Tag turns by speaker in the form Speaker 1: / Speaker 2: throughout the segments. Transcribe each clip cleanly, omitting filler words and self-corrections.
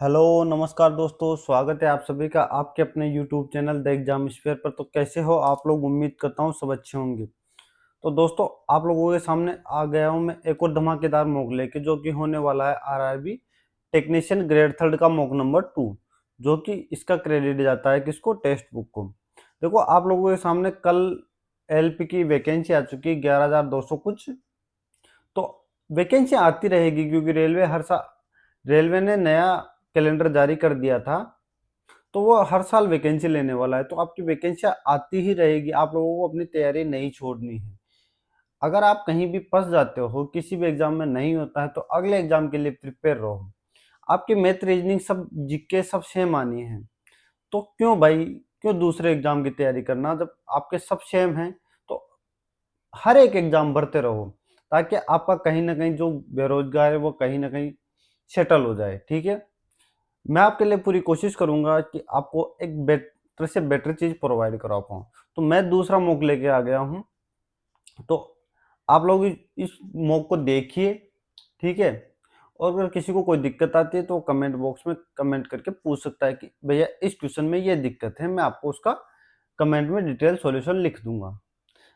Speaker 1: Hello नमस्कार दोस्तों, स्वागत है आप सभी का आपके अपने YouTube channel the exam sphere पर। तो कैसे हो आप लोग? उम्मीद करता हूँ सब अच्छे होंगे। तो दोस्तों, आप लोगों के सामने आ गया हूँ मैं एक और धमाकेदार मॉक लेके, जो कि होने वाला है आरआरबी टेक्नीशियन ग्रेड थर्ड का मॉक नंबर 2, जो कि इसका क्रेडिट जाता है किसको? टेक्स्ट बुक को। देखो, आप लोगों के सामने कल एलपी की वैकेंसी आ चुकी है 11,200 कुछ। तो वैकेंसी आती रहेगी क्योंकि रेलवे ने नया कैलेंडर जारी कर दिया था। तो वो हर साल वैकेंसी लेने वाला है, तो आपकी वैकेंसी आती ही रहेगी। आप लोगों को अपनी तैयारी नहीं छोड़नी है। अगर आप कहीं भी फंस जाते हो, किसी भी एग्जाम में नहीं होता है, तो अगले एग्जाम के लिए प्रिपेयर रहो। आपकी मैथ रीजनिंग सब जीके सब सेम आनी है। तो क्यों भाई, क्यों दूसरे एग्जाम की तैयारी करना जब आपके सब सेम हैं? तो हर एक एग्जाम भरते रहो, ताकि आपका कहीं ना कहीं जो बेरोजगार है वो कहीं ना कहीं सेटल हो जाए। ठीक है, मैं आपके लिए पूरी कोशिश करूंगा कि आपको एक बेटर से बेटर चीज प्रोवाइड करा पाऊँ। तो मैं दूसरा मॉक लेके आ गया हूँ। तो आप लोग इस मॉक को देखिए। ठीक है, और अगर किसी को कोई दिक्कत आती है तो कमेंट बॉक्स में कमेंट करके पूछ सकता है कि भैया इस क्वेश्चन में ये दिक्कत है, मैं आपको उसका कमेंट में डिटेल सॉल्यूशन लिख दूंगा।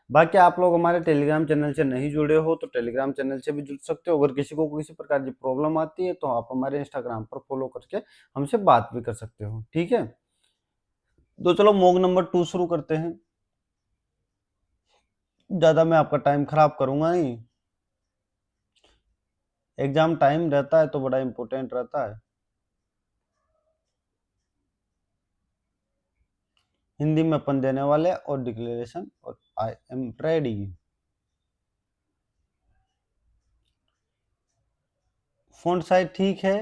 Speaker 1: बाकी आप लोग हमारे टेलीग्राम चैनल से नहीं जुड़े हो तो टेलीग्राम चैनल से भी जुड़ सकते हो। अगर किसी को किसी प्रकार की प्रॉब्लम आती है तो आप हमारे इंस्टाग्राम पर फॉलो करके हमसे बात भी कर सकते हो। ठीक है, तो चलो मॉक नंबर 2 शुरू करते हैं। ज़्यादा मैं आपका टाइम खराब करूंगा नहीं। एग्जाम टाइम रहता है तो बड़ा इंपॉर्टेंट रहता है। हिंदी में अपन देने वाले और डिक्लेरेशन और I am ready. Font size ठीक है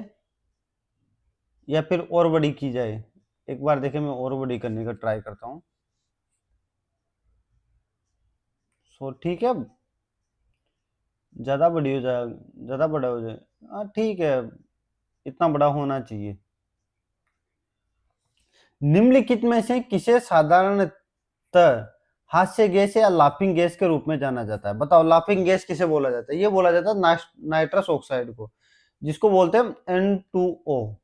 Speaker 1: या फिर और बड़ी की जाए? एक बार देखें, मैं और बड़ी करने का ट्राई करता हूँ। सो ठीक है, ज़्यादा बड़ी हो जाए, ज़्यादा बड़ा हो जाए। हाँ ठीक है, इतना बड़ा होना चाहिए। निम्नलिखित में से किसे साधारणतः हास्य गैस या लाफिंग गैस के रूप में जाना जाता है? बताओ, लाफिंग गैस किसे बोला जाता है? ये बोला जाता है नाइट्रस ऑक्साइड को, जिसको बोलते हैं N2O।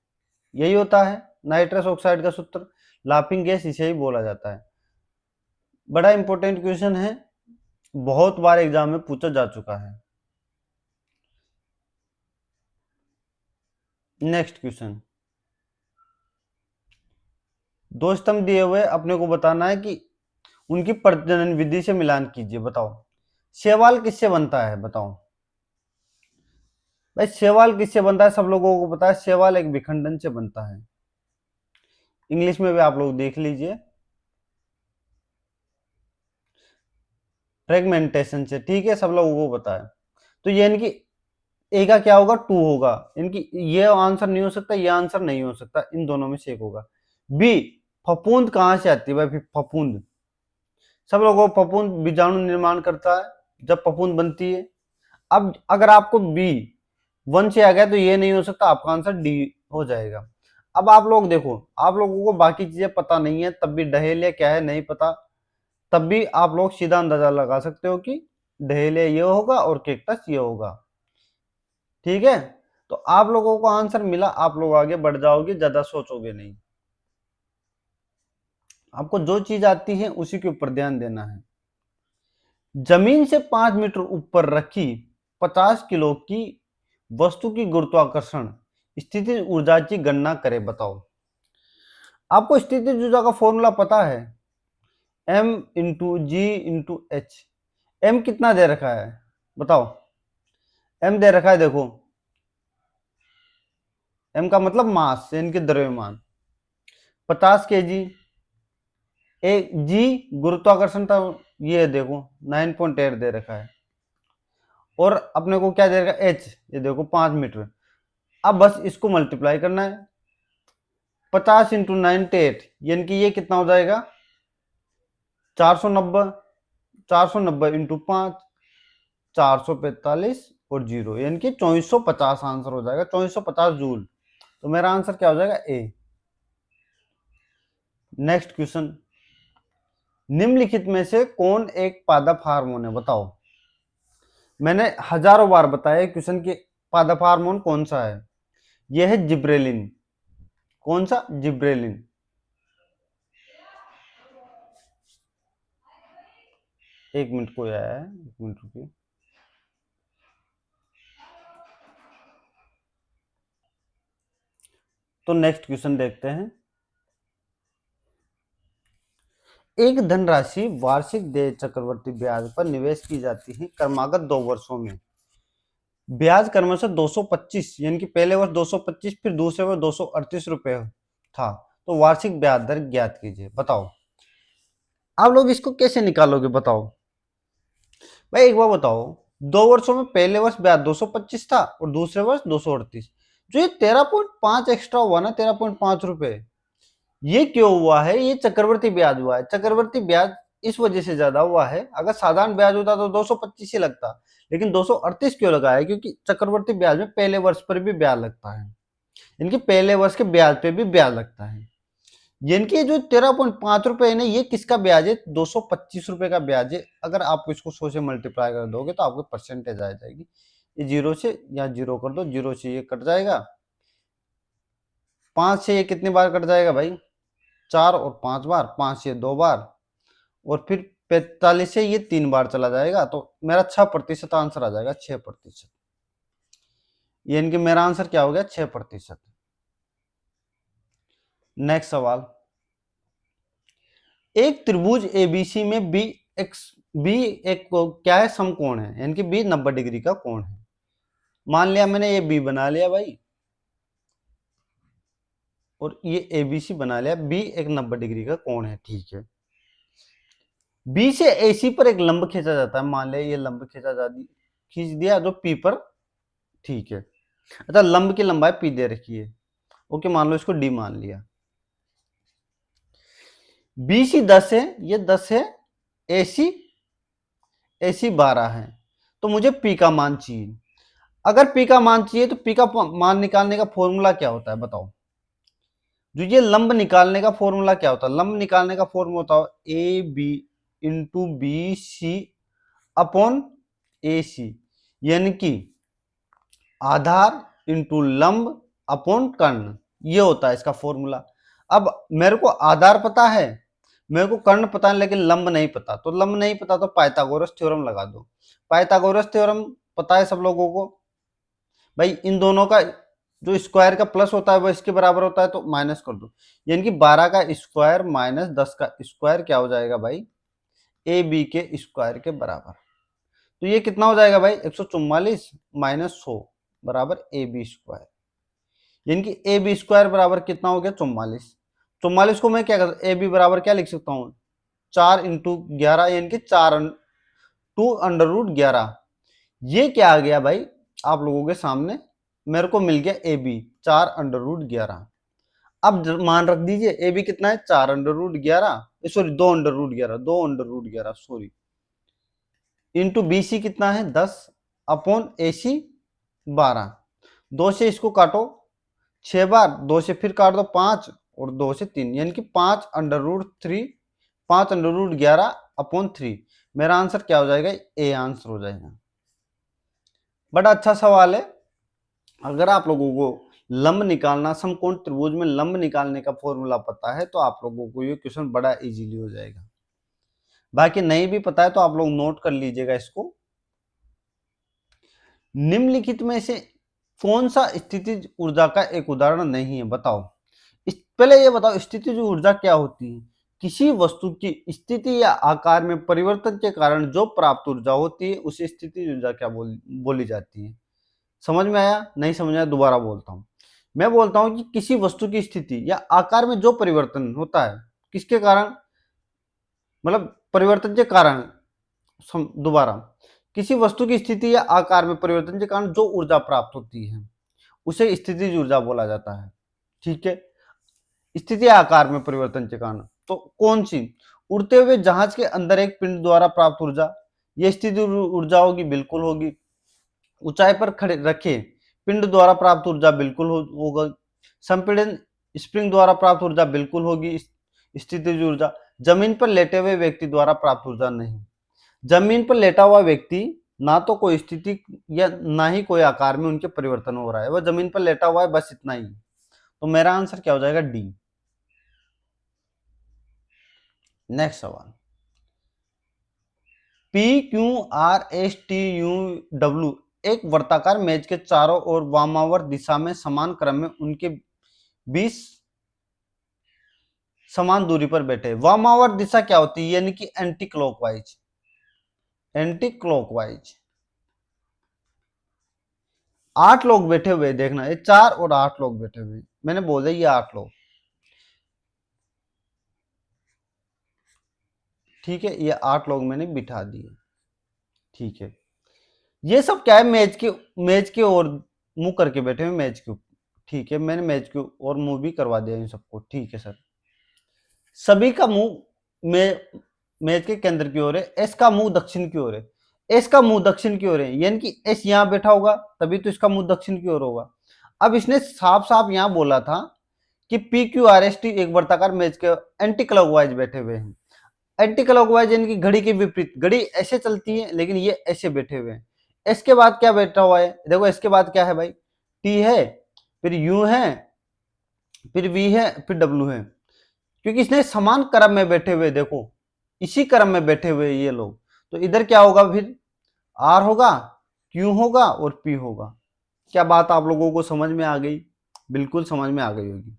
Speaker 1: यही होता है नाइट्रस ऑक्साइड का सूत्र। लाफिंग गैस इसे ही बोला जाता है। बड़ा इंपॉर्टेंट क्वेश्चन है, बहुत बार एग्जाम में पूछा जा चुका है। नेक्स्ट क्वेश्चन, दो स्तंभ दिए हुए, अपने को बताना है कि उनकी प्रजनन विधि से मिलान कीजिए। बताओ, शैवाल किससे बनता है? बताओ भाई, शैवाल किससे बनता है? सब लोगों को पता है, शैवाल एक विखंडन से बनता है। इंग्लिश में भी आप लोग देख लीजिए, फ्रेगमेंटेशन से। ठीक है, सब लोगों को पता है। तो ये इनकी ए का क्या होगा? 2 होगा। इनकी ये आंसर नहीं हो सकता, ये आंसर नहीं हो सकता, इन दोनों में से एक होगा। बी, फफूंद कहां से आती है भाई? फफूंद, सब लोगों को फफूंद बीजाणु निर्माण करता है जब फफूंद बनती है। अब अगर आपको बी 1 से आ गया तो ये नहीं हो सकता, आपका आंसर डी हो जाएगा। अब आप लोग देखो, आप लोगों को बाकी चीजें पता नहीं है, तब भी डहेलिया क्या है नहीं पता, तब भी आप लोग सीधा अंदाजा लगा सकते हो कि डहेलिया ये होगा और कैक्टस ये होगा। ठीक है, तो आप लोगों को आंसर मिला, आप लोग आगे बढ़ जाओगे, ज्यादा सोचोगे नहीं। आपको जो चीज आती है उसी के ऊपर ध्यान देना है। जमीन से 5 मीटर ऊपर रखी 50 किलो की वस्तु की गुरुत्वाकर्षण स्थिति ऊर्जा की गणना करें। बताओ, आपको स्थिति ऊर्जा का फॉर्मूला पता है? m इंटू जी इंटू एच। एम कितना दे रखा है? बताओ, एम दे रखा है, देखो एम का मतलब मास यानी कि द्रव्यमान, 50 kg। एक जी गुरुत्वाकर्षण था, ये देखो 9.8 दे रखा है। और अपने को क्या दे रखा है? एच, ये देखो 5 मीटर। अब बस इसको मल्टीप्लाई करना है, 50 इंटू 98 यानी कि ये कितना हो जाएगा? 490। 490 इंटू 5, 445 और जीरो, यानी कि 2450 आंसर हो जाएगा, 2450 जूल। तो मेरा आंसर क्या हो जाएगा? ए। नेक्स्ट क्वेश्चन, निम्नलिखित में से कौन एक पादप हार्मोन है? बताओ, मैंने हजारों बार बताया क्वेश्चन की, पादप हार्मोन कौन सा है? यह है जिब्रेलिन। कौन सा? जिब्रेलिन। एक मिनट, कोई आया है, एक मिनट रुकिए। तो नेक्स्ट क्वेश्चन देखते हैं। एक धनराशि वार्षिक देय चक्रवर्ती ब्याज पर निवेश की जाती है क्रमागत 2 वर्षों में। ब्याज क्रमशः 225, यानी कि पहले वर्ष 225, फिर दूसरे वर्ष 238 रुपए था। तो वार्षिक ब्याज दर ज्ञात कीजिए। बताओ आप लोग इसको कैसे निकालोगे? बताओ भाई, एक बार बताओ। 2 वर्षों में पहले वर्ष ब्याज 225 था और दूसरे वर्ष 238। जो ये 13.5 एक्स्ट्रा हुआ ना, 13.5 रुपए, ये क्यों हुआ है? ये चक्रवर्ती ब्याज हुआ है। चक्रवर्ती ब्याज इस वजह से ज्यादा हुआ है। अगर साधारण ब्याज होता तो 225 ही लगता, लेकिन 238 क्यों लगा है? क्योंकि चक्रवर्ती ब्याज में पहले वर्ष पर भी ब्याज लगता है, इनके पहले वर्ष के ब्याज पे भी ब्याज लगता है। इनके जो 13.5 रुपए है ना, ये किसका ब्याज है? 225 रुपए का ब्याज है। अगर आप इसको 100 से मल्टीप्लाई कर दोगे तो आपको परसेंटेज आ जाएगी। ये जीरो से या जीरो कर दो, जीरो से ये कट जाएगा, 5 से ये कितनी बार कट जाएगा भाई? 4 और 5 बार, 5 से 2 बार, और फिर 45 से ये 3 बार चला जाएगा। तो मेरा 6% आंसर आ जाएगा, 6%। यानी कि मेरा आंसर क्या हो गया? 6%। नेक्स्ट सवाल। एक त्रिभुज एबीसी में बी एक क्या है? समकोण है, यानी कि बी 90 डिग्री का कोण है। मान लिया मैंने ये बी बना लिया भाई, और ये एबीसी बना लिया। बी एक 90 डिग्री का कोण है, ठीक है। बी से एसी पर एक लंब खींचा जाता है। मान लिया ये लंब खींच दिया जो पी पर, ठीक है। अच्छा, लंब की लंबाई पी दे रखी है, ओके, मान लो इसको डी मान लिया। बी सी 10 है, ये 10 है, एसी 12 है। तो मुझे पी का मान चाहिए। अगर पी का मान चाहिए तो पी का मान निकालने का फॉर्मूला क्या होता है? बताओ। जो ये लंब निकालने का फॉर्मूला क्या होता है? लंब निकालने का फॉर्मूला होता है A B into B C upon A C, यानी कि आधार इंटू लंब अपॉन कर्ण, ये होता है इसका फॉर्मूला। अब मेरे को आधार पता है, मेरे को कर्ण पता है, लेकिन लंब नहीं पता। तो लंब नहीं पता तो पाइथागोरस थ्योरम लगा दो। पाइथागोरस थ्योरम पता है सब लोगों को भाई। इन दोनों का जो स्क्वायर का प्लस होता है वो इसके बराबर होता है, तो माइनस कर दो। यानी कि 12 का स्क्वायर माइनस 10 का स्क्वायर क्या हो जाएगा भाई? ए बी के स्क्वायर के बराबर। तो ये कितना हो जाएगा भाई? 144 माइनस 100 बराबर ए बी स्क्वायर। यानी कि ए बी स्क्वायर बराबर कितना हो गया? 44। 44 को मैं क्या कर, ए बी बराबर क्या लिख सकता हूँ? 4 × 11, यानी कि 2√11। ये क्या आ गया भाई आप लोगों के सामने? मेरे को मिल गया ए बी 4√11। अब मान रख दीजिए ए बी कितना है? 4√11, sorry 2√11, 2√11 sorry, into B C कितना है? 10 अपॉन ए सी 12। 2 से इसको काटो 6 बार, 2 से फिर काट दो 5, और 2 से 3, यानी कि 5√3, 5√11 अपॉन 3। मेरा आंसर क्या हो जाएगा? ए आंसर हो जाएगा। बड़ा अच्छा सवाल है। अगर आप लोगों को लंब निकालना, समकोण त्रिभुज में लंब निकालने का फॉर्मूला पता है तो आप लोगों को ये क्वेश्चन बड़ा इजीली हो जाएगा। बाकी नहीं भी पता है तो आप लोग नोट कर लीजिएगा इसको। निम्नलिखित में से कौन सा स्थितिज ऊर्जा का एक उदाहरण नहीं है? बताओ। पहले ये बताओ, स्थितिज ऊर्जा क्या होती है? किसी वस्तु की स्थिति या आकार में परिवर्तन के कारण जो प्राप्त ऊर्जा होती है उसे स्थितिज ऊर्जा क्या बोली जाती है? समझ में आया? नहीं समझ आया? दोबारा बोलता हूं। मैं बोलता हूं कि किसी वस्तु की स्थिति या आकार में जो परिवर्तन होता है, किसके कारण? मतलब परिवर्तन के कारण। दोबारा, किसी वस्तु की स्थिति या आकार में परिवर्तन के कारण जो ऊर्जा प्राप्त होती है उसे स्थितिज ऊर्जा बोला जाता है, ठीक है। स्थिति या आकार में परिवर्तन के कारण तो कौन सी? उड़ते हुए जहाज के अंदर एक पिंड द्वारा प्राप्त ऊर्जा, यह स्थितिज ऊर्जा होगी, बिल्कुल होगी। ऊंचाई पर खड़े रखे पिंड द्वारा प्राप्त ऊर्जा बिल्कुल होगा। संपीड़न स्प्रिंग द्वारा प्राप्त ऊर्जा बिल्कुल होगी, स्थितिज ऊर्जा। जमीन पर लेटे हुए व्यक्ति द्वारा प्राप्त ऊर्जा नहीं। जमीन पर लेटा हुआ व्यक्ति ना तो कोई स्थिति या ना ही कोई आकार में उनके परिवर्तन हो रहा है, वह जमीन पर लेटा हुआ है, बस इतना ही। तो मेरा आंसर क्या हो जाएगा, डी। नेक्स्ट सवाल, P Q R S T U W एक वर्ताकार मेज के चारों ओर वामावर्त दिशा में समान क्रम में उनके 20 समान दूरी पर बैठे। वामावर्त दिशा क्या होती है, यानी कि एंटी क्लॉकवाइज। एंटी क्लॉकवाइज 8 लोग बैठे हुए, देखना ये 4 और 8 लोग बैठे हुए, मैंने बोला ये 8 लोग, ठीक है, ये 8 लोग मैंने बिठा दिए, ठीक है। ये सब क्या है, मेज के ओर मुंह करके बैठे हुए मेज के ऊपर, ठीक है, मैंने मेज के ओर मुंह भी करवा दिया इन सबको, ठीक है सर। सभी का मुंह मेज के केंद्र की ओर है, एस का मुंह दक्षिण की ओर है, एस का मुंह दक्षिण की ओर है, यानी कि एस यहां बैठा होगा तभी तो इसका मुंह दक्षिण की ओर होगा। अब इसने साफ साफ यहां बोला था कि P Q R S T एक वर्ताकार मेज के एंटी क्लॉकवाइज बैठे हुए हैं। एंटी क्लॉकवाइज यानी कि घड़ी के विपरीत, घड़ी ऐसे चलती है लेकिन ये ऐसे बैठे हुए हैं। इसके बाद क्या बैठा हुआ है, देखो इसके बाद क्या है भाई, टी है, फिर यू है, फिर वी है, फिर डब्ल्यू है, क्योंकि इसने समान क्रम में बैठे हुए, देखो इसी क्रम में बैठे हुए ये लोग, तो इधर क्या होगा, फिर आर होगा, क्यू होगा और पी होगा। क्या बात आप लोगों को समझ में आ गई? बिल्कुल समझ में आ गई होगी।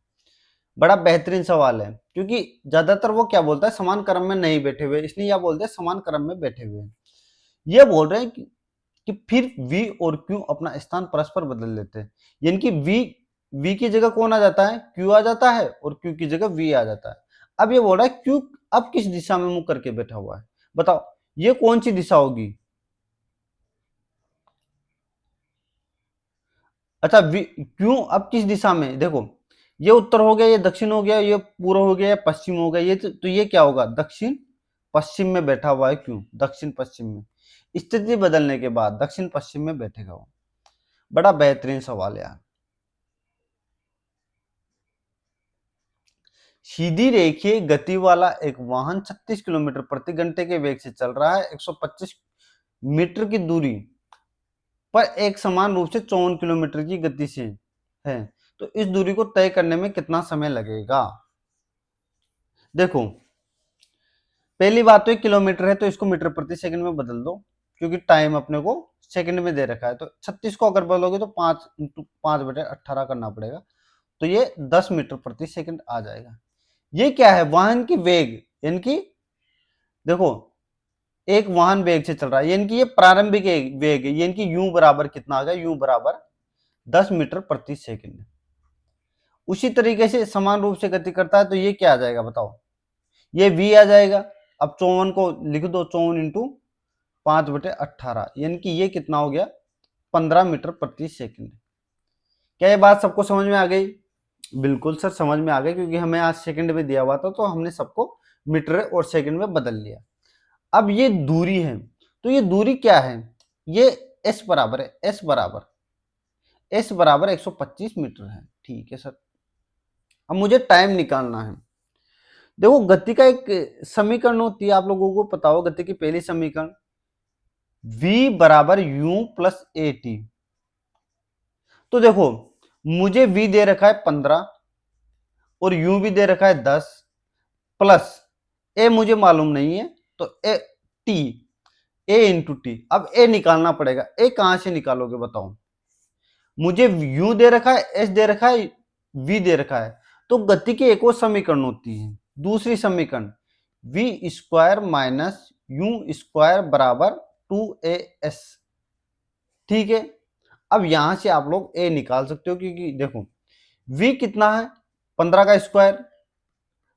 Speaker 1: बड़ा बेहतरीन सवाल है, क्योंकि ज्यादातर वो क्या बोलता है, समान क्रम में नहीं बैठे हुए, इसलिए यह बोलते हैं समान क्रम में बैठे हुए हैं। ये बोल रहे हैं कि फिर V और Q अपना स्थान परस्पर बदल लेते हैं, यानी कि V की जगह कौन आ जाता है, Q आ जाता है, और Q की जगह V आ जाता है। अब ये बोल रहा है Q अब किस दिशा में मुंह करके बैठा हुआ है, बताओ ये कौन सी दिशा होगी। अच्छा, Q अब किस दिशा में, देखो ये उत्तर हो गया, ये दक्षिण हो गया, ये पूर्व हो गया, पश्चिम हो गया, ये तो ये क्या होगा, दक्षिण पश्चिम में बैठा हुआ है Q, दक्षिण पश्चिम में, स्थिति बदलने के बाद दक्षिण पश्चिम में बैठेगा वो। बड़ा बेहतरीन सवाल यार। सीधी रेखीय गति वाला एक वाहन 36 किलोमीटर प्रति घंटे के वेग से चल रहा है, 125 मीटर की दूरी पर एक समान रूप से 54 किलोमीटर की गति से है, तो इस दूरी को तय करने में कितना समय लगेगा। देखो पहली बात तो 1 किलोमीटर है, तो इसको मीटर प्रति सेकंड में बदल दो, क्योंकि टाइम अपने को सेकंड में दे रखा है, तो 36 को अगर बदलोगे तो 5 × 5/18 करना पड़ेगा, तो ये 10 मीटर प्रति सेकंड आ जाएगा। ये क्या है, वाहन की वेग, यानी कि देखो एक वाहन वेग से चल रहा है, यानी कि ये प्रारंभिक वेग है, यानी कि यू बराबर कितना आ गया, यू बराबर 10 मीटर प्रति सेकंड। उसी तरीके से समान रूप से गति करता है, तो ये क्या आ जाएगा बताओ, ये v आ जाएगा। अब 54 को लिख दो, 54 इंटू 5/18, यानी कि ये कितना हो गया, 15 मीटर प्रति सेकंड। क्या ये बात सबको समझ में आ गई? बिल्कुल सर समझ में आ गई, क्योंकि हमें आज सेकंड में दिया हुआ था, तो हमने सबको मीटर और सेकंड में बदल लिया। अब ये दूरी है, तो ये दूरी क्या है, ये s बराबर है, s बराबर 125 मीटर है, ठीक है सर। अब मुझे टाइम निकालना है। देखो गति का एक समीकरण होती है, आप लोगों को पता हो, गति की पहली समीकरण v बराबर u प्लस ए टी। तो देखो मुझे v दे रखा है 15 और u भी दे रखा है 10, प्लस a मुझे मालूम नहीं है, तो A T, a into T. अब a निकालना पड़ेगा, a कहां से निकालोगे बताओ, मुझे u दे रखा है, s दे रखा है, v दे रखा है, तो गति की एक और समीकरण होती है, दूसरी समीकरण v square minus you square बराबर 2as, ठीक है। अब यहां से आप लोग a निकाल सकते हो, क्योंकि देखो v कितना है, 15 का स्क्वायर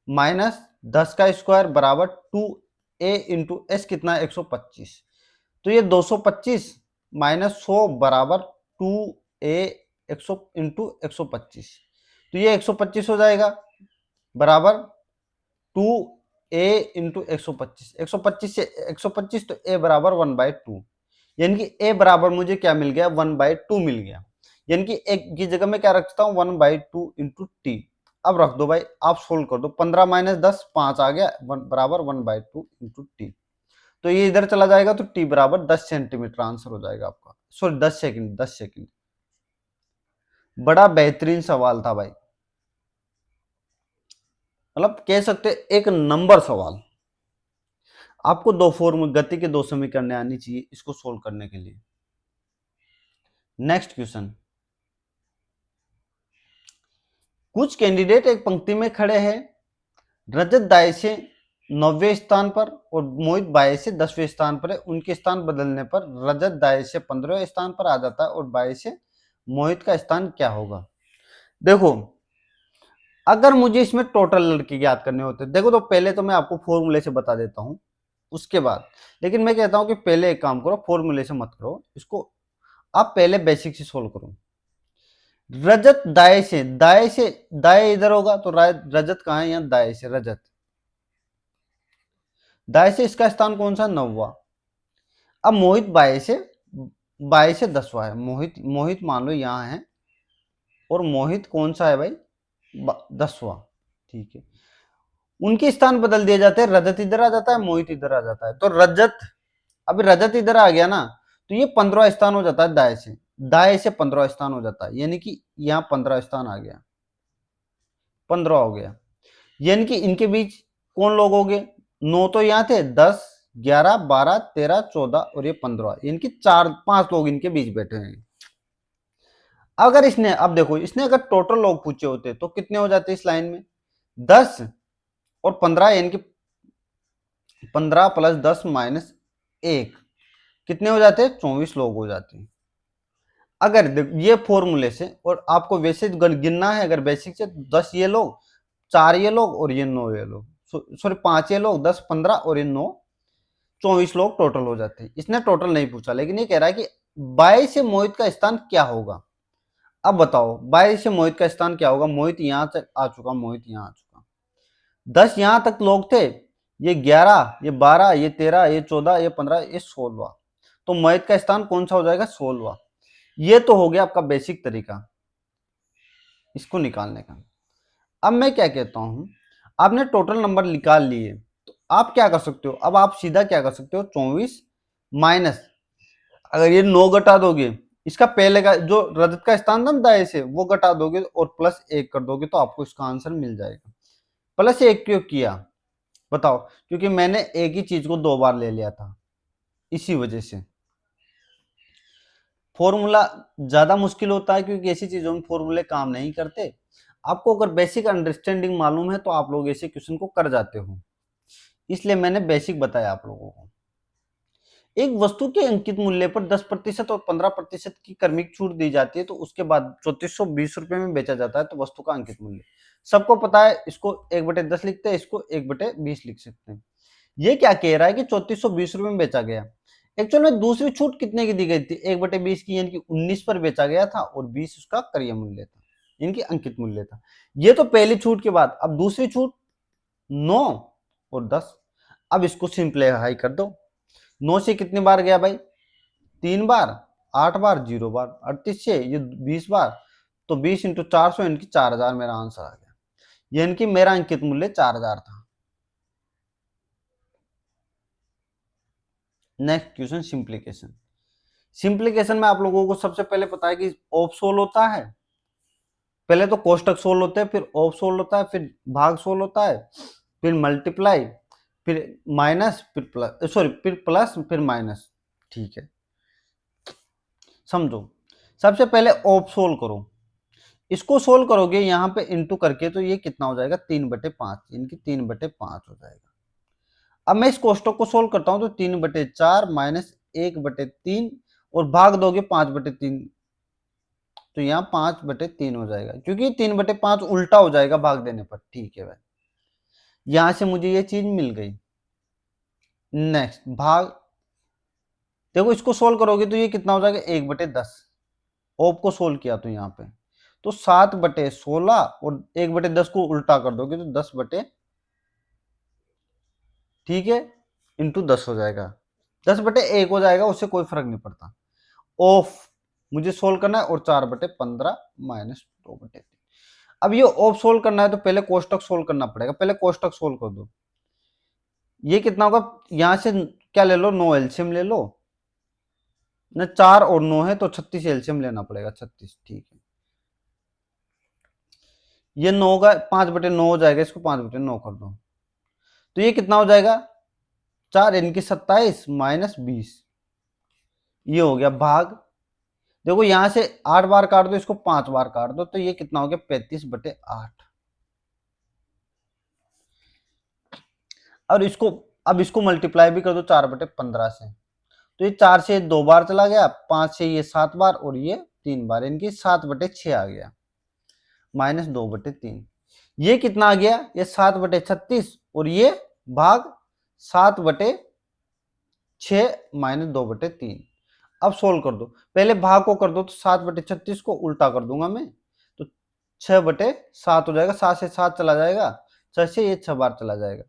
Speaker 1: माइनस 10 का स्क्वायर बराबर 2a इंटू एस कितना है, 125, तो ये 225 माइनस 100 बराबर 2a 100 इंटू 125, तो ये 125 हो जाएगा, बराबर 2a इंटू 125, 125 से 125, तो a बराबर 1/2, यानी कि a बराबर मुझे क्या मिल गया, 1/2 मिल गया, यानी कि एक की जगह में क्या रखता हूं, 1/2 इंटू टी। अब रख दो भाई, आप सोल्व कर दो, 15 माइनस 10 5 आ गया, बराबर 1/2 इंटू टी, तो ये इधर चला जाएगा, तो टी बराबर 10 सेंटीमीटर आंसर हो जाएगा आपका, सॉरी 10 सेकंड, 10 सेकंड। बड़ा बेहतरीन सवाल था भाई, मतलब कह सकते एक नंबर सवाल। आपको दो फॉर्मूले गति के दो समीकरण आनी चाहिए इसको सोल्व करने के लिए। नेक्स्ट क्वेश्चन, कुछ कैंडिडेट एक पंक्ति में खड़े हैं, रजत दाएं से 9वें स्थान पर और मोहित बाएं से 10वें स्थान पर है। उनके स्थान बदलने पर रजत दाएं से 15वें स्थान पर आ जाता है और बाएं से मोहित का स्थान क्या होगा। देखो, अगर मुझे इसमें टोटल लड़के ज्ञात करने होते, देखो तो पहले तो मैं आपको फॉर्मूले से बता देता हूं उसके बाद, लेकिन मैं कहता हूं कि पहले एक काम करो, फॉर्मूले से मत करो इसको, आप पहले बेसिक से सोल्व करो। रजत दाएं से दाएं इधर होगा तो रजत कहां है, यहां दाएं से रजत, दाएं से इसका स्थान कौन सा, 9वां। अब मोहित बाएं से 10वां है, मोहित मान लो यहां है और मोहित कौन सा है भाई, 10वां। ठीक है, उनके स्थान बदल दिए जाते हैं, रजत इधर आ जाता है, मोहित इधर आ जाता है। तो अभी रजत इधर आ गया ना, तो ये 15वां स्थान हो जाता है, दाएं से 15वां स्थान हो जाता है, यानी कि यहां 15 स्थान आ गया, 15 हो गया। यानी कि इनके बीच कौन लोग हो गए, 9 तो यहां थे, 10 11 12 13 14 और ये 15, यानी कि 4 5 लोग इनके बीच बैठे हैं। अगर इसने, अब देखो, इसने अगर टोटल लोग पूछे होते तो कितने हो जाते इस लाइन में, 10 और 15, यानी कि 15 + 10 - 1 कितने हो जाते हैं, 24 लोग हो जाते हैं। अगर ये फॉर्मूले से, और आपको वैसे गिनना है अगर बेसिक से, 10 ये लोग, 4 ये लोग और ये 9 ये लोग, सॉरी 5 ये लोग, 10 15 और ये 9, 24 लोग टोटल हो जाते हैं। इसने टोटल नहीं पूछा, लेकिन ये कह रहा है कि 22 से मोहित का स्थान क्या होगा। अब बताओ 22 से मोहित का स्थान क्या होगा, मोहित यहां तक आ चुका, मोहित यहां आ चुका, 10 यहां तक लोग थे, ये 11 ये 12 ये 13 ये 14 ये 15 ये 16, तो मोहित का स्थान कौन सा हो जाएगा, 16। ये तो हो गया आपका बेसिक तरीका इसको निकालने का। अब मैं क्या कहता हूं, आपने टोटल नंबर निकाल लिए, तो आप क्या कर सकते हो, अब आप सीधा क्या कर सकते हो, 24 माइनस, अगर ये 9 घटा दोगे, इसका पहले का जो रजत का स्थान था दाएं से वो घटा दोगे और +1 कर दोगे, तो आपको इसका आंसर मिल जाएगा। +1 क्यों किया बताओ, क्योंकि मैंने एक ही चीज को 2 बार ले लिया था, इसी वजह से। फॉर्मूला ज्यादा मुश्किल होता है क्योंकि ऐसी चीजों में फॉर्मूले काम नहीं करते। आपको अगर बेसिक अंडरस्टैंडिंग मालूम है तो आप लोग ऐसे क्वेश्चन को कर जाते हो, इसलिए मैंने बेसिक बताया आप लोगों को। एक वस्तु के अंकित मूल्य पर 10% और 15% की क्रमिक छूट दी जाती है, तो उसके बाद 3420 रुपए में बेचा जाता है, तो वस्तु का अंकित मूल्य सबको पता है, इसको 1/10 लिखते हैं, इसको 1/20 लिख सकते हैं। ये क्या कह रहा है कि 3420 रुपए में बेचा गया, एक्चुअल में दूसरी छूट कितने की दी गई थी, 1/20 की, यानी कि 19 पर बेचा गया था और 20 उसका क्रय मूल्य था, इनकी अंकित मूल्य था। ये तो पहली छूट के बाद, अब दूसरी छूट 9 और 10, अब इसको सिंप्लीफाई कर दो, 9 से कितनी बार गया भाई, 3 बार, 8 बार, 0 बार, 38 से ये 20 बार, तो 20 × 400 इनकी 4000 मेरा आंसर आ गया, यानी कि मेरा अंकित मूल्य 4000 था। Next question, simplification. सिंप्लीकेशन में आप लोगों को सबसे पहले पता है कि ऑफ सोल्व होता है, पहले तो कोष्टक सोल्व होते हैं, फिर ऑफ सोल्व होता है, फिर भाग सोल्व होता है, फिर मल्टीप्लाई, फिर माइनस, फिर प्लस, सॉरी फिर प्लस, फिर माइनस। ठीक है, समझो। सबसे पहले ऑफ सोल्व करो, इसको सोल्व करोगे यहां पे इंटू करके, तो ये कितना हो जाएगा, 3/5, इनकी 3/5 हो जाएगा। अब मैं इस कोष्टक को सोल्व करता हूं, तो 3/4 माइनस 1/3 और भाग दोगे 5/3, तो यहाँ 5/3 हो जाएगा, क्योंकि 3/5 उल्टा हो जाएगा भाग देने पर। ठीक है भाई, यहां से मुझे ये चीज मिल गई। नेक्स्ट भाग, देखो इसको सोल्व करोगे तो ये कितना हो जाएगा, 1/10, ऑफ को सोल्व किया तो यहाँ पे, तो 7/16 और 1/10 को उल्टा कर दोगे तो 10/, ठीक है, इंटू 10 हो जाएगा, 10/1 हो जाएगा, उससे कोई फर्क नहीं पड़ता। ऑफ मुझे सोल्व करना है और 4/15 माइनस 2/3। अब ये ऑफ सोल्व करना है तो पहले कोष्टक सोल्व करना पड़ेगा, पहले कोष्टक सोल्व कर दो। ये कितना होगा, यहां से क्या ले लो, 9 एलसीएम ले लो ना, 4 और 9 है तो 36 एलसीएम लेना पड़ेगा, 36। ठीक है, ये 9 का 5/9 हो जाएगा, इसको 5/9 कर दो तो ये कितना हो जाएगा 4 यानी कि 27 माइनस 20, ये हो गया भाग। देखो यहां से 8 बार काट दो, इसको 5 बार काट दो, तो ये कितना हो गया 35/8। और इसको अब इसको मल्टीप्लाई भी कर दो 4/15 से, तो ये 4 से 2 बार चला गया, 5 से ये 7 बार और ये 3 बार, इनकी 7/6 आ गया माइनस 2/3। ये कितना आ गया, ये 7/36 और ये भाग 7/6 माइनस 2/3। अब सोल्व कर दो, पहले भाग को कर दो, तो 7/36 को उल्टा कर दूंगा मैं, तो 6/7 हो जाएगा, 7 से 7 चला जाएगा, 6 से ये 6 बार चला जाएगा,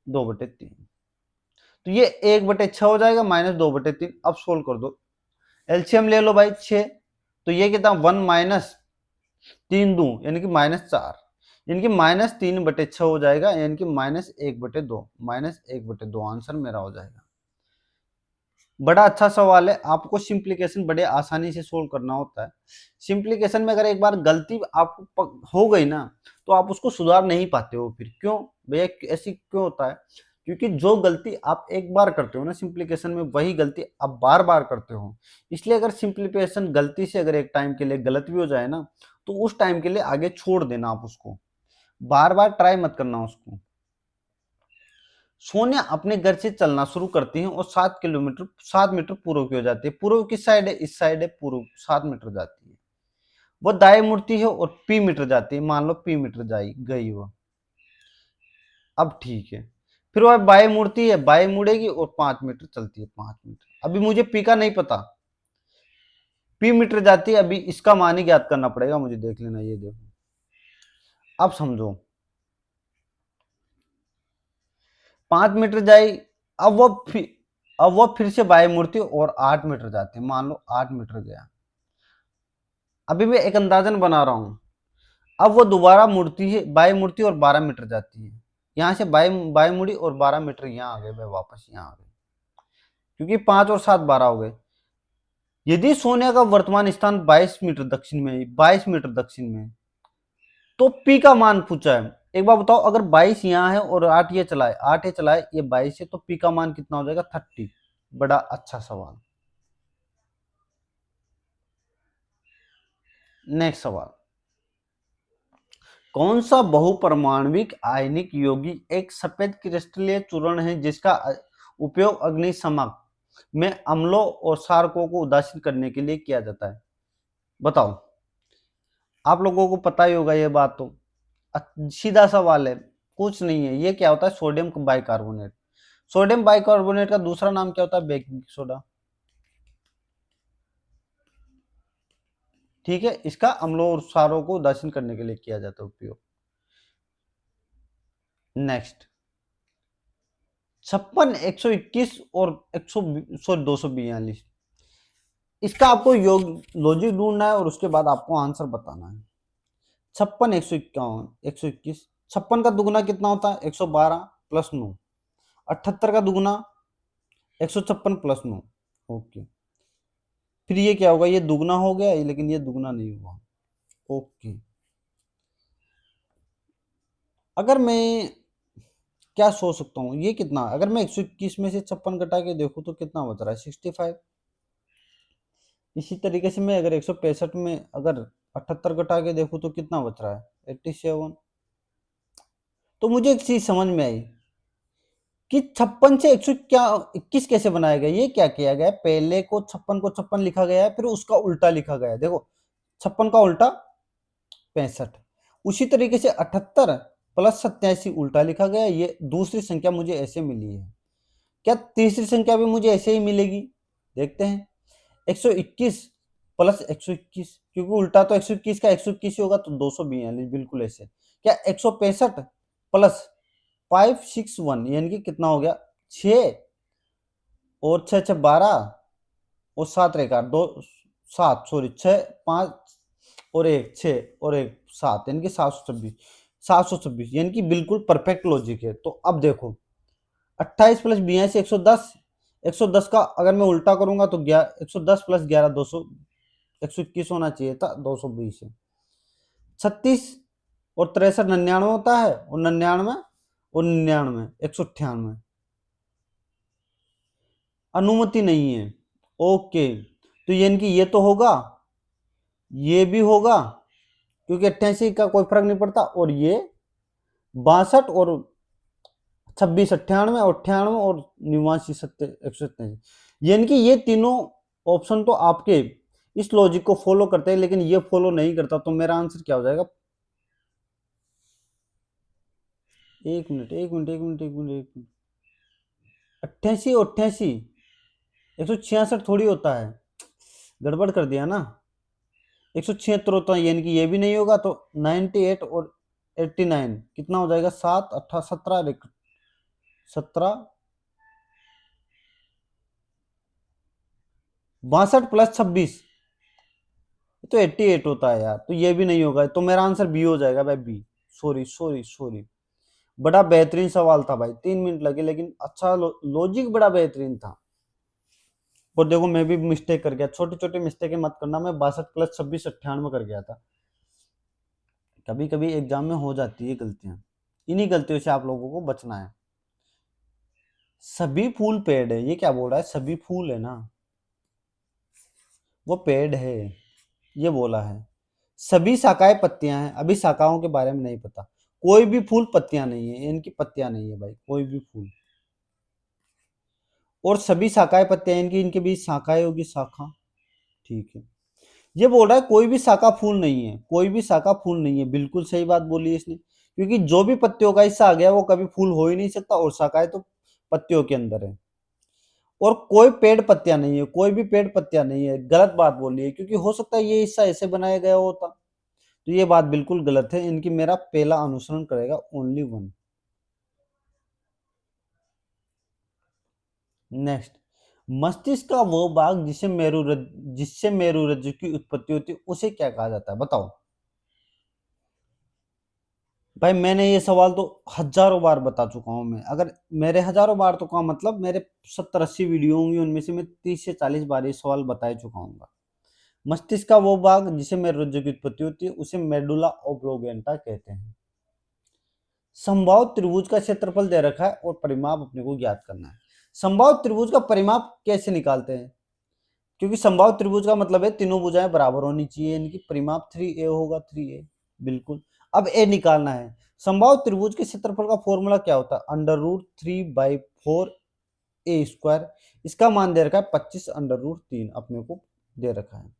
Speaker 1: 2/3। तो ये 1/6 हो जाएगा माइनस 2/3। अब सोल्व कर दो, एलसीएम ले लो भाई 6, तो ये कितना 1 माइनस 3 दूं यानी कि -4, यानी कि -3/6 हो जाएगा, यानी कि -1/2, -1/2 आंसर मेरा हो जाएगा। बड़ा अच्छा सवाल है, आपको सिंप्लीकेशन बड़े आसानी से सोल्व करना होता है। सिंप्लीकेशन में अगर एक बार गलती आपको हो गई ना, तो आप उसको सुधार नहीं पाते हो फिर। क्यों भैया, ऐसी क्यों होता है? क्योंकि जो गलती आप एक बार करते हो ना सिंप्लीकेशन में, वही गलती आप बार बार करते हो। इसलिए अगर सिंप्लीकेशन गलती से अगर एक टाइम के लिए गलत भी हो जाए ना, तो उस टाइम के लिए आगे छोड़ देना, आप उसको बार बार ट्राई मत करना उसको। सोनिया अपने घर से चलना शुरू करती है और 7 मीटर पूर्व की हो जाती है। पूर्व किस साइड है? इस साइड है, पूर्व 7 मीटर जाती है। वो दाएं मुड़ती है और पी मीटर जाती है, मान लो पी मीटर जाई गई वो। अब ठीक है, फिर वह बाएं मुड़ती है, बाएं मुड़ेगी और 5 मीटर चलती है, 5 मीटर। अभी मुझे पी का नहीं पता, पी मीटर जाती है, अभी इसका मान ही ज्ञात करना पड़ेगा मुझे, देख लेना, ये देखो अब समझो। 5 मीटर जाई, अब वो अब वो फिर से बाएं मुड़ती और 8 मीटर जाती है, मान लो 8 मीटर गया। अभी मैं एक अंदाजन बना रहा हूं। अब वो दोबारा मुड़ती है, बाएं मुड़ती और 12 मीटर जाती है। यहां से बाएं बाएं मुड़ी और 12 मीटर यहाँ आ गए, मैं वापस यहाँ आ गए, क्योंकि 5 और 7 12 हो गए। यदि सोनिया का वर्तमान स्थान 22 मीटर दक्षिण में, 22 मीटर दक्षिण में, तो पी का मान पूछा है। एक बार बताओ, अगर 22 यहाँ है और 8 ये चलाए, 8 ये चलाए, ये 22 है, तो पी का मान कितना हो जाएगा 30। बड़ा अच्छा सवाल। नेक्स्ट सवाल, कौन सा बहुपरमाणविक आयनिक यौगिक एक सफेद क्रिस्टलीय चूर्ण है जिसका उपयोग अग्निशमन में अम्लों और क्षारकों को उदासीन करने के लिए किया जाता है? बताओ, आप लोगों को पता ही होगा ये बात तो। सीधा सवाल है, कुछ नहीं है। ये क्या होता है? Sodium bicarbonate. सोडियम बाइकार्बोनेट का दूसरा नाम क्या होता है? Baking soda. ठीक है, इसका अम्लों और क्षारों को उदासीन करने के लिए किया जाता है उपयोग। नेक्स्ट, 56, 121 और 242, इसका आपको योग लॉजिक ढूंढना है और उसके बाद आपको आंसर बताना है। 56, 151, 121, 56 का दुगुना कितना होता है? 112 प्लस 9। 78 का दुगुना 156 प्लस 9। ओके, फिर ये क्या होगा? ये दुगना हो गया, लेकिन ये दुगना नहीं हुआ। ओके, अगर मैं क्या सोच सकता हूँ, ये कितना, अगर मैं 121 में से 56 घटा के देखूँ तो कितना बच रहा है? 65। इसी तरीके से मैं अगर 165 में अगर 78 घटा के देखूँ तो कितना बच रहा है? 87। तो मुझे एक चीज समझ में आई कि 56 से 121 कैसे बनाया गया। ये क्या किया गया? पहले को 56 को 56 लिखा गया है, फिर उसका उल्टा लिखा गया है। देखो, 56 का उल्टा 65। उसी तरीके से 78 प्लस 87 उल्टा लिखा गया है। ये दूसरी संख्या मुझे ऐसे मिली है। क्या तीसरी संख्या भी मुझे ऐसे ही मिलेगी? देखते हैं। 121 प्लस 121, क्योंकि उल्टा तो 121 का 121 ही होगा, तो 242, बिल्कुल ऐसे। क्या 165 प्लस 561, यानी कि कितना हो गया? 6 और 6 6 12 और 7 रेखा 2 7, सॉरी 6 5 और 1 6 और 1 7, यानी कि 726। 726 यानी कि बिल्कुल परफेक्ट लॉजिक है। तो अब देखो, 28 प्लस 82 110। 110 का अगर मैं उल्टा करूंगा तो 110 प्लस 11 200, 121 होना चाहिए था, 220 है। 36 और 63 99 होता है, और 99 और 99 198, अनुमति नहीं है। ओके, तो यानी कि ये तो होगा, ये भी होगा, क्योंकि 88 का कोई फर्क नहीं पड़ता, और ये 62 और 26 98 और 98 और 89 187, यानी कि ये तीनों ऑप्शन तो आपके इस लॉजिक को फॉलो करते हैं, लेकिन ये फॉलो नहीं करता। तो मेरा आंसर क्या हो जाएगा? एक मिनट एक मिनट एक मिनट एक मिनट एक मिनट, 88 88 166 थोड़ी होता है, गड़बड़ कर दिया ना। 176 होता है, यानी कि ये भी नहीं होगा। तो 98 और 89 कितना हो जाएगा? 7 18 17 17 62 प्लस 26 तो 88 होता है यार। तो ये भी नहीं होगा, तो मेरा आंसर बी हो जाएगा भाई, बी। सॉरी सॉरी सॉरी, बड़ा बेहतरीन सवाल था भाई, 3 मिनट लगे, लेकिन अच्छा लॉजिक बड़ा बेहतरीन था। और देखो मैं भी मिस्टेक कर गया, छोटी छोटी मिस्टेक मत करना, मैं 62 प्लस 26 98 कर गया था। कभी कभी एग्जाम में हो जाती है गलतियां, इन्हीं गलतियों से आप लोगों को बचना है। सभी फूल पेड़ है, ये क्या बोल रहा है? सभी फूल है ना, वो पेड़ है, ये बोला है। सभी शाखाएं पत्तियां हैं, अभी शाखाओं के बारे में नहीं पता। कोई भी फूल पत्तियां नहीं है, इनकी पत्तियां नहीं है भाई, कोई भी फूल। और सभी शाखाएं पत्तियां, इनकी इनके बीच शाखाएं होगी, शाखा। ठीक है, ये बोल रहा है कोई भी शाखा फूल नहीं है, कोई भी शाखा फूल नहीं है, बिल्कुल सही बात बोली है इसने, क्योंकि जो भी पत्तियों का हिस्सा आ गया वो कभी फूल हो ही नहीं सकता, और शाखाएं तो पत्तियों के अंदर है। और कोई पेड़ पत्तियां नहीं है, कोई भी पेड़ पत्तियां नहीं है, गलत बात बोली है, क्योंकि हो सकता है ये हिस्सा ऐसे बनाया गया होता। तो ये बात बिल्कुल गलत है, इनकी मेरा पहला अनुसरण करेगा ओनली वन। नेक्स्ट, मस्तिष्क का वो भाग जिससे मेरुरज्जु की उत्पत्ति होती है, उसे क्या कहा जाता है? बताओ भाई। मैंने ये सवाल तो हजारों बार बता चुका हूं मैं, अगर मेरे हजारों बार तो का मतलब मेरे 70 80 वीडियो होंगी, उनमें से मैं 30 से 40 बार ये सवाल बता चुका हूँ। मस्तिष्क का वो भाग जिसे मेरुरज्जु की उत्पत्ति होती है, उसे मेडुला ऑब्लोगेंटा कहते हैं। समबाहु त्रिभुज का क्षेत्रफल दे रखा है और परिमाप अपने को ज्ञात करना है। समबाहु त्रिभुज का परिमाप कैसे निकालते हैं? क्योंकि समबाहु त्रिभुज का मतलब है तीनों भुजाएं बराबर होनी चाहिए, इनकी परिमाप 3a होगा, 3a। बिल्कुल। अब a निकालना है। समबाहु त्रिभुज के क्षेत्रफल का फॉर्मूला क्या होता है? √3/4a²। इसका मान दे रखा है 25 √3 अपने को दे रखा है।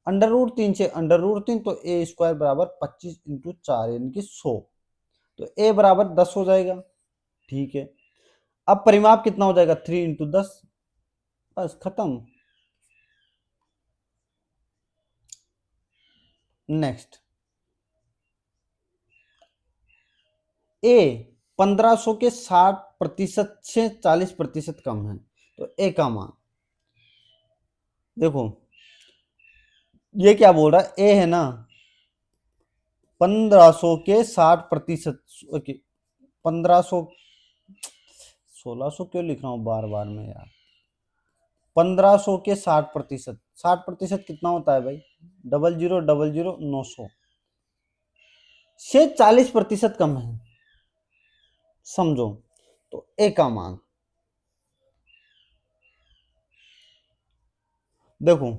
Speaker 1: √3 से √3 तो a² बराबर 25 इंटू 4 यानी कि 100, तो a बराबर 10 हो जाएगा। ठीक है, अब परिमाप कितना हो जाएगा? 3 इंटू 10, बस खत्म। नेक्स्ट, ए 1500 के 60% से 40% कम है, तो ए का मान देखो, ये क्या बोल रहा है? ए है ना 1500 के 60%, ओके 1500, 1600 क्यों लिख रहा हूं बार बार में यार? 1500 के 60%, 60% कितना होता है भाई? 0000 900 से 40% कम है, समझो। तो ए का मान देखो,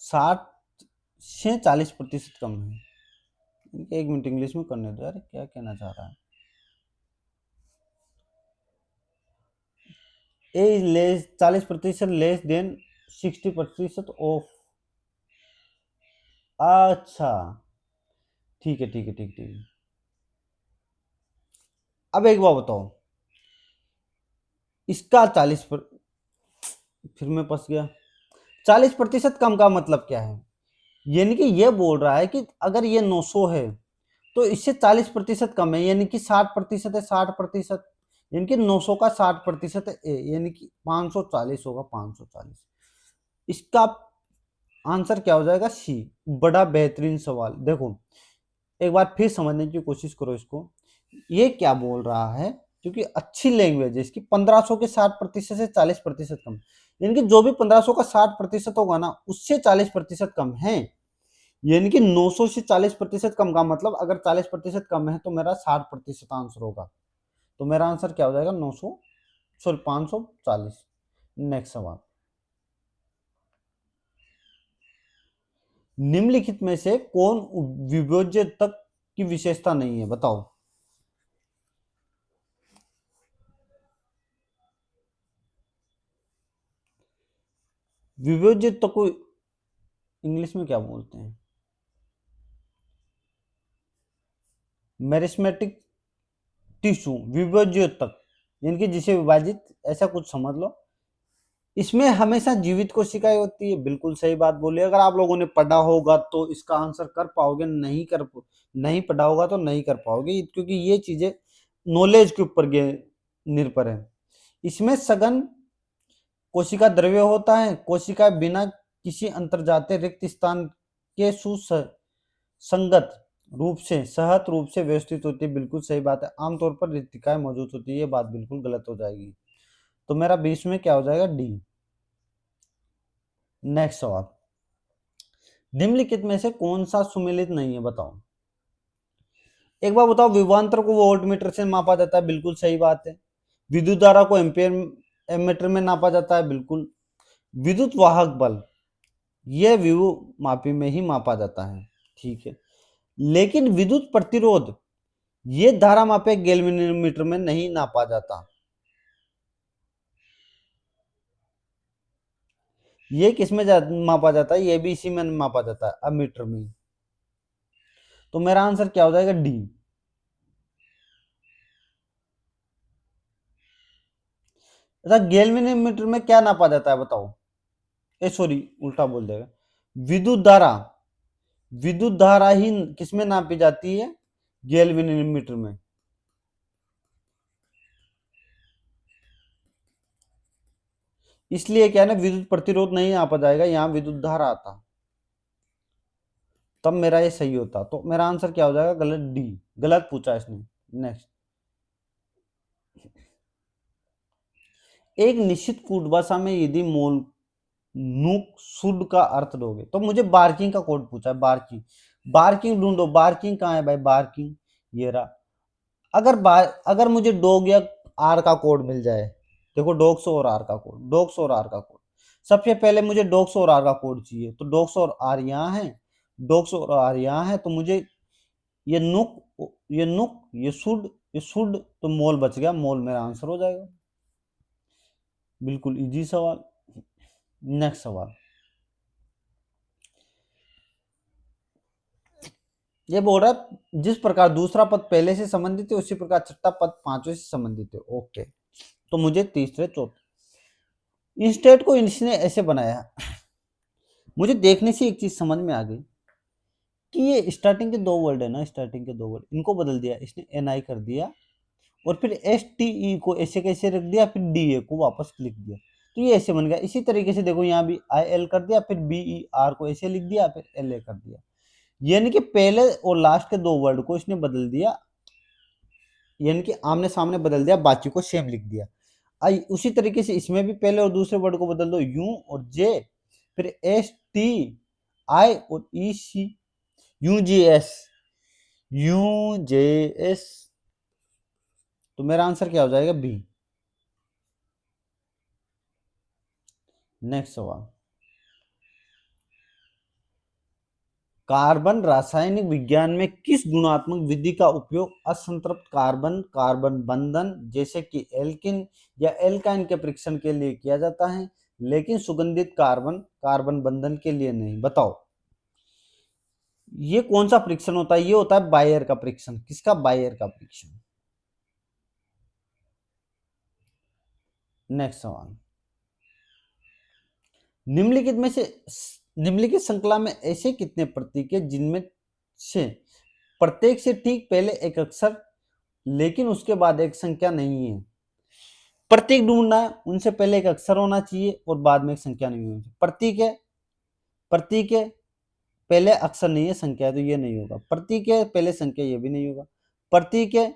Speaker 1: 60 से 40% कम है। एक मिनट इंग्लिश में करने दो यार, क्या कहना चाह रहा है? ए लेस 40% लेस देन 60% ऑफ। अच्छा, ठीक है ठीक है ठीक ठीक। अब एक बात बताओ, इसका 40 फिर मैं फंस गया। 40% कम का मतलब क्या है? यानी कि ये बोल रहा है कि अगर ये 900 है तो इससे 40% कम है, यानी कि 60% है, 60%, यानी कि 900 का 60% है ए, यानी कि 540 होगा, 540। इसका आंसर क्या हो जाएगा? सी। बड़ा बेहतरीन सवाल। देखो एक बार फिर समझने की कोशिश करो इसको, ये क्या बोल रहा है, क्योंकि अच्छी लैंग्वेज है इसकी। 1500 के 60% से 40% कम, यानी कि जो भी 1500 का 60% होगा ना, उससे 40% कम है। यानी कि 900 से 40% कम का मतलब अगर 40% कम है तो मेरा 60% आंसर होगा। तो मेरा आंसर क्या हो जाएगा? 900, सॉरी 540। नेक्स्ट सवाल, निम्नलिखित में से कौन विभोज्य तक की विशेषता नहीं है? बताओ। विभोज्य तक को इंग्लिश में क्या बोलते हैं? मेरिस्मेटिक टिश्यू, विभोज्य तक यानी कि जिसे विभाजित, ऐसा कुछ समझ लो। इसमें हमेशा जीवित कोशिकाएं होती है, बिल्कुल सही बात बोली। अगर आप लोगों ने पढ़ा होगा तो इसका आंसर कर पाओगे, नहीं पढ़ा होगा तो नहीं कर पाओगे, क्योंकि ये चीजें नॉलेज के ऊपर निर्भर है। इसमें सघन कोशिका द्रव्य होता है। कोशिका बिना किसी अंतर्जातीय रिक्त स्थान के सुसंगत रूप से, सहज रूप से व्यवस्थित होती है, बिल्कुल सही बात है। आमतौर पर रिक्तिकाएं मौजूद होती है, ये बात बिल्कुल गलत हो जाएगी। तो मेरा 20 में क्या हो जाएगा? डी। नेक्स्ट सवाल, निम्नलिखित में से कौन सा सुमेलित नहीं है? बताओ। एक बार बताओ, विभवांतर को वोल्टमीटर से मापा जाता है, बिल्कुल सही बात है। विद्युत धारा को एम्पियर एमीटर में नापा जाता है, बिल्कुल। विद्युत वाहक बल, यह विभव मापी में ही मापा जाता है, ठीक है। लेकिन विद्युत प्रतिरोध, ये धारा मापे गैल्वेनोमीटर में नहीं नापा जाता। ये किसमें मापा जाता है? ये भी इसी में मापा जाता है, अमीटर में। तो मेरा आंसर क्या हो जाएगा? डी। अच्छा, गैल्वेनोमीटर में क्या नापा जाता है? बताओ। ए सॉरी, उल्टा बोल देगा। विद्युत धारा, विद्युत धारा ही किसमें नापी जाती है? गैल्वेनोमीटर में। इसलिए क्या है ना, विद्युत प्रतिरोध नहीं नापा जाएगा, यहां विद्युत धारा आता, तब मेरा ये सही होता। तो मेरा आंसर क्या हो जाएगा? गलत, डी। गलत पूछा इसने। नेक्स्ट, एक निश्चित कोड भाषा में यदि मोल नुक शुड का अर्थ दोगे, तो मुझे बार्किंग का कोड पूछा है। बार्किंग, बार्किंग ढूंढो। बार्किंग कहाँ है भाई? बार्किंग ये रहा। अगर मुझे डॉग या आर का कोड मिल जाए, देखो डॉग्स और आर का कोड, डॉग्स और आर का कोड, सबसे पहले मुझे डॉग्स और आर का कोड चाहिए। तो डॉग्स और आर यहाँ है, डॉग्स और आर यहाँ है, तो मुझे ये नुक, ये नुक, ये शुड, तो मोल बच गया। मोल मेरा आंसर हो जाएगा। बिल्कुल इजी सवाल। नेक्स्ट सवाल, ये बोल रहा है जिस प्रकार दूसरा पद पहले से संबंधित है, उसी प्रकार छठा पद पांचवें से संबंधित है। ओके, तो मुझे तीसरे चौथे, इस स्टेट को इसने ऐसे बनाया। मुझे देखने से एक चीज समझ में आ गई कि ये स्टार्टिंग के दो वर्ड है ना, स्टार्टिंग के दो वर्ड, इनको बदल दिया इसने, एन आई कर दिया, और फिर एस टी ई को ऐसे कैसे रख दिया, फिर डी ए को वापस लिख दिया। तो ये ऐसे बन गया। इसी तरीके से देखो, यहाँ भी आई एल कर दिया, फिर बी ई आर को ऐसे लिख दिया, फिर एल ए कर दिया। यानी कि पहले और लास्ट के दो वर्ड को इसने बदल दिया, यानी कि आमने सामने बदल दिया, बाकी को सेम लिख दिया। आई उसी तरीके से इसमें भी पहले और दूसरे वर्ड को बदल दो, यू और जे, फिर एस टी आई और E C, U J S, U J S. तो मेरा आंसर क्या हो जाएगा? बी। नेक्स्ट सवाल, कार्बन रासायनिक विज्ञान में किस गुणात्मक विधि का उपयोग असंतृप्त कार्बन कार्बन बंधन जैसे कि एल्किन या एल्काइन के परीक्षण के लिए किया जाता है, लेकिन सुगंधित कार्बन कार्बन बंधन के लिए नहीं? बताओ, ये कौन सा परीक्षण होता है? ये होता है बायर का परीक्षण। किसका? बायर का परीक्षण। नेक्स्ट सवाल, निम्नलिखित में से निम्नलिखित श्रृंखला में ऐसे कितने प्रतीक है जिनमें से प्रत्येक से ठीक पहले एक अक्षर लेकिन उसके बाद एक संख्या नहीं है? प्रतीक ढूंढना है, उनसे पहले एक अक्षर होना चाहिए और बाद में एक संख्या नहीं होनी चाहिए। प्रतीक है, प्रतीक है, पहले अक्षर नहीं है, संख्या है, तो ये नहीं होगा। प्रतीक है, पहले संख्या, ये भी नहीं होगा। प्रतीक है,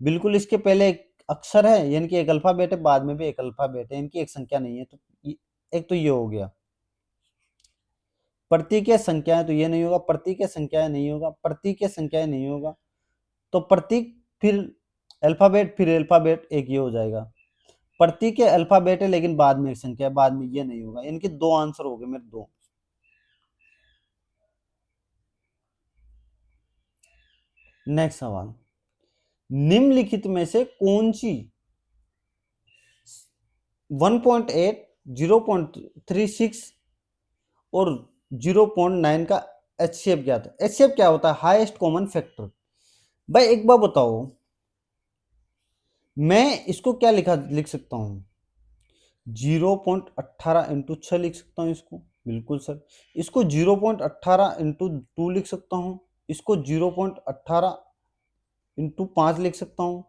Speaker 1: बिल्कुल इसके पहले एक अक्षर है, यानी कि एक अल्फाबेट है, बाद में भी एक अल्फाबेट है, इनकी एक संख्या नहीं है, तो एक तो ये हो गया, प्रतीक संख्याएं तो ये नहीं होगा, प्रतीक संख्याएं नहीं होगा, प्रतीक संख्याएं नहीं होगा, तो प्रतीक फिर अल्फाबेट, फिर अल्फाबेट एक ये हो जाएगा। प्रतीक अल्फाबेट है लेकिन बाद में एक संख्या है, बाद में ये नहीं होगा। इनके दो आंसर हो गए मेरे, दो। नेक्स्ट सवाल, निम्नलिखित में से कौन सी 1.8, 0.36 और 0.9 का HCF ज्ञात है। HCF क्या होता है? Highest common factor. भाई एक बार बताओ, मैं इसको क्या लिख सकता हूं? 0.18 इंटू 6 लिख सकता हूं इसको, बिल्कुल सर। इसको 0.18 इंटू 2 लिख सकता हूं, इसको 0.18 इंटू 5 लिख सकता हूं।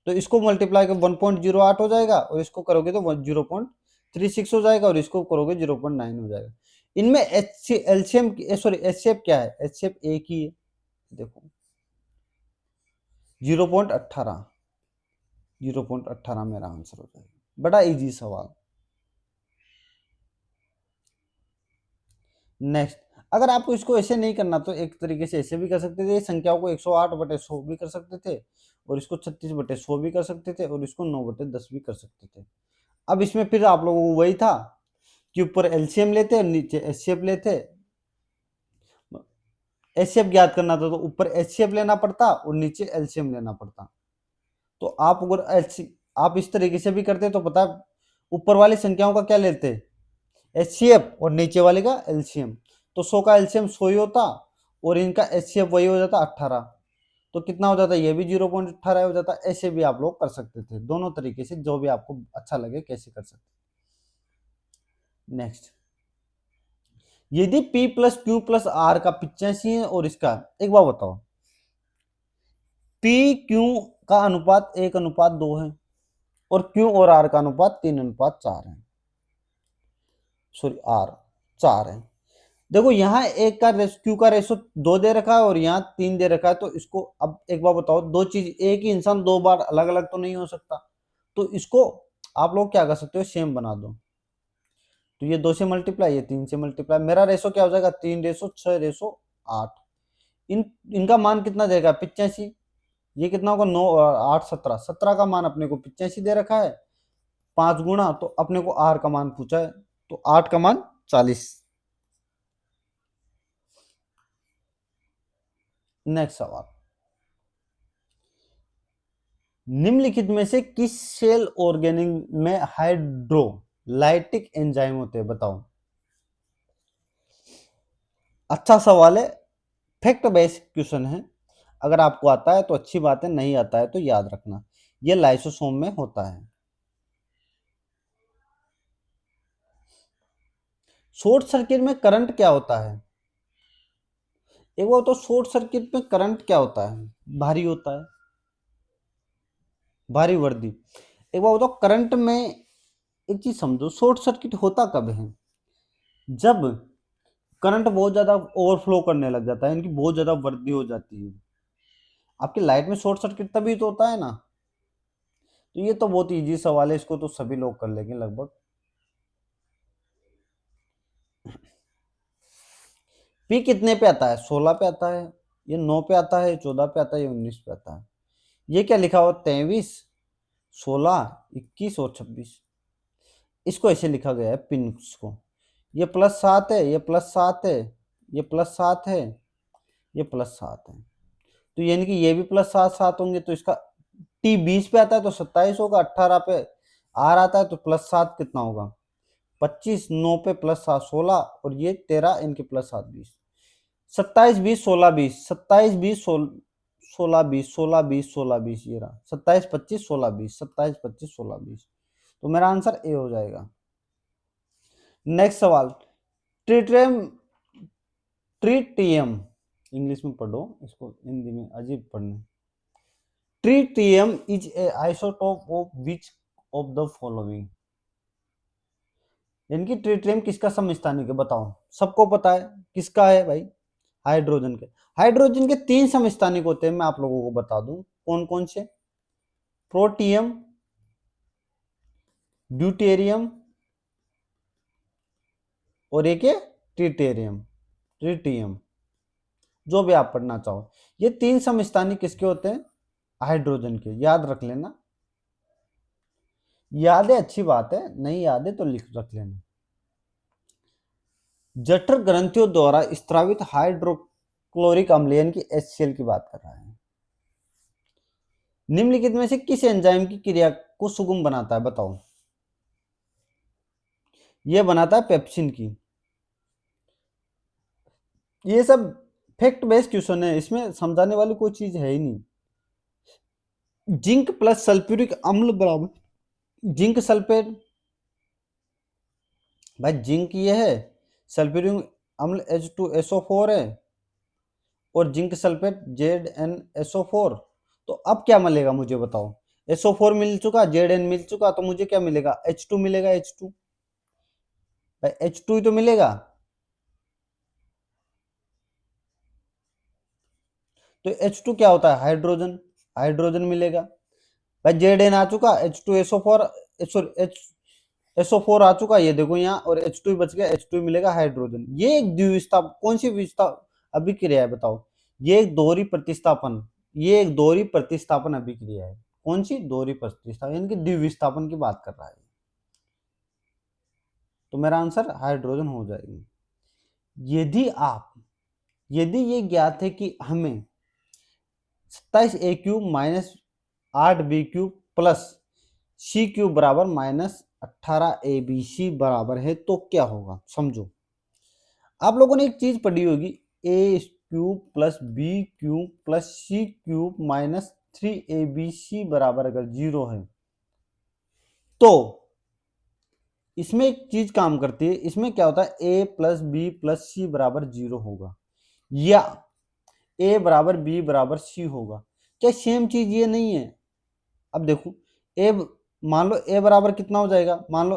Speaker 1: तो इसको मल्टीप्लाई कर 1.08 हो जाएगा, और इसको करोगे तो 0.36 हो जाएगा, और इसको करोगे 0.9 हो जाएगा। इनमें एलसीएम सॉरी एचसीएफ क्या है? एचसीएफ एक ही है, देखो 0.18, 0.18 मेरा आंसर हो जाएगा। बड़ा इजी सवाल। नेक्स्ट, अगर आपको इसको ऐसे नहीं करना तो एक तरीके से ऐसे भी कर सकते थे, संख्याओं को 108/100 भी कर सकते थे, और इसको 36/100 भी कर सकते थे, और इसको 9/10 भी कर सकते थे। अब इसमें फिर आप लोगों को वही था कि ऊपर एलसीएम लेते और नीचे एचसीएफ लेते। एचसीएफ ज्ञात करना था तो ऊपर एचसीएफ लेना पड़ता और नीचे एलसीएम लेना पड़ता। तो आप अगर आप इस तरीके से भी करते तो पता, ऊपर वाली संख्याओं का क्या लेते? एचसीएफ, और नीचे वाले का एलसीएम। तो 100 का एलसीएम 100 ही होता, और इनका एचसीएफ वही हो जाता 18। तो कितना हो जाता? ये भी 0.18 हो जाता। ऐसे भी आप लोग कर सकते थे, दोनों तरीके से, जो भी आपको अच्छा लगे कैसे कर सकते। नेक्स्ट, यदि P plus Q plus R का 85 है, और इसका एक बार बताओ, P Q का अनुपात 1:2 है, और Q और R का अनुपात 3:4 है। सॉरी R 4 है। देखो यहाँ एक का क्यू का रेशो 2 दे रखा है, और यहाँ 3 दे रखा है। तो इसको अब एक बार बताओ, दो चीज, एक ही इंसान दो बार अलग अलग तो नहीं हो सकता। तो इसको आप लोग क्या कर सकते हो? सेम बना दो। तो ये 2 से मल्टीप्लाई, ये 3 से मल्टीप्लाई, मेरा रेशो क्या हो जाएगा? 3:6:8। इनका मान कितना देगा? 85। ये कितना होगा? 9 8 17, 17 का मान अपने को 85 दे रखा है, 5 गुणा, तो अपने को R का मान पूछा है, तो 8 का मान 40। नेक्स्ट सवाल, निम्नलिखित में से किस सेल ऑर्गेनिक में हाइड्रोलाइटिक एंजाइम होते हैं? बताओ। अच्छा सवाल है, फैक्ट बेस्ड क्वेश्चन है। अगर आपको आता है तो अच्छी बात है, नहीं आता है तो याद रखना, ये लाइसोसोम में होता है। शॉर्ट सर्किट में करंट क्या होता है? एक बार तो शॉर्ट सर्किट में करंट क्या होता है? भारी होता है, भारी वर्दी। एक बार बताओ, करंट में एक चीज समझो, शॉर्ट सर्किट होता कब है? जब करंट बहुत ज्यादा ओवरफ्लो करने लग जाता है, इनकी बहुत ज्यादा वृद्धि हो जाती है। आपकी लाइट में शॉर्ट सर्किट तभी तो होता है ना। तो ये तो बहुत इजी सवाल है, इसको तो सभी लोग कर लेंगे लगभग। पी कितने पे आता है? 16 पे आता है, ये 9 पे आता है, 14 पे आता है, ये 19 पे आता है। ये क्या लिखा हुआ? 23, 16, 21 और 26। इसको ऐसे लिखा गया है पिन को। ये +7 है, ये +7 है, ये +7 है, ये +7 है। तो यानी कि ये भी +7 होंगे। तो इसका टी 20 पे आता है तो 27 होगा, 18 पे आर आता है तो +7 कितना होगा? 25, 9 पे +7 16, और ये 13, इनके +7 20, 27 20 16 20, 27 20 16 20, 16 20 16 20, ये रहा 27 25 16 20, 27 25 16 20। तो मेरा आंसर ए हो जाएगा। नेक्स्ट सवाल, ट्रिटियम, ट्रिटियम इंग्लिश में पढ़ो, इसको हिंदी में अजीब पढ़ने। Tritium is a isotope of which of the following? इनकी ट्रिटियम किसका समस्थानिक है? बताओ, सबको पता है किसका है भाई? हाइड्रोजन के। हाइड्रोजन के 3 समस्थानिक होते हैं, मैं आप लोगों को बता दूं कौन कौन से। प्रोटियम, ड्यूटेरियम और एक है ट्रिटेरियम, ट्रिटियम, जो भी आप पढ़ना चाहो। ये 3 समस्थानिक किसके होते हैं? हाइड्रोजन के, याद रख लेना। याद है अच्छी बात है, नहीं याद है तो लिख रख लेना। जठर ग्रंथियों द्वारा स्त्रावित हाइड्रोक्लोरिक अम्ल यानी कि HCl की बात कर रहा है। निम्नलिखित में से किस एंजाइम की क्रिया को सुगम बनाता है? बताओ। यह बनाता है पेप्सिन की। ये सब फैक्ट बेस्ड क्वेश्चन है, इसमें समझाने वाली कोई चीज है ही नहीं। जिंक प्लस सल्फ्यूरिक अम्ल बराबर जिंक सल्फेट, भाई जिंक ये है, सल्फ्यूरिक अम्ल H2SO4 है और जिंक सल्फेट ZnSO4। तो अब क्या मिलेगा मुझे बताओ? SO4 मिल चुका, Zn मिल चुका, तो मुझे क्या मिलेगा? H2 मिलेगा। H2 भाई H2 ही तो मिलेगा। तो H2 क्या होता है? हाइड्रोजन, हाइड्रोजन मिलेगा। भाई Zn आ चुका, H2SO4 SO4 आ चुका, ये देखो यहाँ, और H2 बच गया, H2 मिलेगा हाइड्रोजन। ये एक द्विविस्ताप, कौन सी विस्ताप अभिक्रिया है बताओ? ये एक दोहरी प्रतिस्थापन, ये एक दोहरी प्रतिस्थापन अभिक्रिया है। कौन सी? दोहरी प्रतिस्थापन, यानी कि द्विविस्थापन की बात कर रहा है। तो मेरा आंसर हाइड्रोजन हो जाएगी। यदि ये ज्ञात है कि हमें 27A³ minus 8B³ plus C³ बराबर माइनस 18ABC बराबर है, तो क्या होगा? समझो, आप लोगों ने एक चीज पढ़ी होगी, A³ plus B³ plus C³ minus 3ABC बराबर अगर 0 है, तो इसमें एक चीज काम करती है। इसमें क्या होता है? A प्लस बी प्लस सी बराबर 0 होगा, या A बराबर बी बराबर सी होगा। क्या सेम चीज ये नहीं है? अब देखो, A, मान लो A बराबर कितना हो जाएगा? मान लो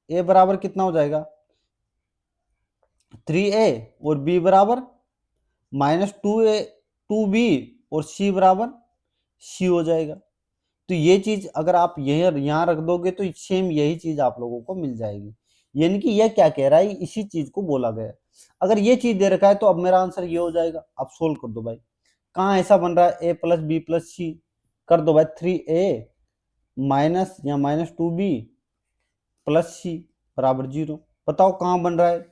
Speaker 1: A बराबर कितना हो जाएगा? 3A, और B बराबर माइनस 2B, और C बराबर C हो जाएगा। तो ये चीज अगर आप यहाँ रख दोगे तो सेम यही चीज आप लोगों को मिल जाएगी। यानी कि यह क्या कह रहा है? इसी चीज को बोला गया। अगर ये चीज दे रखा है तो अब मेरा आंसर ये हो जाएगा। आप सोल्व कर दो भाई, कहाँ ऐसा बन रहा है? A प्लस बी प्लस सी कर दो भाई, 3A माइनस या माइनस 2B प्लस सी बराबर 0। बताओ कहाँ बन रहा है?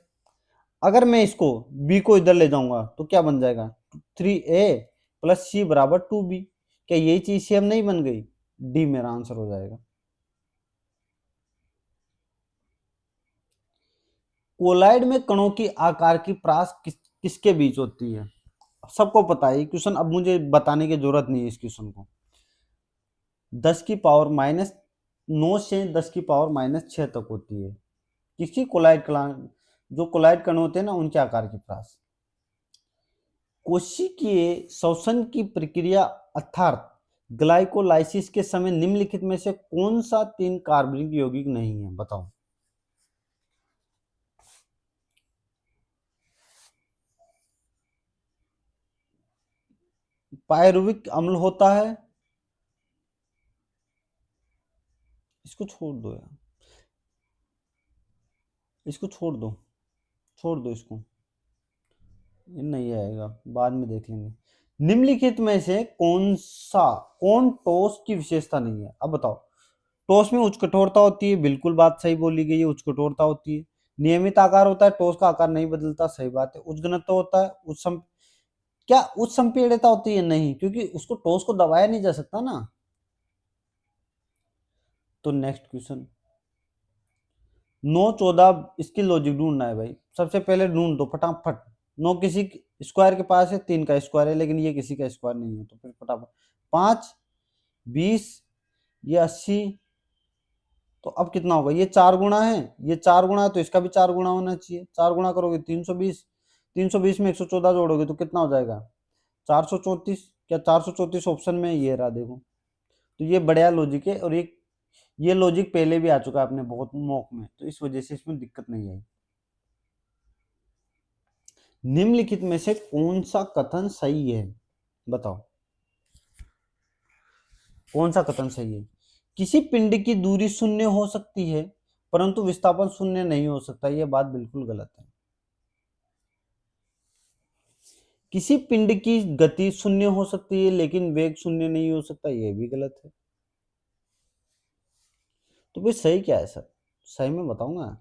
Speaker 1: अगर मैं इसको B को इधर ले जाऊंगा तो क्या बन जाएगा? 3A प्लस सी बराबर 2B। क्या यही चीज सेम नहीं बन गई? डी मेरा आंसर हो जाएगा। कोलाइड में कणों की आकार की प्रास किसके बीच होती है? सबको पता है ये क्वेश्चन, अब मुझे बताने की जरूरत नहीं है इस क्वेश्चन को। 10 की पावर माइनस 9 से 10 की पावर माइनस 6 तक होती है। किसी कोलाइड कण, जो कोलाइड कण होते हैं ना, उनके आकार की प्रास। कोशिकीय श्वसन की प्रक्रिया अर्थात ग्लाइकोलाइसिस के समय निम्नलिखित में से कौन सा 3 कार्बनिक यौगिक नहीं है? बताओ। पायरुविक अम्ल होता है, इसको छोड़ दो यार, इसको छोड़ दो इसको, ये नहीं आएगा, बाद में देख लेंगे। निम्नलिखित में से कौन टॉस की विशेषता नहीं है? अब बताओ। टॉस में उच्च कठोरता होती है, बिल्कुल बात सही बोली गई है, उच्च कठोरता होती है। नियमित आकार होता है, टॉस का आकार नहीं बदलता, सही बात है। उच्च घनत्व होता है, क्या उच्च संपीड़ितता होती है? नहीं, क्योंकि उसको टॉस को दबाया नहीं जा सकता ना। तो नेक्स्ट क्वेश्चन, 9 14 इसकी लॉजिक ढूंढना है भाई। सबसे पहले ढूंढ दो फटाफट। 9 किसी स्क्वायर के पास है, 3 का स्क्वायर है, लेकिन ये किसी का स्क्वायर नहीं है, तो फिर फटाफट 5 20, ये 80। तो अब कितना होगा? ये 4 गुना है, ये 4 गुना है, तो इसका भी 4 गुना होना चाहिए। 4 गुना करोगे 320, 320 में 114 जोड़ोगे तो कितना हो जाएगा? 434। क्या 434 ऑप्शन में? ये रहा देखो। तो ये बढ़िया लॉजिक है, और ये लॉजिक पहले भी आ चुका है अपने बहुत मॉक में, तो इस वजह से इसमें दिक्कत नहीं आई। निम्नलिखित में से कौन सा कथन सही है? बताओ, कौन सा कथन सही है? किसी पिंड की दूरी शून्य हो सकती है परंतु विस्थापन शून्य नहीं हो सकता, यह बात बिल्कुल गलत है। किसी पिंड की गति शून्य हो सकती है लेकिन वेग शून्य नहीं हो सकता, यह भी गलत है। तो फिर सही क्या है सर? सही मैं बताऊंगा।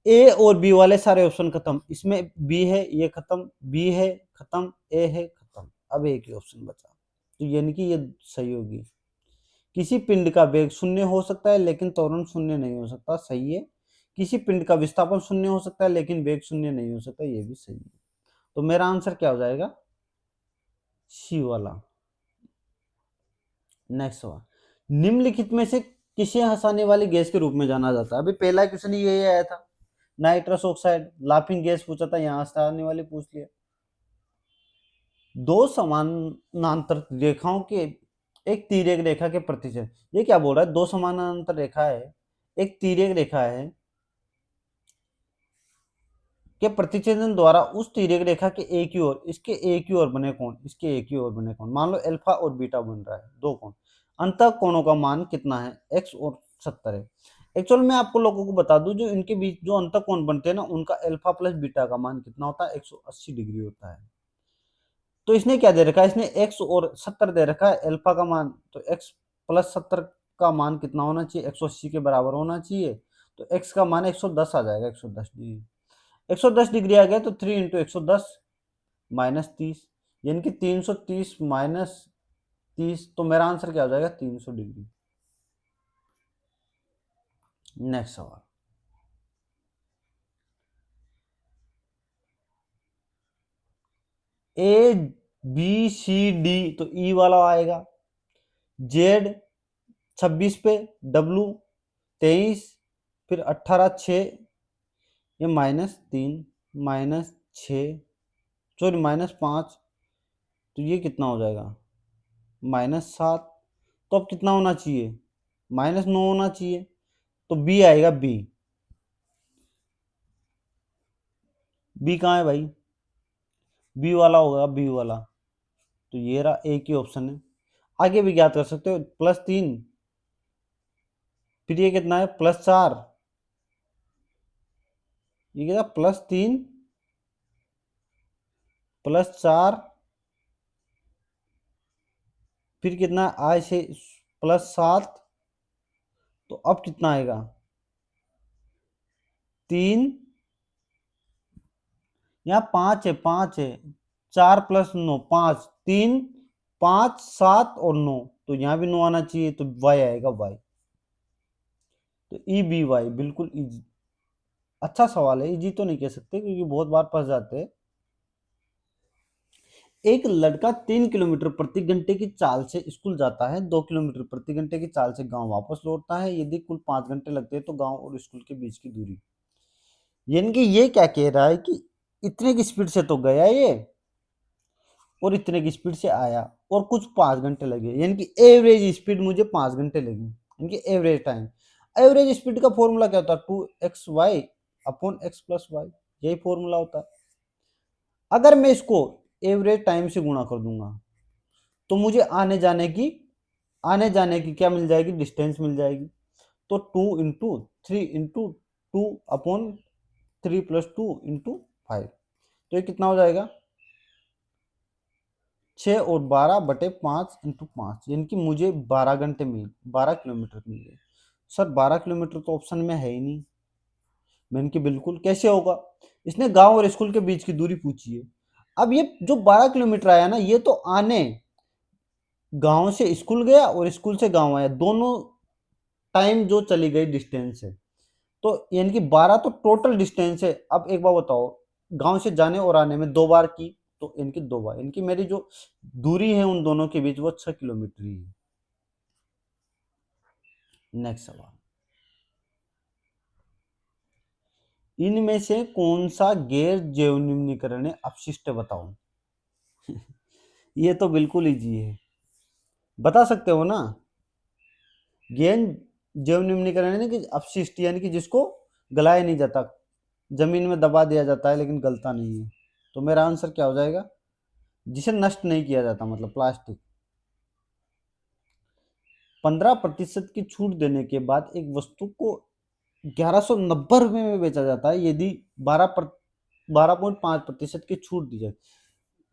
Speaker 1: ए और बी वाले सारे ऑप्शन खत्म, इसमें बी है, ये खत्म, बी है खत्म, ए है खत्म, अब एक ही ऑप्शन बचा, तो यानी कि ये सही होगी। किसी पिंड का वेग शून्य हो सकता है लेकिन त्वरण शून्य नहीं हो सकता, सही है। किसी पिंड का विस्थापन शून्य हो सकता है लेकिन वेग शून्य नहीं हो सकता, ये भी सही है। तो मेरा आंसर क्या हो जाएगा? सी वाला। नेक्स्ट सवाल, निम्नलिखित में से किसे हंसाने वाली गैस के रूप में जाना जाता है? अभी पहला क्वेश्चन यही आया था, नाइट्रस ऑक्साइड, लाफिंग गैस पूछा था, यहाँ हंसाने वाली पूछ लिया। दो समानांतर रेखाओं के एक तिर्यक रेखा के प्रतिच्छेद, ये क्या बोल रहा है? दो समानांतर रेखा है, एक तिर्यक रेखा है के प्रतिच्छेदन द्वारा उस तिर्यक रेखा के एक ही ओर, इसके एक ही ओर बने कोण, इसके एक ही ओर बने कोण, मान लो अल्फा और बीटा बन रहा है, दो कोण, अंतः कोणों का मान कितना है? x और 70 है। एक्चुअल में आपको लोगों को बता दूं, जो इनके बीच जो अंतः कोण बनते हैं ना, उनका अल्फा प्लस बीटा का मान कितना होता है? 180 डिग्री होता है। तो इसने क्या दे रखा है? इसने x और 70 दे रखा है, अल्फा का मान, तो x प्लस 70 का मान कितना होना चाहिए? 180 के बराबर होना चाहिए। तो x का मान 110 आ जाएगा, 110 डिग्री। 110 डिग्री आ गया तो 3 इंटू 110 माइनस 30, यानी कि 330 माइनस 30, तो मेरा आंसर क्या हो जाएगा? 300 डिग्री। नेक्स्ट सवाल, ए बी सी डी तो ई वाला आएगा, जेड 26 पे, डब्लू 23, फिर 18 6, ये -3 -6, सॉरी -5, तो ये कितना हो जाएगा? -7। तो अब कितना होना चाहिए? -9 होना चाहिए, तो बी आएगा, बी। बी कहाँ है भाई? बी वाला होगा, बी वाला। तो ये रहा, एक ही ऑप्शन है। आगे भी ज्ञात कर सकते हो, +3, फिर ये कितना है? +4, ये कितना? +3 +4, फिर कितना? आज से +7, तो अब कितना आएगा? 3, यहाँ 5 है, 5 है, 4 + 9 5, 3 5 7 और 9, तो यहाँ भी 9 आना चाहिए, तो वाई आएगा, वाई। तो ई बी वाई बिल्कुल इजी, अच्छा सवाल है। इजी तो नहीं कह सकते क्योंकि बहुत बार फंस जाते हैं। एक लड़का 3 किलोमीटर प्रति घंटे की चाल से स्कूल जाता है, 2 किलोमीटर प्रति घंटे की चाल से गांव वापस लौटता है, यदि कुल 5 घंटे लगते हैं तो गांव और स्कूल के बीच की दूरी, यानी कि ये क्या कह रहा है कि इतने की स्पीड से तो गया ये, और इतने की स्पीड से आया, और कुछ 5 घंटे लगे, यानी कि एवरेज स्पीड मुझे 5 घंटे लगी, यानी कि एवरेज टाइम। एवरेज स्पीड का फॉर्मूला क्या होता है? 2xy upon x plus y, यही फॉर्मूला होता है। अगर मैं इसको एवरेज टाइम से गुणा कर दूंगा तो मुझे आने जाने की क्या मिल जाएगी? डिस्टेंस मिल जाएगी। तो 2 × 3 + 2 × 5, तो ये कितना हो जाएगा? 6 और 12/5 × 5, यानी कि मुझे 12 किलोमीटर मिल गए। सर 12 किलोमीटर तो ऑप्शन में है ही नहीं। मैंने कि बिल्कुल कैसे होगा? इसने गांव और स्कूल के बीच की दूरी पूछी है। अब ये जो 12 किलोमीटर आया ना, ये तो आने, गांव से स्कूल गया और स्कूल से गांव आया, दोनों टाइम जो चली गई डिस्टेंस है, तो यानी कि 12 तो टोटल डिस्टेंस है। अब एक बार बताओ, गांव से जाने और आने में 2 बार की, तो इनकी 2 बार, इनकी मेरी जो दूरी है उन दोनों के बीच वो 6 किलोमीटर ही है। नेक्स्ट सवाल, इनमें से कौन सा गैर जैव निम्नीकरण अपशिष्ट बताओ? ये तो बिल्कुल इजी है, बता सकते हो ना? गैर जैव निम्नीकरण यानी कि अपशिष्ट, यानी कि जिसको गलाया नहीं जाता, जमीन में दबा दिया जाता है लेकिन गलता नहीं है, तो मेरा आंसर क्या हो जाएगा? जिसे नष्ट नहीं किया जाता, मतलब प्लास्टिक। 15% की छूट देने के बाद एक वस्तु को 1190 रुपये में बेचा जाता है यदि 12.5% की छूट दी जाए।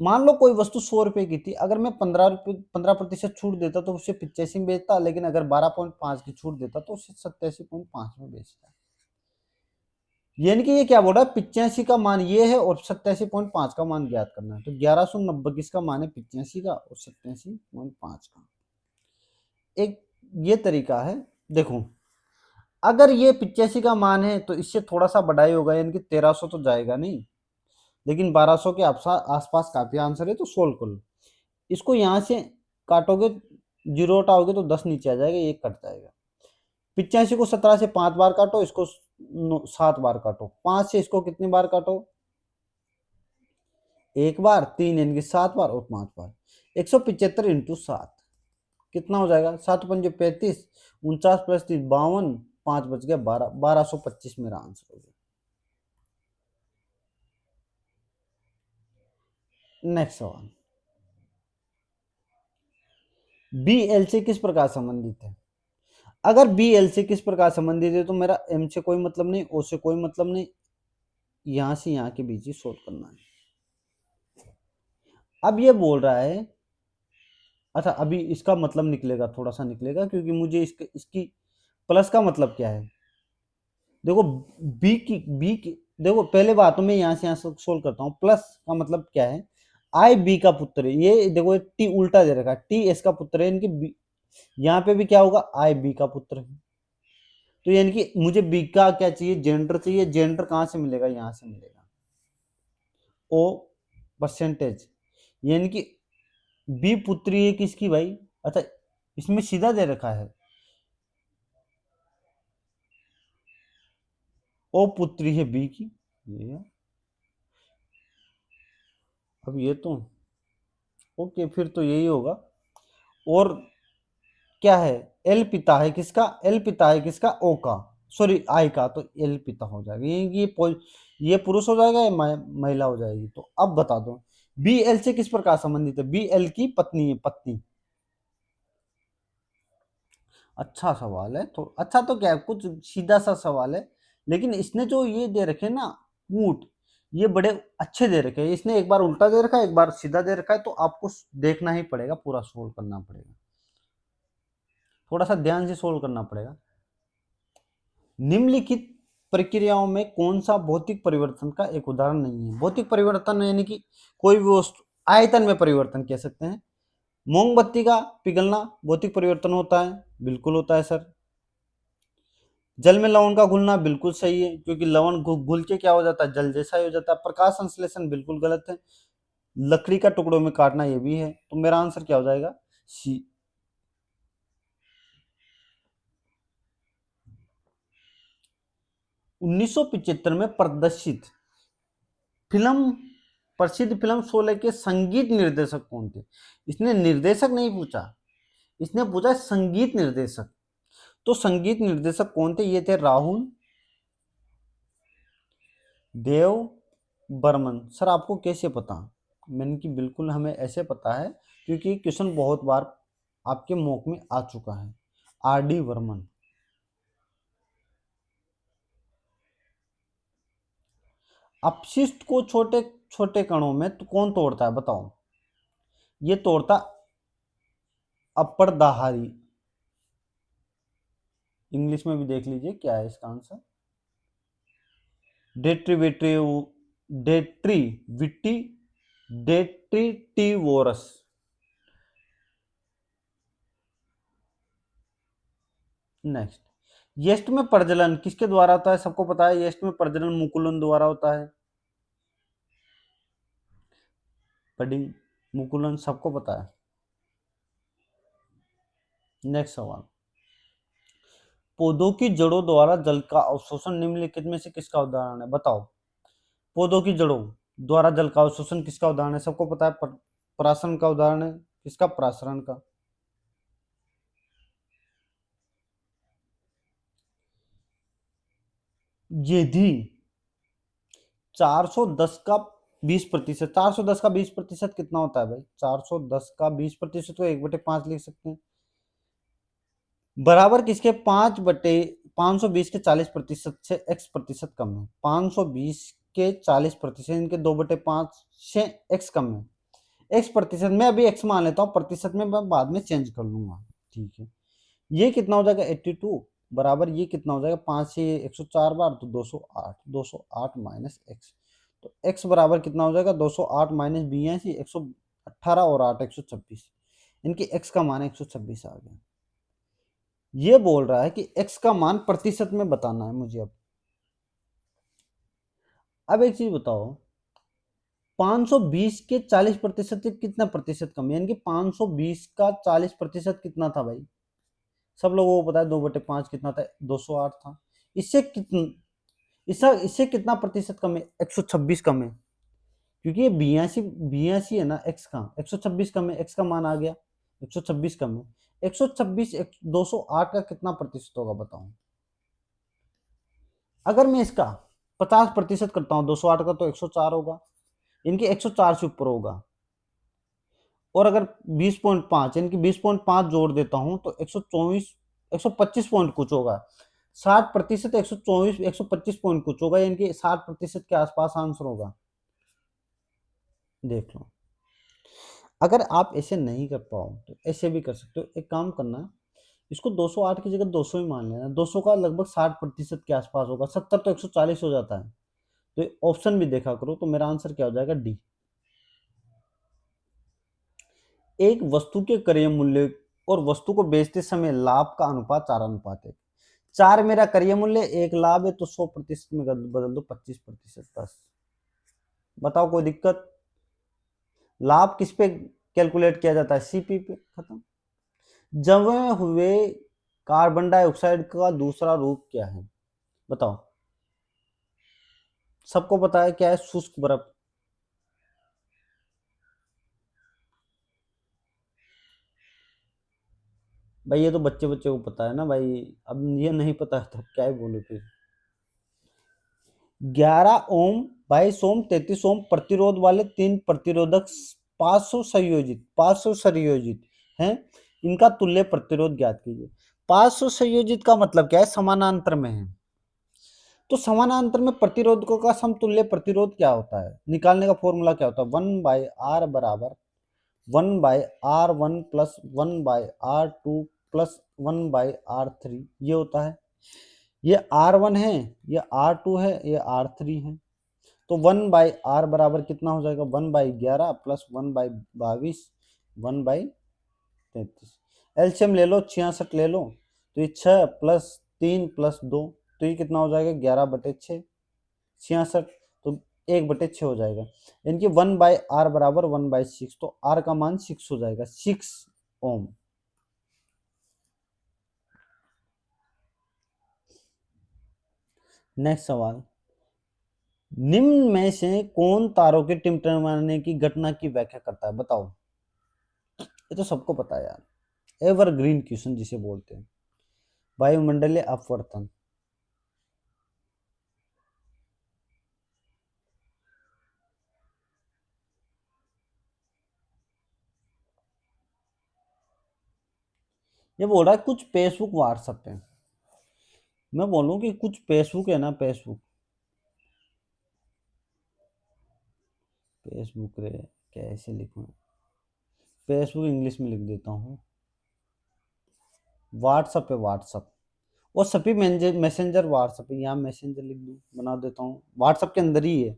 Speaker 1: मान लो कोई वस्तु 100 रुपए की थी, अगर मैं 15% छूट देता तो उसे 85 में बेचता, लेकिन अगर 12.5 की छूट देता तो उसे 87.5 में बेचता। यानी कि ये क्या बोल रहा है, 85 का मान ये है और 87.5 का मान ज्ञात करना है। तो 1190 किसका मान है, 85 का, और 87.5 का। एक ये तरीका है। देखो, अगर ये 85 का मान है तो इससे थोड़ा सा बढ़ाई होगा, यानी कि 1300 तो जाएगा नहीं, लेकिन 1200 के आसपास काफी आंसर है, तो सोल्व कर लो। इसको यहाँ से काटोगे, जीरो हटाओगे तो 10 नीचे आ जाएगा, एक कट जाएगा। 85 को 17 से 5 बार काटो, इसको 7 बार काटो, 5 से इसको कितनी बार काटो, एक बार, 3 यानी कि 7 बार, और 5 बार। 175 इंटू 7 कितना हो जाएगा, 7 पंजे 35, 49 प्लस 3 52, 5 बच गया 12, 1225 मेरा आंसर हो गया। नेक्स्ट सवाल, बी एल से किस प्रकार संबंधित है। अगर बी एल से किस प्रकार संबंधित है तो मेरा एम से कोई मतलब नहीं, ओ से कोई मतलब नहीं, यहां से यहां के बीच ही सोल्व करना है। अब ये बोल रहा है, अच्छा अभी इसका मतलब निकलेगा, थोड़ा सा निकलेगा, क्योंकि मुझे इसकी प्लस का मतलब क्या है। देखो बी की देखो, पहले बात तो मैं यहाँ से यहाँ सोल्व करता हूँ। प्लस का मतलब क्या है, आई बी का पुत्र है, ये देखो टी उल्टा दे रखा है, टी एस का पुत्र है, इनकी बी, यहाँ पे भी क्या होगा, आई बी का पुत्र है। तो यानी कि मुझे बी का क्या चाहिए, जेंडर चाहिए। जेंडर कहाँ से मिलेगा, यहाँ से मिलेगा, ओ परसेंटेज, यानी कि बी पुत्री है किसकी भाई, अच्छा इसमें सीधा दे रखा है, ओ पुत्री है बी की, ये है। अब ये तो ओके, फिर तो यही होगा। और क्या है, एल पिता है किसका, एल पिता है किसका, ओ का, सॉरी आई का, तो एल पिता हो जाएगा। ये पुरुष हो जाएगा, ये महिला हो जाएगी। तो अब बता दो बी एल से किस प्रकार संबंधित है, बी एल की पत्नी है, पत्नी। अच्छा सवाल है, तो अच्छा तो क्या है, कुछ सीधा सा सवाल है, लेकिन इसने जो ये दे रखे ना ऊंट, ये बड़े अच्छे दे रखे हैं। इसने एक बार उल्टा दे रखा है, एक बार सीधा दे रखा है, तो आपको देखना ही पड़ेगा, पूरा सोल्व करना पड़ेगा, थोड़ा सा ध्यान से सोल्व करना पड़ेगा। निम्नलिखित प्रक्रियाओं में कौन सा भौतिक परिवर्तन का एक उदाहरण नहीं है। भौतिक परिवर्तन यानी कि कोई भी वस्तु, आयतन में परिवर्तन कह सकते हैं। मोमबत्ती का पिघलना भौतिक परिवर्तन होता है, बिल्कुल होता है सर। जल में लवण का घुलना बिल्कुल सही है, क्योंकि लवण घुल के क्या हो जाता है, जल जैसा ही हो जाता है। प्रकाश संश्लेषण बिल्कुल गलत है। लकड़ी का टुकड़ों में काटना ये भी है। तो मेरा आंसर क्या हो जाएगा, सी। 1975 में प्रदर्शित फिल्म, प्रसिद्ध फिल्म शोले के संगीत निर्देशक कौन थे। इसने निर्देशक नहीं पूछा, इसने पूछा संगीत निर्देशक। तो संगीत निर्देशक कौन थे, ये थे राहुल देव बर्मन। सर आपको कैसे पता, मैंने कि बिल्कुल हमें ऐसे पता है, क्योंकि क्वेश्चन बहुत बार आपके मॉक में आ चुका है। R D Varman. अपशिष्ट को छोटे छोटे कणों में तो कौन तोड़ता है बताओ, ये तोड़ता अपरदाहारी। इंग्लिश में भी देख लीजिए क्या है इसका आंसर, डेट्रीवेटिव, डेट्रीविटी, डेट्रीटिवोरस। नेक्स्ट, यस्ट में प्रजनन किसके द्वारा होता है, सबको पता है यस्ट में प्रजनन मुकुलन द्वारा होता है, बडिंग मुकुलन सबको पता है। नेक्स्ट सवाल, पौधों की जड़ों द्वारा जल का अवशोषण निम्नलिखित में से किसका उदाहरण है, बताओ। पौधों की जड़ों द्वारा जल का अवशोषण किसका उदाहरण है, सबको पता है पराशरण का उदाहरण है, किसका, पराशरण का। यदि 410 का 20%, 410 का 20% कितना होता है भाई, 410 का 20% को 1/5 लिख सकते हैं, बराबर किसके, 5/, 520 के 40% से x प्रतिशत कम है। 520 के 40%, इनके 2/5 से x कम है। x प्रतिशत, मैं अभी x मान लेता हूँ, प्रतिशत में मैं बाद में चेंज कर लूंगा, ठीक है। ये कितना हो जाएगा 82 बराबर, ये कितना हो जाएगा 5 से 104 बार तो 208, 208 माइनस x, तो x बराबर कितना हो जाएगा 208 माइनस 82 118 और 8 126, इनकी x का मान 126 आ गया। ये बोल रहा है कि x का मान प्रतिशत में बताना है मुझे। अब एक चीज बताओ, 520 के 40% से कितना प्रतिशत कम है, यानी कि 520 का 40% कितना था भाई, सब लोगों को पता है 2/5 कितना था, 208 था। इससे कितना, इससे कितना प्रतिशत कम है, 126 कम है, क्योंकि ये 82 है ना, x का 126 कम है, x का मान आ गया 126 कम है। 126 208 का कितना प्रतिशत होगा बताओ। अगर मैं इसका 50% करता हूं 208 का तो 104 होगा, इनके 104 से ऊपर होगा। और अगर 20.5 इनकी 20.5 जोड़ देता हूं तो 124 125 पॉइंट कुछ होगा। 60% 124 125 पॉइंट कुछ होगा, इनके 60% के आसपास आंसर होगा। देख लो, अगर आप ऐसे नहीं कर पाओ तो ऐसे भी कर सकते हो। एक काम करना, इसको 208 की जगह 200 ही मान लेना। 200 का लगभग 60% के आसपास होगा। 70 तो 140 हो जाता है। तो ऑप्शन भी देखा करो। तो मेरा आंसर क्या हो जाएगा, डी। एक वस्तु के क्रय मूल्य और वस्तु को बेचते समय लाभ का अनुपात 4:1। 4 मेरा क्रय मूल्य, 1 लाभ है, तो 100% में बदल दो 25%। बस बताओ, कोई दिक्कत। लाभ किस पे कैलकुलेट किया जाता है, सीपी पे, खत्म। जमे हुए कार्बन डाइऑक्साइड का दूसरा रूप क्या है बताओ। सबको पता है क्या है, शुष्क बर्फ। भाई ये तो बच्चे बच्चे को पता है ना भाई, अब ये नहीं पता है तो क्या ही बोलूं फिर। 11 ओम, 22 ओम, 33 ओम प्रतिरोध वाले 3 प्रतिरोधक 500 संयोजित हैं, इनका तुल्य प्रतिरोध ज्ञात कीजिए। 500 संयोजित का मतलब क्या है, समानांतर में है। तो समानांतर में प्रतिरोधकों का समतुल्य प्रतिरोध क्या होता है, निकालने का फॉर्मूला क्या होता है, 1/r बराबर 1/r1 plus 1/r2 plus 1/r3, ये होता है। ये R1 है, ये R2 है, ये R3 है। तो 1/r बराबर कितना हो जाएगा, 1/11 प्लस 1/22 1/33। एलसीएम ले लो, 66 ले लो, तो ये 6 प्लस 3 प्लस 2, तो ये कितना हो जाएगा 11/6, 66, तो 1/6 हो जाएगा। यानी कि 1/r बराबर 1/6, तो r का मान 6 हो जाएगा, 6 ओम। नेक्स्ट सवाल, निम्न में से कौन तारों के टिमटिमाने की घटना की व्याख्या करता है बताओ। ये तो सबको पता है यार, एवरग्रीन क्वेश्चन जिसे बोलते हैं, वायुमंडलीय अपवर्तन। ये बोल रहा है कुछ फेसबुक व्हाट्सएप पे, मैं बोलूं कि कुछ फेसबुक है ना, फेसबुक, फेसबुक रे, कैसे लिखूं, फेसबुक इंग्लिश में लिख देता हूँ, व्हाट्सएप है व्हाट्सएप, और सभी मैसेंजर व्हाट्सएप है, यहाँ मैसेंजर लिख दूँ, बना देता हूँ, व्हाट्सएप के अंदर ही है।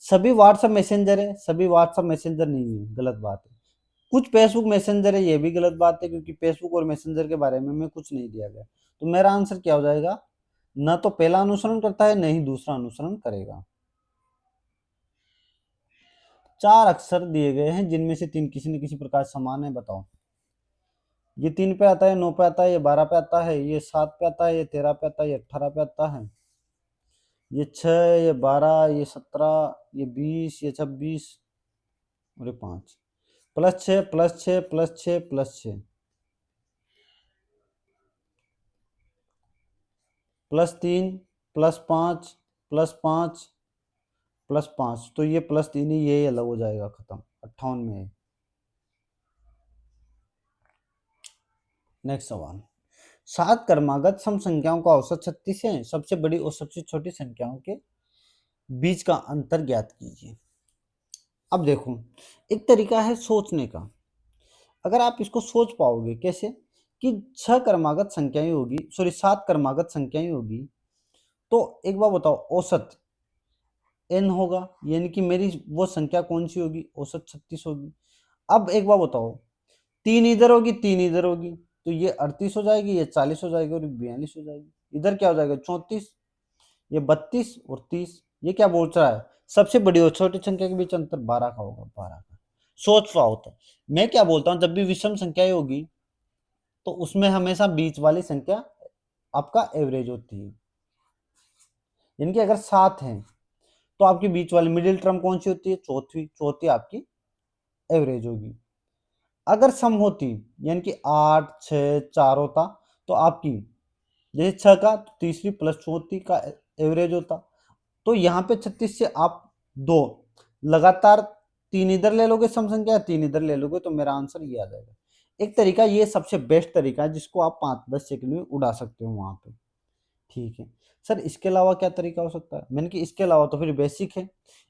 Speaker 1: सभी व्हाट्सएप मैसेंजर है, सभी व्हाट्सएप मैसेंजर नहीं है, गलत बात है। कुछ फेसबुक मैसेंजर है, ये भी गलत बात है, क्योंकि फेसबुक और मैसेंजर के बारे में कुछ नहीं दिया गया। तो मेरा आंसर क्या हो जाएगा, न तो पहला अनुसरण करता है, न ही दूसरा अनुसरण करेगा। 4 अक्षर दिए गए हैं, जिनमें से 3 किसी न किसी प्रकार समान है, बताओ। ये 3 पे आता है, 9 पे आता है, ये 12 पे आता है, ये 7 पे आता है, ये 13 पे आता है, ये 18 पे आता है, ये 6, ये 12, ये 17, ये 20, ये 26 और ये 5, +6 +6 +6 +6 +3 +5 +5 +5, तो ये +3 ही, ये अलग हो जाएगा, खत्म, 58 में है। नेक्स्ट सवाल, सात क्रमागत सम संख्याओं का औसत 36 है। सबसे बड़ी और सबसे छोटी संख्याओं के बीच का अंतर ज्ञात कीजिए। अब देखो, एक तरीका है सोचने का। अगर आप इसको सोच पाओगे कैसे, कि छह क्रमागत संख्याएं होगी, सॉरी सात क्रमागत संख्याएं होगी, तो एक बार बताओ औसत n होगा, यानी कि मेरी वो संख्या कौन सी होगी, औसत 36 होगी। अब एक बार बताओ, तीन इधर होगी तीन इधर होगी, तो ये 38 हो जाएगी, ये 40 हो जाएगी और 42 हो जाएगी। इधर क्या हो जाएगा, 34, ये 32 और 30। ये क्या बोल रहा है, सबसे बड़ी और छोटी संख्या के बीच अंतर 12 का होगा, 12 का। सोच रहा होता, मैं क्या बोलता हूँ, जब भी विषम संख्याएं होगी तो उसमें हमेशा बीच वाली संख्या आपका एवरेज होती है। यानी कि अगर 7 है तो आपकी बीच वाली मिडिल टर्म कौन सी होती है, चौथी, चौथी आपकी एवरेज होगी। अगर सम होती, यानी कि 8 6 4 होता, तो आपकी जैसे 6 का तो तीसरी प्लस चौथी का एवरेज होता। तो यहाँ पे 36 से आप दो लगातार तीन इधर ले लोगे, सम संख्या तीन इधर ले लोगे, तो मेरा आंसर ये आ जाएगा। एक तरीका, ये सबसे बेस्ट तरीका है जिसको आप 5-10 सेकंड में उड़ा सकते हो वहां पे। ठीक है सर, इसके अलावा क्या तरीका हो सकता है, मैंने कि इसके अलावा तो फिर बेसिक है।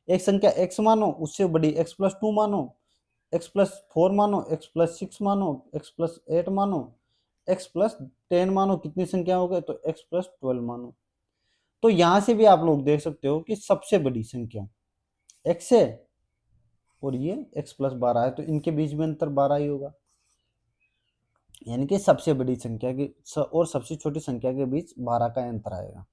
Speaker 1: एक संख्या x मानो, उससे बड़ी x+2 मानो, x+4 मानो, x+6 मानो, x+8 मानो, x+10 मानो। कितनी संख्या हो गए, तो x+12 मानो। तो यहां से भी आप लोग देख सकते हो कि सबसे बड़ी संख्या x है और ये x+12 है, तो इनके बीच में अंतर 12 ही होगा। यानी कि सबसे बड़ी संख्या की और सबसे छोटी संख्या के बीच 12 का अंतर आएगा।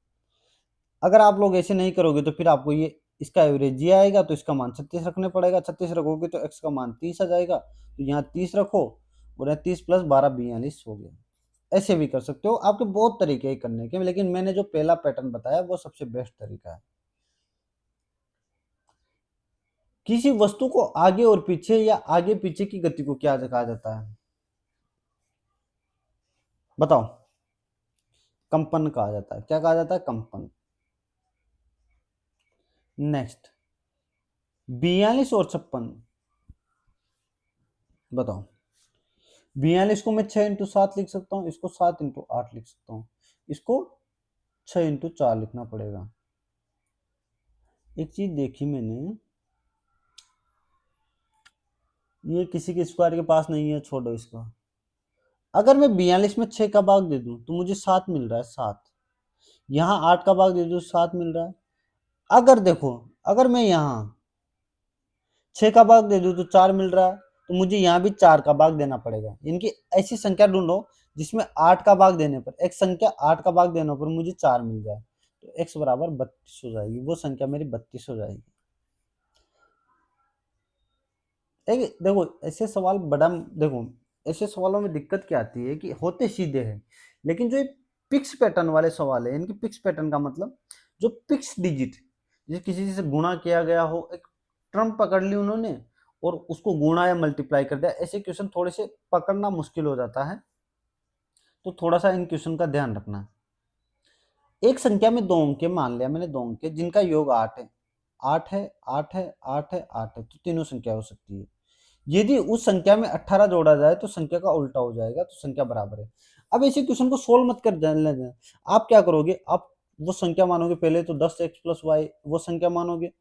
Speaker 1: अगर आप लोग ऐसे नहीं करोगे तो फिर आपको ये इसका एवरेज ये आएगा, तो इसका मान 36 रखने पड़ेगा। 36 रखोगे तो x का मान 30 आ जाएगा, तो यहाँ 30 रखो और 30+12 42 हो गया। ऐसे भी कर सकते हो, आपके बहुत तरीके हैं करने के, लेकिन मैंने जो पहला पैटर्न बताया वो सबसे बेस्ट तरीका है। किसी वस्तु को आगे और पीछे या आगे पीछे की गति को क्या कहा जाता है, बताओ। कंपन कहा जाता है। क्या कहा जाता है, कंपन। नेक्स्ट, 42 और 56, बताओ। 42 को मैं 6 × 7 लिख सकता हूँ, इसको 7 × 8 लिख सकता हूँ, इसको 6 × 4 लिखना पड़ेगा। एक चीज देखी मैंने, ये किसी के स्क्वायर के पास नहीं है, छोड़ो इसको। अगर मैं 42 में 6 का भाग दे दूं तो मुझे 7 मिल रहा है, 7। यहाँ 8 का भाग दे दूं, 7 मिल रहा है। अगर देखो, अगर मैं यहाँ 6 का भाग दे दूं तो 4 मिल रहा है, तो मुझे यहाँ भी 4 का भाग देना पड़ेगा। इनकी ऐसी संख्या ढूंढो जिसमें 8 का भाग देने पर, एक संख्या 8 का भाग देने पर मुझे 4 मिल जाए, तो x बराबर 32 हो जाएगी। वो संख्या मेरी 32 हो जाएगी। देखो ऐसे सवाल बड़ा, देखो ऐसे सवालों में दिक्कत क्या आती है कि होते सीधे हैं, लेकिन जो पिक्स पैटर्न वाले सवाल है, इनकी पिक्स पैटर्न का मतलब जो पिक्स डिजिट, जैसे किसी से गुणा किया गया हो, एक टर्म पकड़ ली उन्होंने और उसको गुणा या मल्टीप्लाई कर दिया, ऐसे क्वेश्चन थोड़े से पकड़ना मुश्किल हो जाता है। तो थोड़ा सा इन क्वेश्चन का ध्यान रखना। एक संख्या में दो अंक मान लिया मैंने, दो अंक जिनका योग 8 है, 8 है, 8 है, 8 है, 8 है, तो तीनों संख्या हो सकती है। यदि उस संख्या में 18 जोड़ा जाए तो संख्या का उल्टा हो जाएगा, तो संख्या बराबर है। अब इसी क्वेश्चन को सोल्व मत कर लेना, आप क्या करोगे, आप वो संख्या मानोगे, पहले तो 10x+y वो संख्या मानोगे,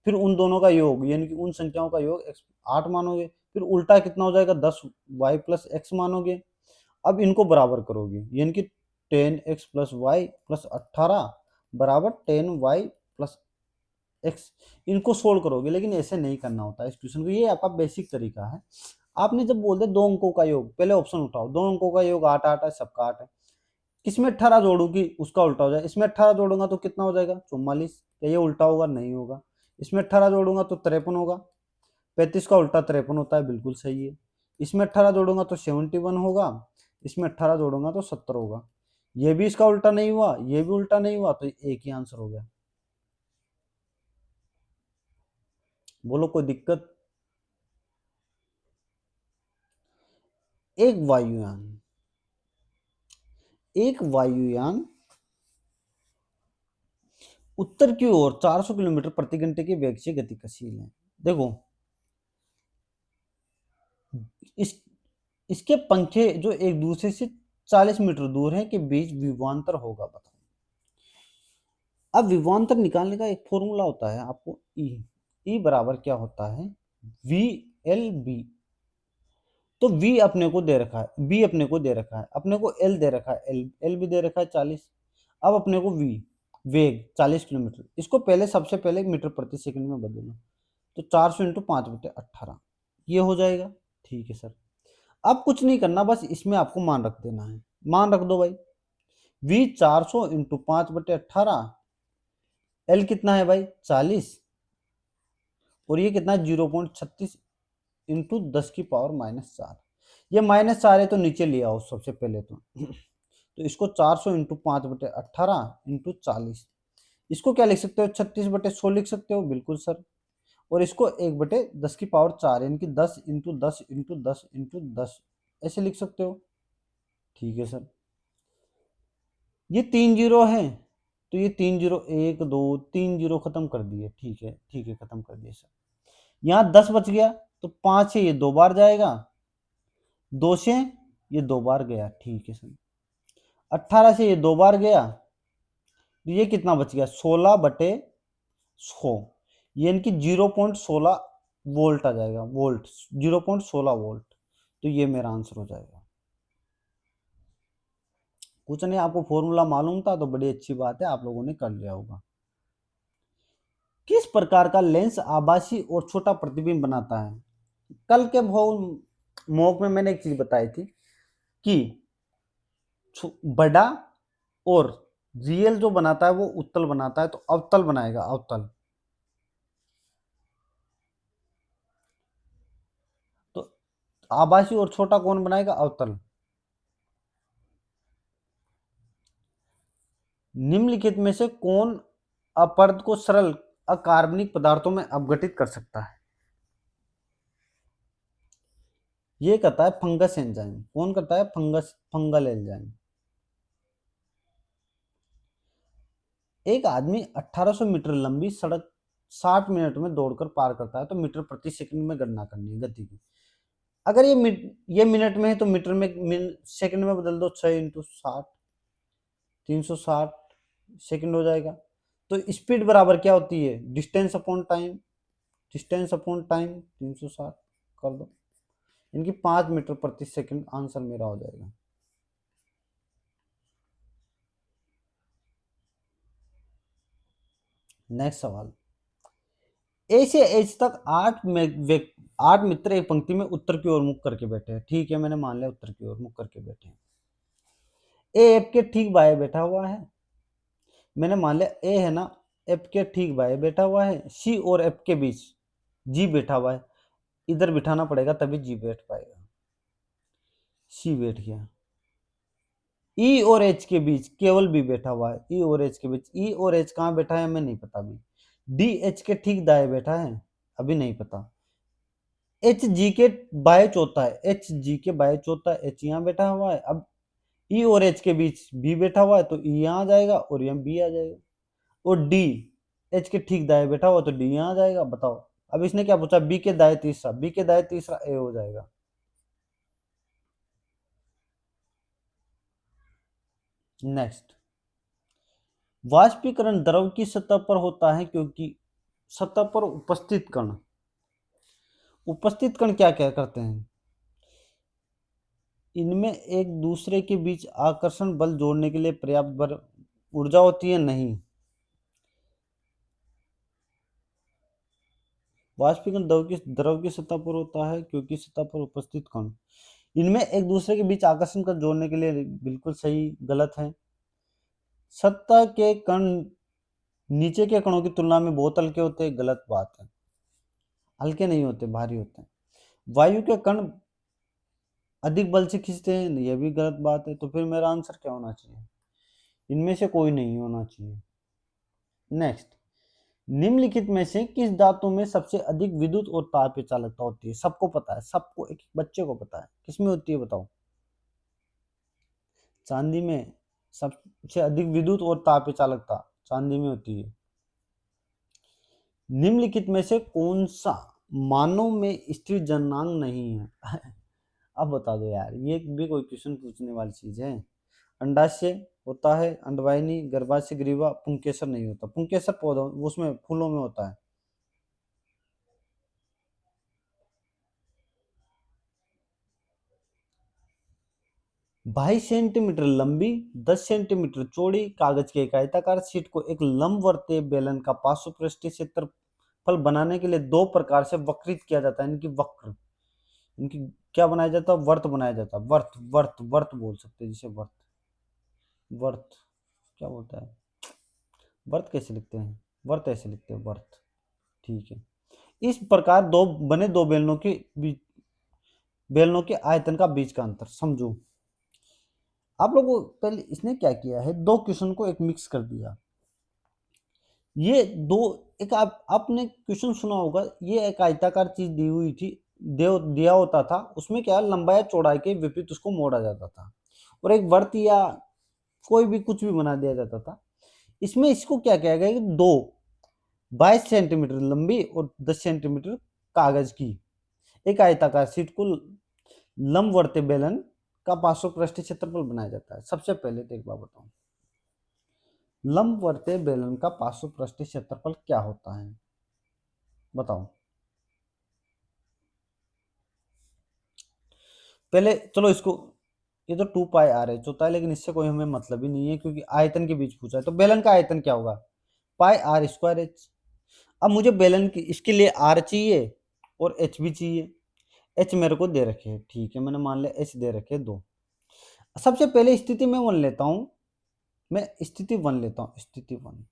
Speaker 1: फिर उन दोनों का योग यानी कि उन संख्याओं का योग 8 मानोगे, फिर उल्टा कितना हो जाएगा, 10y+x मानोगे। अब इनको बराबर करोगे, यानी कि 10x+y+18 बराबर 10y+x। इनको सोल्व करोगे, लेकिन ऐसे नहीं करना होता है इस क्वेश्चन को, ये आपका बेसिक तरीका है। आपने जब बोल दे दो अंकों का योग, पहले ऑप्शन उठाओ, दो अंकों का योग 8 8 है, सबका 8 है। किसमें 18 जोड़ूंगी उसका उल्टा हो जाए, इसमें 18 जोड़ूंगा तो कितना हो जाएगा, 44। क्या ये उल्टा होगा, नहीं होगा। इसमें 18 जोड़ूंगा तो 53 होगा, 35 का उल्टा 53 होता है, बिल्कुल सही है। इसमें 18 जोड़ूंगा तो 71 होगा, इसमें 18 जोड़ूंगा तो 70 होगा। ये भी इसका उल्टा नहीं हुआ, ये भी उल्टा नहीं हुआ, तो एक ही आंसर हो गया। बोलो कोई दिक्कत। एक वायुयान, एक वायुयान उत्तर की ओर 400 किलोमीटर प्रति घंटे के वेग से गतिशील है। देखो इस इसके पंखे जो एक दूसरे से 40 मीटर दूर है के बीच विभवांतर होगा, बताओ। अब विभवांतर निकालने का एक फॉर्मूला होता है आपको, ई बराबर क्या होता है, वी एल बी। तो v अपने को दे रखा है, b अपने को दे रखा है, अपने को l दे रखा है, l भी दे रखा है 40। अब अपने को v वेग 40 किलोमीटर, इसको पहले सबसे पहले मीटर प्रति सेकंड में बदलो। तो 400 इंटू 5/18 ये हो जाएगा। ठीक है सर। अब कुछ नहीं करना, बस इसमें आपको मान रख देना है। मान रख दो भाई, v 400 इंटू 5/18, l कितना है भाई 40, और ये कितना है 0.36 इंटू 10⁻⁻4। ये -4 है तो नीचे ले आओ सबसे पहले तो इसको 400 इंटू 5/18 इंटू 40, इसको क्या लिख सकते हो, 36/100 लिख सकते हो, बिल्कुल सर। और इसको 1/10⁻4 यानी कि 10 इंटू 10 इंटू 10 इंटू 10 ऐसे लिख सकते हो। ठीक है सर। ये 3 जीरो है, तो ये 3 जीरो, 1 2 3 जीरो खत्म कर दिए। ठीक है, ठीक है, खत्म कर दिए सर। यहाँ 10 बच गया, तो 5 से ये 2 बार जाएगा, 2 से ये 2 बार गया। ठीक है सर। 18 से ये 2 बार गया, तो ये कितना बच गया 16/100, यानी कि 0.16 वोल्ट आ जाएगा, वोल्ट 0.16 वोल्ट। तो ये मेरा आंसर हो जाएगा। कुछ नहीं, आपको फॉर्मूला मालूम था तो बड़ी अच्छी बात है, आप लोगों ने कर लिया होगा। किस प्रकार का लेंस आभासी और छोटा प्रतिबिंब बनाता है। कल के मॉक में मैंने एक चीज बताई थी कि बड़ा और रियल जो बनाता है वो उत्तल बनाता है, तो अवतल बनाएगा, अवतल। तो आभासी और छोटा कौन बनाएगा, अवतल। निम्नलिखित में से कौन अपरद को सरल अकार्बनिक पदार्थों में अपघटित कर सकता है। ये करता है फंगस एंजाइम। कौन करता है, फंगल एंजाइम। एक आदमी 1800 मीटर लंबी सड़क 60 मिनट में दौड़कर पार करता है, तो मीटर प्रति सेकंड में गणना करनी है गति की। अगर ये मिनट में है तो मीटर में सेकंड में बदल दो, 6 इंटू 60, 360 सेकंड हो जाएगा। तो स्पीड बराबर क्या होती है, distance upon time, distance upon time 360 कर दो, इनकी 5 मीटर प्रति सेकंड आंसर मेरा हो जाएगा। नेक्स्ट सवाल। ए से एच तक 8 मित्र एक पंक्ति में उत्तर की ओर मुख करके बैठे हैं। ठीक है, मैंने मान लिया उत्तर की ओर मुख करके बैठे हैं। ए एफ के ठीक बाएं बैठा हुआ है, मैंने मान लिया ए है ना, एफ के ठीक बाएं बैठा हुआ है। सी और एफ के बीच जी बैठा हुआ है, इधर बिठाना पड़ेगा तभी जी बैठ पाएगा। सी बैठ गया। ई और एच के बीच केवल बी बैठा हुआ है, ई और एच के बीच। ई और एच कहाँ बैठा है हमें नहीं पता अभी। डी एच के ठीक दाएं बैठा है, अभी नहीं पता। एच जी के बाएं चौथा है, एच जी के बाएं चौथा, एच यहाँ बैठा हुआ है। अब ई और एच के बीच बी बैठा हुआ है, तो ई यहाँ आ जाएगा और यहाँ बी आ जाएगा। और डी एच के ठीक दाएं बैठा हुआ, तो डी यहाँ आ जाएगा। बताओ, अब इसने क्या पूछा, बी के दाएं तीसरा, बी के दाएं तीसरा ए हो जाएगा। नेक्स्ट। वाष्पीकरण द्रव की सतह पर होता है क्योंकि सतह पर उपस्थित कण क्या क्या करते हैं, इनमें एक दूसरे के बीच आकर्षण बल जोड़ने के लिए पर्याप्त ऊर्जा होती है, नहीं। वाष्पीकरण द्रव की सतह पर होता है क्योंकि सतह पर उपस्थित कण इनमें एक दूसरे के बीच आकर्षण कर जोड़ने के लिए, बिल्कुल सही, गलत है। सतह के कण नीचे के कणों की तुलना में बहुत हल्के होते हैं, गलत बात है। हल्के नहीं होते, भारी होते हैं। वायु के कण अधिक बल से खींचते हैं, यह भी गलत बात है। तो फिर मेरा आंसर क्या होना चाहिए, इनमें से कोई नहीं होना चाहिए। नेक्स्ट। निम्नलिखित में से किस धातु में सबसे अधिक विद्युत और तापीय चालकता होती है। सबको पता है, सबको, एक बच्चे को पता है, किसमें होती है बताओ। चांदी में सबसे अधिक विद्युत और तापीय चालकता चांदी में होती है। निम्नलिखित में से कौन सा मानव में स्त्री जननांग नहीं है अब बता दो यार, ये भी कोई क्वेश्चन पूछने वाली चीज है? अंडाशय होता है, अंडवाहिनी, गर्भाशय, ग्रीवा, पुंकेसर नहीं होता। पुंकेसर पौधों उसमें फूलों में होता है। 22 सेंटीमीटर लंबी, 10 सेंटीमीटर चौड़ी कागज की एक आयताकार शीट को एक लंबवर्तीय बेलन का पार्श्वपृष्ठीय क्षेत्रफल बनाने के लिए दो प्रकार से वक्रित किया जाता है। इनकी वक्र, इनकी क्या बनाया जाता है? वर्त बनाया जाता है। वर्त वर्त वर्त बोल सकते हैं जिसे, वर्त। वर्त क्या बोलता है? वर्त कैसे लिखते हैं? वर्त ऐसे लिखते हैं, वर्त। ठीक है। इस प्रकार दो बेलनों के बीच, बेलनों के आयतन का बीच का अंतर समझो। आप लोगों को पहले इसने क्या किया है, दो क्वेश्चन को एक मिक्स कर दिया। ये दो, एक आपने क्वेश्चन सुना होगा, ये एक आयताकार चीज दी हुई थी, दिया होता था, उसमें क्या लंबाई चौड़ाई के विपरीत उसको मोड़ा जाता था, और एक वर्त या कोई भी कुछ भी बना दिया जाता था। इसमें इसको क्या किया गया कि दो 22 सेंटीमीटर लंबी और 10 सेंटीमीटर कागज की एक आयताकार शीट को लंबवर्तीय बेलन का पार्श्वपृष्ठीय क्षेत्रफल बनाया जाता है। सबसे पहले तो एक बात बताऊं, लंबवर्तीय बेलन का पार्श्वपृष्ठीय क्षेत्रफल क्या होता है, बताओ। पहले चलो इसको, ये तो 2 पाई आर एच होता है, लेकिन इससे कोई हमें मतलब ही नहीं है क्योंकि आयतन के बीच पूछा है। तो बेलन का आयतन क्या होगा? पाई आर स्क्वायर एच। अब मुझे बेलन की, इसके लिए आर चाहिए और एच भी चाहिए। एच मेरे को दे रखे हैं, ठीक है, मैंने मान लिया एच दे रखे 2। सबसे पहले स्थिति में 1 लेता हूं, मैं स्थिति 1 लेता हूं, स्थिति 1।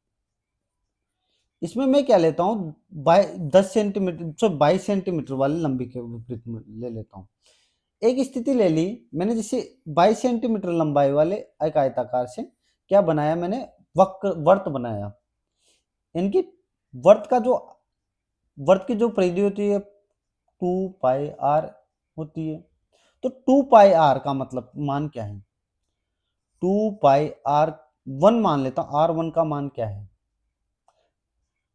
Speaker 1: इसमें मैं क्या लेता हूं, 10 सेंटीमीटर, सो 22 सेंटीमीटर वाले लंबी के विपरीत में ले लेता हूं। एक स्थिति ले ली मैंने, जिसे 22 सेंटीमीटर लंबाई वाले एक आयताकार से क्या बनाया मैंने, वक्र वर्त बनाया। इनकी वर्त का जो, वर्त की जो परिधि होती है 2 पाई आर होती है। तो 2 पाई आर का मतलब मान क्या है? 2 पाई आर 1 मान लेता हूं, R1 का मान क्या है?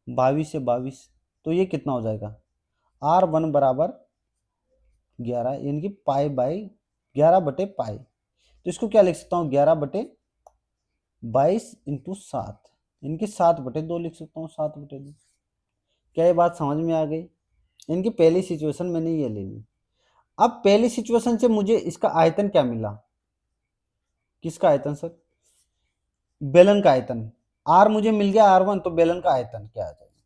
Speaker 1: 22 से 22। तो ये कितना हो जाएगा? R1 बराबर 11, यानी कि पाई बाई 11/पाई। तो इसको क्या लिख सकता हूँ, 11/22 × 7, इनकी 7/2 लिख सकता हूँ, 7/2। क्या ये बात समझ में आ गई? इनकी पहली सिचुएशन मैंने ये ले ली। अब पहली सिचुएशन से मुझे इसका आयतन क्या मिला? किसका आयतन सर? बेलन का आयतन। आर मुझे मिल गया R1, तो बेलन का आयतन क्या आ जाएगा?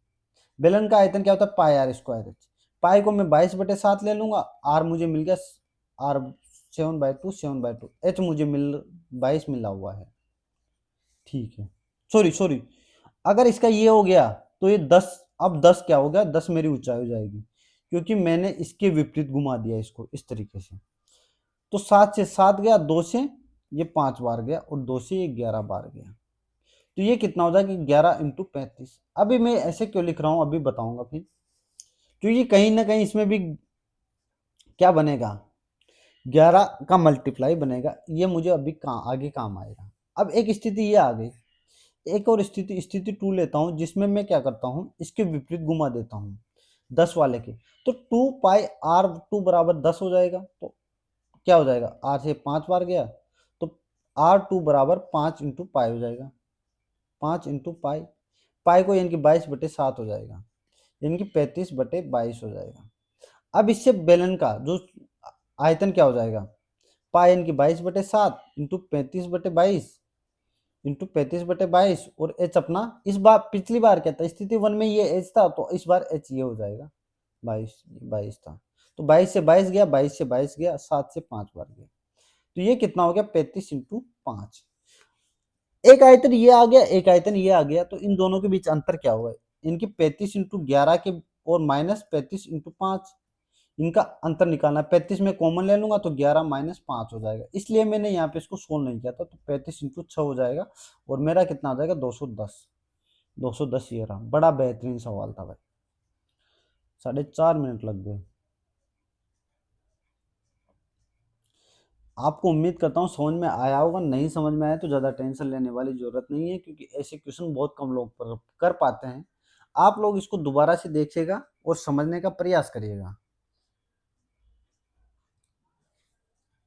Speaker 1: बेलन का आयतन क्या होता है? पाई आर स्क्वायर एच। पाई को मैं 22/7 ले लूंगा, आर मुझे मिल गया, आर 7/2, 7/2, एच मुझे 22 मिला हुआ है। ठीक है, सॉरी सॉरी, अगर इसका ये हो गया तो ये 10, अब 10 क्या हो गया, 10 मेरी ऊंचाई हो जाएगी, क्योंकि मैंने इसके विपरीत घुमा दिया इसको इस तरीके से। तो 7 से 7 गया, 2 से ये 5 बार गया, और 2 से ये 11 बार गया। तो ये कितना हो जाएगा, 11 × 35। अभी मैं ऐसे क्यों लिख रहा हूं, अभी बताऊंगा फिर, क्योंकि कहीं ना कहीं इसमें भी क्या बनेगा, 11 का मल्टीप्लाई बनेगा, ये मुझे अभी आगे काम आएगा। अब एक स्थिति ये आ गई, एक और स्थिति, स्थिति 2 लेता हूं, जिसमें मैं क्या करता हूं, इसके विपरीत घुमा देता हूं 10 वाले के। तो 2 पाई आर 2 बराबर 10 हो जाएगा। तो क्या हो जाएगा, आर से 5 बार गया, तो R2 बराबर 5 × पाई हो जाएगा, 5 × पाई। पाई को यानी कि 22/7 हो जाएगा, यानी कि 35/22 हो जाएगा। अब इससे बेलन का जो आयतन क्या हो जाएगा, पाई यानी कि 22/7 × 35/22 और एच अपना, इस बार पिछली बार क्या था, स्थिति 1 में ये एच था, तो इस बार एच ये हो जाएगा, 22 था। तो 22 से 22 गया, 22 से 22 गया, 7 से 5 बार गया। तो ये कितना हो गया, 35 × 5। एक आयतन ये आ गया, एक आयतन ये आ गया, तो इन दोनों के बीच अंतर क्या हुआ, इनकी 35 × 11 के और माइनस 35 × 5, इनका अंतर निकालना है। 35 में कॉमन ले लूंगा तो 11 - 5 हो जाएगा, इसलिए मैंने यहाँ पे इसको सोल्व नहीं किया था। तो 35 × 6 हो जाएगा, और मेरा कितना आ जाएगा, 210। 210 ये रहा। बड़ा बेहतरीन सवाल था भाई, 4.5 मिनट लग गए। आपको उम्मीद करता हूँ समझ में आया होगा। नहीं समझ में आया तो ज़्यादा टेंशन लेने वाली ज़रूरत नहीं है, क्योंकि ऐसे क्वेश्चन बहुत कम लोग कर पाते हैं। आप लोग इसको दोबारा से देखिएगा और समझने का प्रयास करिएगा।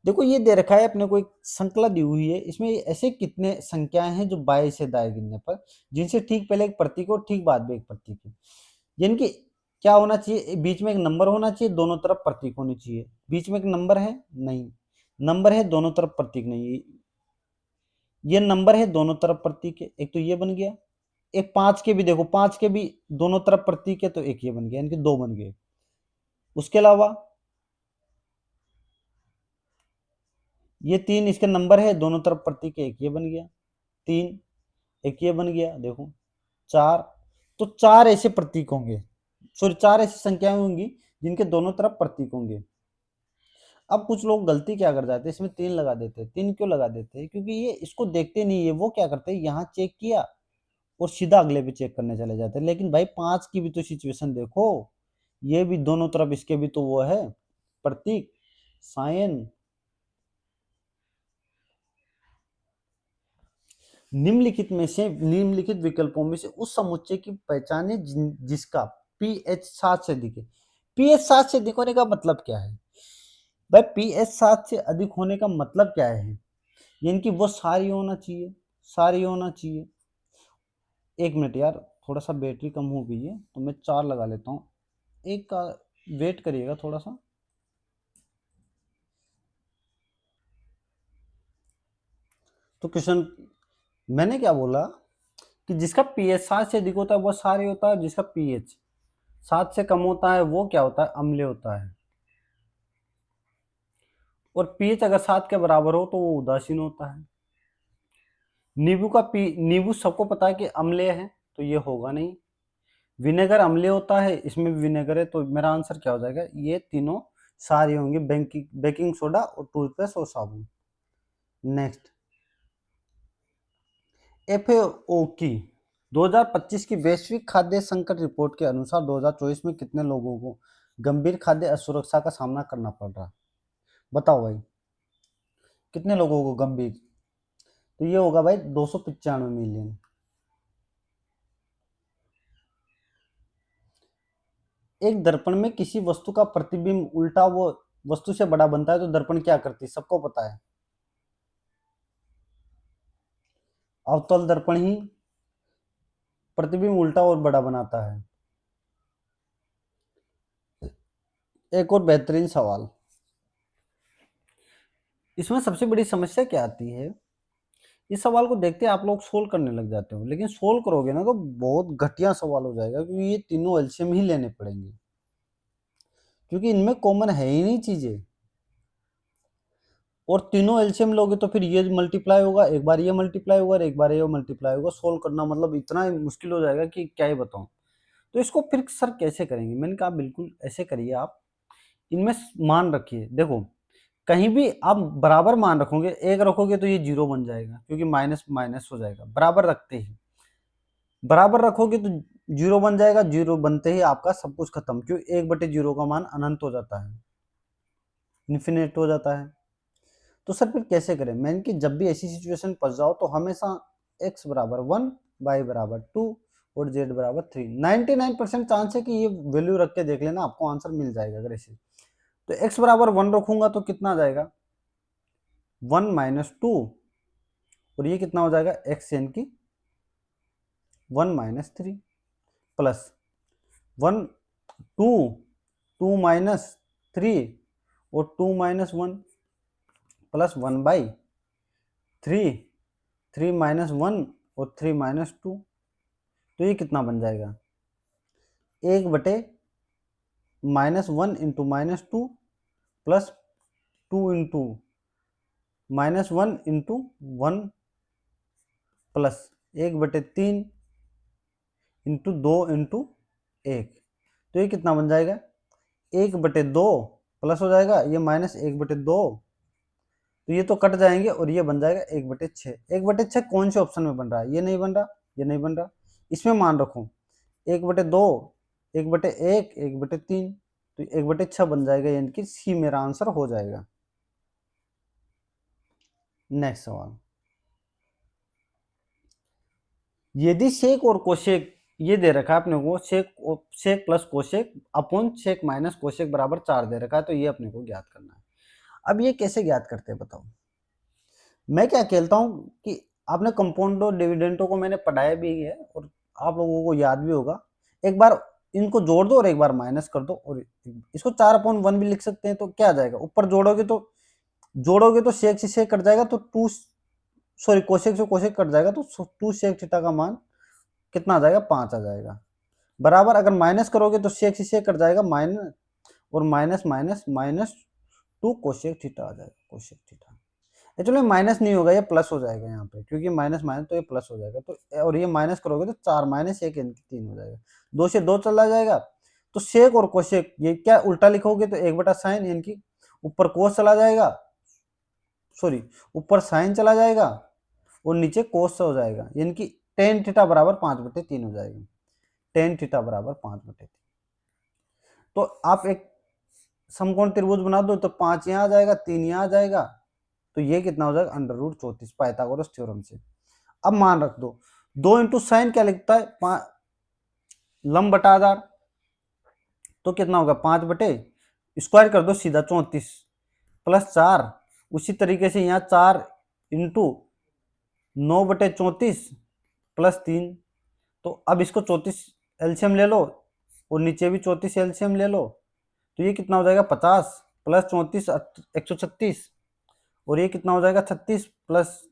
Speaker 1: देखो ये दे रखा है अपने को, एक श्रृंखला दी हुई है, इसमें ऐसे कितने संख्याएं हैं जो बाएं से दाएं गिनने पर, जिनसे ठीक पहले एक प्रतीक और ठीक बाद में एक प्रतीक है। यानी कि क्या होना चाहिए, बीच में एक नंबर होना चाहिए, दोनों तरफ प्रतीक होनी चाहिए। बीच में एक नंबर है नहीं, नंबर है दोनों तरफ प्रतीक नहीं है। ये नंबर है दोनों तरफ प्रतीक है, एक तो ये बन गया। एक 5 के भी देखो, 5 के भी दोनों तरफ प्रतीक है, तो एक ये बन गया, यानी कि 2 बन गए। उसके अलावा ये 3 इसके नंबर है, दोनों तरफ प्रतीक है, एक ये बन गया 3, एक ये बन गया देखो 4। तो 4 ऐसे प्रतीक होंगे, सॉरी 4 ऐसी संख्याएं होंगी जिनके दोनों तरफ प्रतीक होंगे। अब कुछ लोग गलती क्या कर जाते हैं, इसमें 3 लगा देते हैं। 3 क्यों लगा देते हैं? क्योंकि ये इसको देखते नहीं है। वो क्या करते हैं, यहाँ चेक किया और सीधा अगले पे चेक करने चले जाते हैं। लेकिन भाई 5 की भी तो सिचुएशन देखो, ये भी दोनों तरफ इसके भी तो वो है प्रतीक, साइन। निम्नलिखित विकल्पों में से उस समुच्चय की पहचान है जिसका pH 7 से अधिक है। pH 7 से अधिक होने का मतलब क्या है भाई? pH 7 से अधिक होने का मतलब क्या है? यानी कि वो सारी होना चाहिए, सारी होना चाहिए। एक मिनट यार, थोड़ा सा बैटरी कम हो गई है तो मैं 4 लगा लेता हूँ। एक का वेट करिएगा थोड़ा सा। तो क्वेश्चन मैंने क्या बोला कि जिसका pH 7 से अधिक होता है वो सारी होता है, जिसका pH 7 से कम होता है वो क्या होता है, अम्लीय होता है। और pH अगर 7 के बराबर हो तो वो उदासीन होता है। नींबू सबको पता है कि अम्लीय है, तो ये होगा नहीं। विनेगर अम्लीय होता है, इसमें भी विनेगर है, तो मेरा आंसर क्या हो जाएगा, ये तीनों सारे होंगे, बेकिंग सोडा और टूथपेस्ट और साबुन। नेक्स्ट, एफएओ की 2025 की वैश्विक खाद्य संकट रिपोर्ट के अनुसार 2024 में कितने लोगों को गंभीर खाद्य असुरक्षा का सामना करना पड़ रहा? बताओ भाई, कितने लोगों को गंभीर? तो ये होगा भाई 295 मिलियन। एक दर्पण में किसी वस्तु का प्रतिबिंब उल्टा वो वस्तु से बड़ा बनता है तो दर्पण क्या करती है, सबको पता है। अवतल दर्पण ही प्रतिबिंब उल्टा और बड़ा बनाता है। एक और बेहतरीन सवाल, इसमें सबसे बड़ी समस्या क्या आती है, इस सवाल को देखते आप लोग सोल्व करने लग जाते हो, लेकिन सोल्व करोगे ना तो बहुत घटिया सवाल हो जाएगा, क्योंकि ये तीनों एलसीएम ही लेने पड़ेंगे, क्योंकि इनमें कॉमन है ही नहीं चीजें। और तीनों एलसीएम लोगे तो फिर ये मल्टीप्लाई होगा, एक बार ये मल्टीप्लाई होगा और एक बार ये मल्टीप्लाई होगा। सोल्व करना मतलब इतना मुश्किल हो जाएगा कि क्या ही बताऊं। तो इसको फिर सर कैसे करेंगे? मैंने कहा बिल्कुल ऐसे करिए आप, इनमें मान रखिए। देखो कहीं भी आप बराबर मान रखोगे, एक रखोगे तो ये 0 बन जाएगा, क्योंकि माइनस माइनस हो जाएगा बराबर रखते ही। बराबर रखोगे तो 0 बन जाएगा, 0 बनते ही आपका सब कुछ खत्म, क्यों 1/0 का मान अनंत हो जाता है, इन्फिनिट हो जाता है। तो सर फिर कैसे करें? मैंने कि जब भी ऐसी सिचुएशन फंस जाओ तो हमेशा x बराबर 1, y बराबर 2 और z बराबर 3, 99% चांस है कि ये वैल्यू रख के देख लेना, आपको आंसर मिल जाएगा। अगर ऐसे तो x बराबर 1 रखूंगा तो कितना आ जाएगा, 1 माइनस 2, और ये कितना हो जाएगा x यानी कि 1 माइनस 3 प्लस 1 2 2 माइनस 3 और 2 माइनस 1 प्लस 1/3, 3 माइनस 1 और 3 माइनस 2, तो ये कितना बन जाएगा, 1/-1 into -2 plus 2 into -1 into 1 plus 1/3 into 2 into 1, तो ये कितना बन जाएगा, 1/2 प्लस हो जाएगा ये -1/2, तो ये तो कट जाएंगे और ये बन जाएगा 1/6। 1/6 कौन से ऑप्शन में बन रहा है? ये नहीं बन रहा, ये नहीं बन रहा। इसमें मान रखो 1/2, 1/1, 1/3, तो 1/6 बन जाएगा, यानी कि सी मेरा आंसर हो जाएगा। नेक्स्ट सवाल, यदि सेक और कोशेक ये दे रखा है अपने को, sec plus cosec upon sec minus cosec बराबर 4 दे रखा है, तो ये अपने को ज्ञात करना है। अब ये कैसे ज्ञात करते हैं बताओ। मैं क्या कहता हूँ कि आपने कंपाउंडो डिविडेंडो को मैंने पढ़ाया भी है और आप लोगों को याद भी होगा। एक बार इनको जोड़ दो और एक बार माइनस कर दो और इसको 4/1 भी लिख सकते हैं। तो क्या आ जाएगा, ऊपर जोड़ोगे तो सेक से सेक कट जाएगा, तो कोशेक से कोशेक कट जाएगा, तो 2 सेक थीटा का मान कितना आ जाएगा, 5 आ जाएगा। बराबर अगर माइनस करोगे तो सेक से सेक कट जाएगा, माइनस और minus minus minus 2 cosec theta आ जाएगा, कोशेक थीटा। एक्चुअली माइनस नहीं होगा, ये प्लस हो जाएगा यहाँ पे, क्योंकि माइनस माइनस तो ये प्लस हो जाएगा। तो और ये माइनस करोगे तो 4 माइनस 1 3 हो जाएगा, 2 से 2 चला जाएगा। तो सेक और कोशेक ये क्या उल्टा लिखोगे तो 1/sin, यानी कि ऊपर कोस चला जाएगा, सॉरी ऊपर साइन चला जाएगा और नीचे कोस हो जाएगा, यानी कि टेन थीटा बराबर 5/3 हो जाएगा। टेन थीटा बराबर 5/3। तो आप एक समकोण त्रिभुज बना दो तो 5 यहाँ आ जाएगा, 3 यहाँ आ जाएगा, तो ये कितना हो जाएगा, √34 पाइथागोरस थ्योरम से। अब मान रख दो 2 इंटू साइन क्या लिखता है, लंब बटा आधार, तो कितना होगा 5 स्क्वायर कर दो सीधा 34 प्लस 4। उसी तरीके से यहाँ 4 इंटू 9/34 प्लस 3। तो अब इसको 34 एलसीएम ले लो और नीचे भी 34 एलसीएम ले लो, तो ये कितना हो जाएगा 50 प्लस 34 136, और ये कितना हो जाएगा 36 प्लस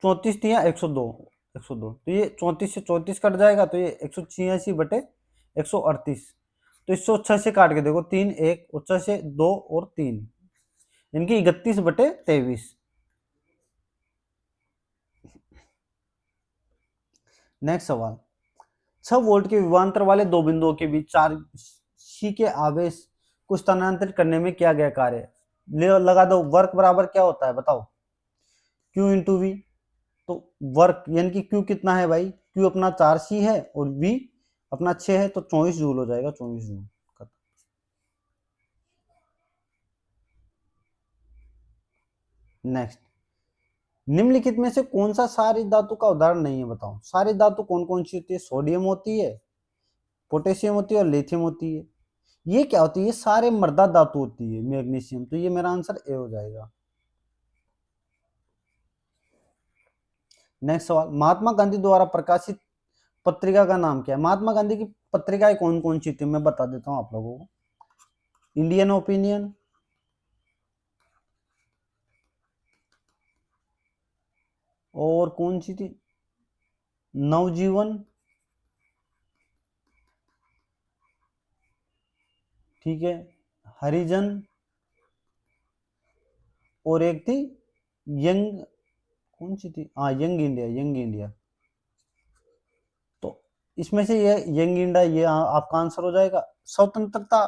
Speaker 1: 34 दिया 102, 102। तो ये 34 से 34 कट जाएगा, तो ये 186/138। तो इससे 6 से काट के देखो, 3 1 और 6 से 2 और 3, इनकी 31/23। नेक्स्ट सवाल, 6 वोल्ट के विभवांतर वाले दो बिंदुओं के बीच चार्ज सी के आवेश को स्थानांतरित करने में किया गया कार्य। लगा दो, वर्क बराबर क्या होता है बताओ, Q इंटू वी। तो वर्क यानी कि Q कितना है भाई, Q अपना 4C है और V अपना 6 है, तो 24 जूल हो जाएगा, 24 जूल। नेक्स्ट, निम्नलिखित में से कौन सा सारी धातु का उदाहरण नहीं है बताओ। सारी धातु कौन कौन सी होती है, सोडियम होती है, पोटेशियम होती है और लिथियम होती है। ये क्या होती है, ये सारे मर्दा धातु होती है, मैग्नीशियम। तो ये मेरा आंसर ए हो जाएगा। नेक्स्ट सवाल, महात्मा गांधी द्वारा प्रकाशित पत्रिका का नाम क्या है। महात्मा गांधी की पत्रिकाएं कौन कौन सी थी, मैं बता देता हूं आप लोगों को। इंडियन ओपिनियन, और कौन सी थी, नवजीवन, ठीक है, हरिजन, और एक थी यंग, कौन सी थी, हाँ यंग इंडिया, यंग इंडिया। तो इसमें से ये यंग इंडिया, ये आपका आंसर हो जाएगा। स्वतंत्रता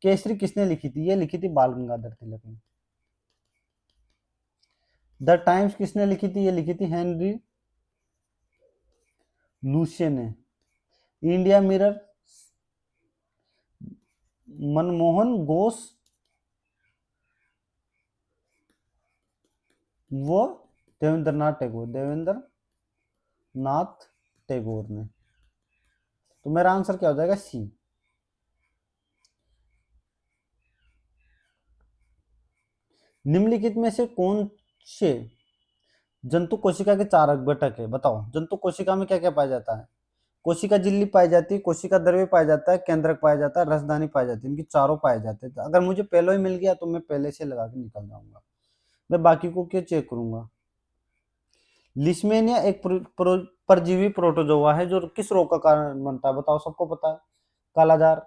Speaker 1: केसरी किसने लिखी थी, ये लिखी थी बाल गंगाधर तिलक ने। द टाइम्स किसने लिखी थी, ये लिखी थी हेनरी लूसियन ने। इंडिया मिरर, मनमोहन घोष वो देवेंद्र नाथ टैगोर ने। तो मेरा आंसर क्या हो जाएगा, सी। निम्नलिखित में से कौन से जंतु कोशिका के 4 घटक है बताओ। जंतु कोशिका में क्या क्या पाया जाता है, कोशिका झिल्ली पाई जाती है, कोशिका द्रव्य पाया जाता है, केंद्रक पाया जाता है, रसदानी पाई जाती है, इनकी चारों पाए जाते हैं। तो अगर मुझे पहले ही मिल गया तो मैं पहले से लगा के निकल जाऊंगा, मैं बाकी को क्यों चेक करूंगा। लिस्मेनिया एक परजीवी प्रोटोजोआ है जो किस रोग का कारण बनता है बताओ, सबको पता है, कालाजार।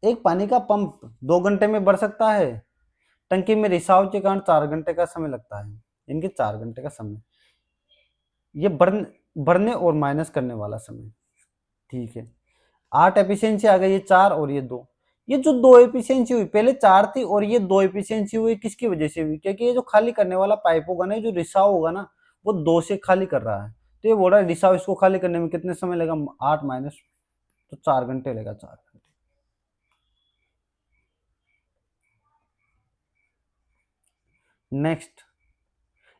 Speaker 1: एक पानी का पंप 2 घंटे में भर सकता है, टंकी में रिसाव के कारण 4 घंटे का समय लगता है, इनके 4 घंटे का समय, ये भरने और माइनस करने वाला समय, ठीक है। 8 एफिशिएंसी आ गई, ये 4 और ये 2। ये जो 2 एफिशिएंसी हुई, पहले 4 थी और ये 2 एफिशिएंसी हुई, किसकी वजह से हुई, क्योंकि ये जो खाली करने वाला पाइप होगा ना, जो रिसाव होगा ना, वो 2 से खाली कर रहा है। तो ये बोल रहा है रिसाव इसको खाली करने में कितने समय लेगा, 8 माइनस, तो 4 घंटे लेगा, 4 घंटे। नेक्स्ट,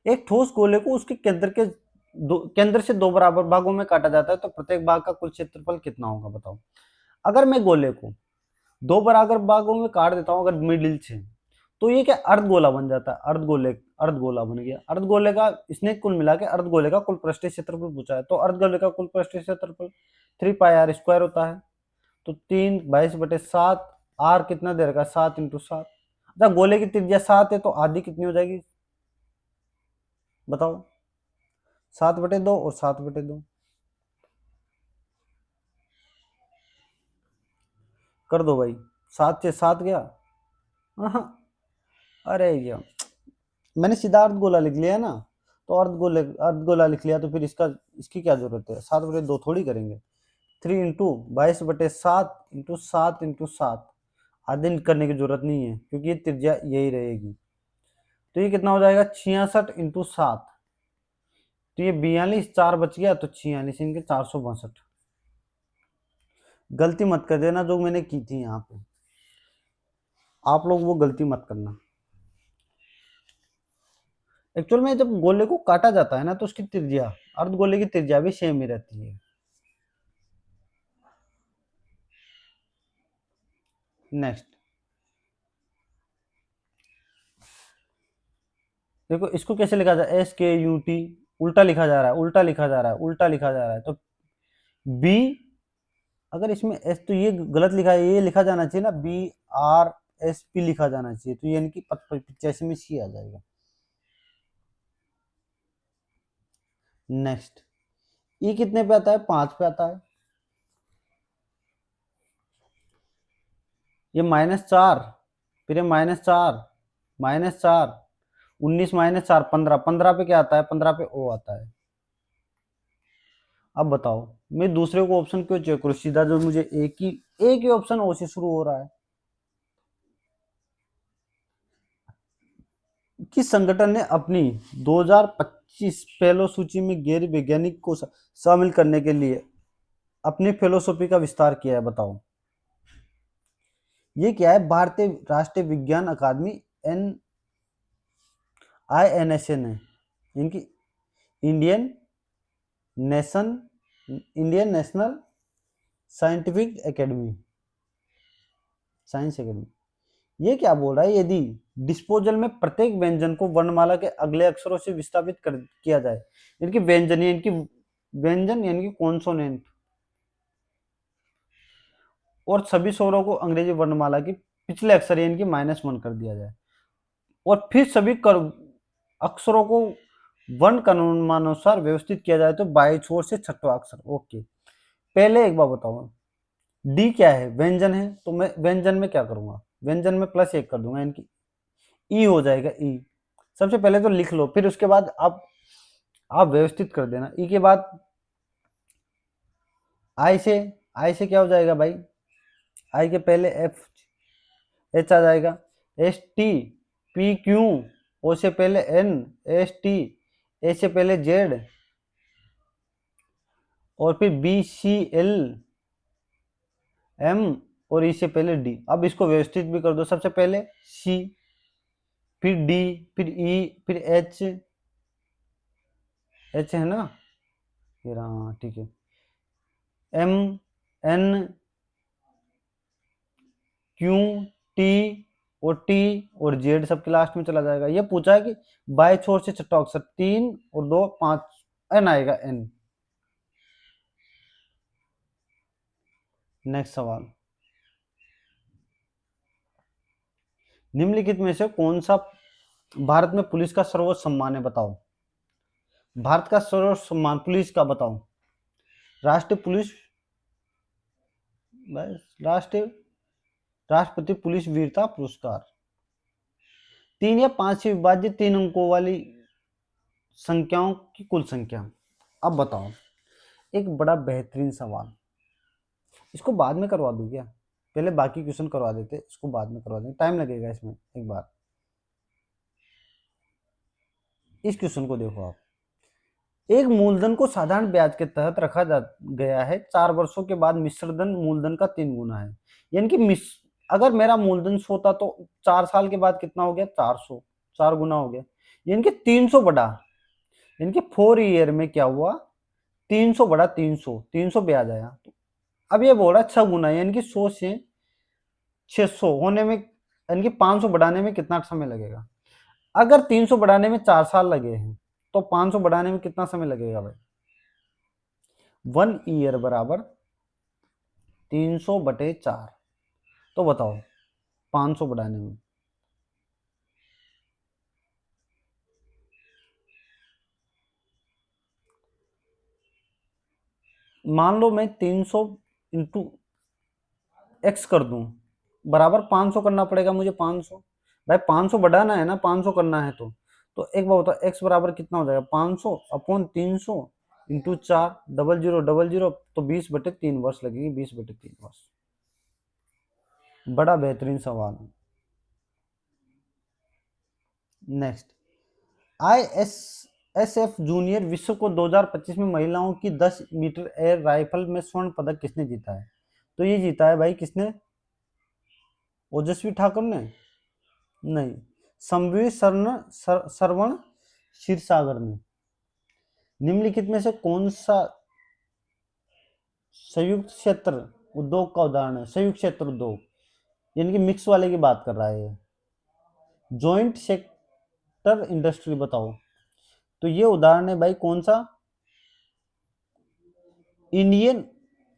Speaker 1: एक ठोस गोले को उसके केंद्र से 2 बराबर भागों में काटा जाता है, तो प्रत्येक भाग का कुल क्षेत्रफल कितना होगा बताओ। अगर मैं गोले को दो बराबर भागों में काट देता हूँ अगर मिडिल से, तो ये क्या अर्धगोला बन जाता है, अर्धगोला बन गया। अर्धगोले का इसने कुल मिला के अर्धगोले का कुल पृष्ठीय क्षेत्रफल पूछा है, तो अर्धगोले का कुल पृष्ठीय क्षेत्रफल 3πr² होता है। तो 3/22/7, आर कितना दे रखा है 7 × 7। अच्छा गोले की त्रिज्या 7 है तो आधी कितनी हो जाएगी बताओ? 7/2 और 7/2 कर दो भाई। 7 से 7 गया। हाँ, अरे ये मैंने सीधा अर्धगोला लिख लिया ना, तो अर्धगोला लिख लिया तो फिर इसकी क्या जरूरत है, 7/2 थोड़ी करेंगे। 3 × 22/7 × 7 × 7 आधे करने की जरूरत नहीं है क्योंकि ये त्रिज्या यही रहेगी। तो ये कितना हो जाएगा 66 × 7, तो ये 42, 4 बच गया तो 46 इनके 462। गलती मत कर देना जो मैंने की थी यहाँ पे, आप लोग वो गलती मत करना। एक्चुअल में जब गोले को काटा जाता है ना तो उसकी त्रिज्या, अर्धगोले की त्रिज्या भी सेम ही रहती है। नेक्स्ट देखो इसको कैसे लिखा जाए, SKUT, उल्टा लिखा जा रहा है, उल्टा लिखा जा रहा है, उल्टा लिखा जा रहा है। तो बी, अगर इसमें एस तो ये गलत लिखा है, ये लिखा जाना चाहिए ना BRSP लिखा जाना चाहिए, तो ये यानी कि 85 में सी आ जाएगा। नेक्स्ट ई कितने पे आता है 5 पे आता है, ये -4, फिर ये -4 -4 19 -4 15, 15 पे क्या आता है, 15 पे ओ आता है। अब बताओ मैं दूसरे को ऑप्शन क्यों चेक करूं, सीधा जो मुझे एक ही ऑप्शन ओ से शुरू हो रहा है। किस संगठन ने अपनी 2025 फेलो सूची में गैर वैज्ञानिक को शामिल करने के लिए अपनी फेलोसॉफी का विस्तार किया है बताओ? ये क्या है, भारतीय राष्ट्रीय विज्ञान अकादमी, INSN है, इनकी Indian national scientific academy, science academy. ये क्या बोल रहा है, यदि डिस्पोजल में प्रत्येक व्यंजन को वर्णमाला के अगले अक्षरों से विस्थापित किया जाए, इनकी व्यंजन यानी कि कॉन्सोनेंट, और सभी स्वरों को अंग्रेजी वर्णमाला की पिछले अक्षर यानी कि -1 कर दिया जाए, और फिर सभी अक्षरों को वर्ण क्रमानुसार व्यवस्थित किया जाए तो बाएं छोर से छठवां अक्षर। ओके, पहले एक बार बताओ, डी क्या है, व्यंजन है, तो मैं व्यंजन में क्या करूंगा, व्यंजन में +1 कर दूंगा, यानी कि ई हो जाएगा ई। सबसे पहले तो लिख लो, फिर उसके बाद आप व्यवस्थित कर देना। ई के बाद आई से क्या हो जाएगा भाई, आई के पहले एच आ जाएगा, ST, PQ, ओ से पहले N, ST, ए से पहले Z, और फिर BCL, M, और ई से पहले D। अब इसको व्यवस्थित भी कर दो, सबसे पहले C, फिर D, फिर E, फिर H है ना, फिर हाँ ठीक है, MNQ, T, और T और Z सबके लास्ट में चला जाएगा। ये पूछा है कि बाएं छोर से छठा अक्षर, 3 और 2 5 N आएगा, N। नेक्स्ट सवाल, निम्नलिखित में से कौन सा भारत में पुलिस का सर्वोच्च सम्मान है बताओ? भारत का सर्वोच्च सम्मान पुलिस का बताओ? राष्ट्रीय पुलिस, राष्ट्रपति पुलिस वीरता पुरस्कार। 3 या 5 से विभाजित 3 अंकों वाली संख्याओं की कुल संख्या। अब बताओ एक बड़ा बेहतरीन सवाल, इसको बाद में करवा दूं क्या, पहले बाकी क्वेश्चन करवा देते, इसको बाद में करवा देंगे, टाइम लगेगा इसमें। एक बार इस क्वेश्चन को देखो आप, एक मूलधन को साधारण ब्याज के तहत रखा जा गया है, 4 वर्षों के बाद मिश्रधन मूलधन का 3 गुना है, यानी कि अगर मेरा मूलधन 100 था तो 4 साल के बाद कितना हो गया 400, 4 गुना हो गया, यानी कि 300 बढ़ा, यानी कि 4 ईयर में क्या हुआ 300 बढ़ा, 300 ब्याज आया। तो अब ये बोल रहा है 6 गुना, यानी कि 100 से 600 होने में, यानी कि 500 बढ़ाने में कितना समय लगेगा? अगर 300 बढ़ाने में 4 साल लगे हैं तो 500 बढ़ाने में कितना समय लगेगा भाई? 1 ईयर बराबर 300/4। तो बताओ 500 बढ़ाने में, मान लो मैं 300 इंटू एक्स कर दूं, बराबर 500 करना पड़ेगा मुझे। 500 भाई, 500 बढ़ाना है ना, 500 करना है तो एक बार बताओ एक्स बराबर कितना हो जाएगा? 500 upon 300 into 4, double zero double zero, तो 20/3 वर्ष लगेंगे। 20/3 वर्ष। बड़ा बेहतरीन सवाल। नेक्स्ट, ISSF जूनियर विश्व को 2025 में महिलाओं की 10 मीटर एयर राइफल में स्वर्ण पदक किसने जीता है? तो ये जीता है भाई किसने? ओजस्वी ठाकुर ने? नहीं, संवीर सरवण क्षीरसागर ने। निम्नलिखित में से कौन सा संयुक्त क्षेत्र उद्योग का उदाहरण है? संयुक्त क्षेत्र उद्योग, यानी कि मिक्स वाले की बात कर रहा है ये। जॉइंट सेक्टर इंडस्ट्री, बताओ। तो ये उदाहरण है भाई कौन सा? Indian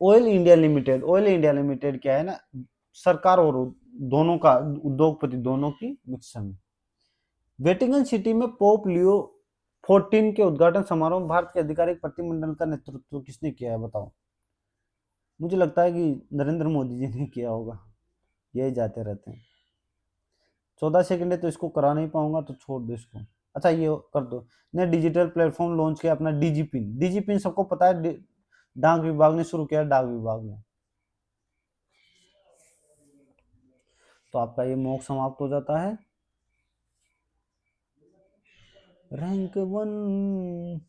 Speaker 1: oil India limited. Oil India limited क्या है ना, सरकार और दोनों का, उद्योगपति दोनों की मिक्सचर में। वेटिकन सिटी में पोप लियो 14 के उद्घाटन समारोह में भारत के आधिकारिक प्रतिनिधिमंडल का नेतृत्व किसने किया है? बताओ। मुझे लगता है कि नरेंद्र मोदी जी ने किया होगा, यही जाते रहते हैं। 14 सेकंड है तो इसको करा नहीं पाऊंगा, तो छोड़ दो इसको। अच्छा ये कर दो, ने डिजिटल प्लेटफॉर्म लॉन्च किया अपना डिजिपिन। डिजिपिन सबको पता है, डाक विभाग ने शुरू किया, डाक विभाग ने। तो आपका ये मॉक समाप्त हो जाता है। रैंक 1।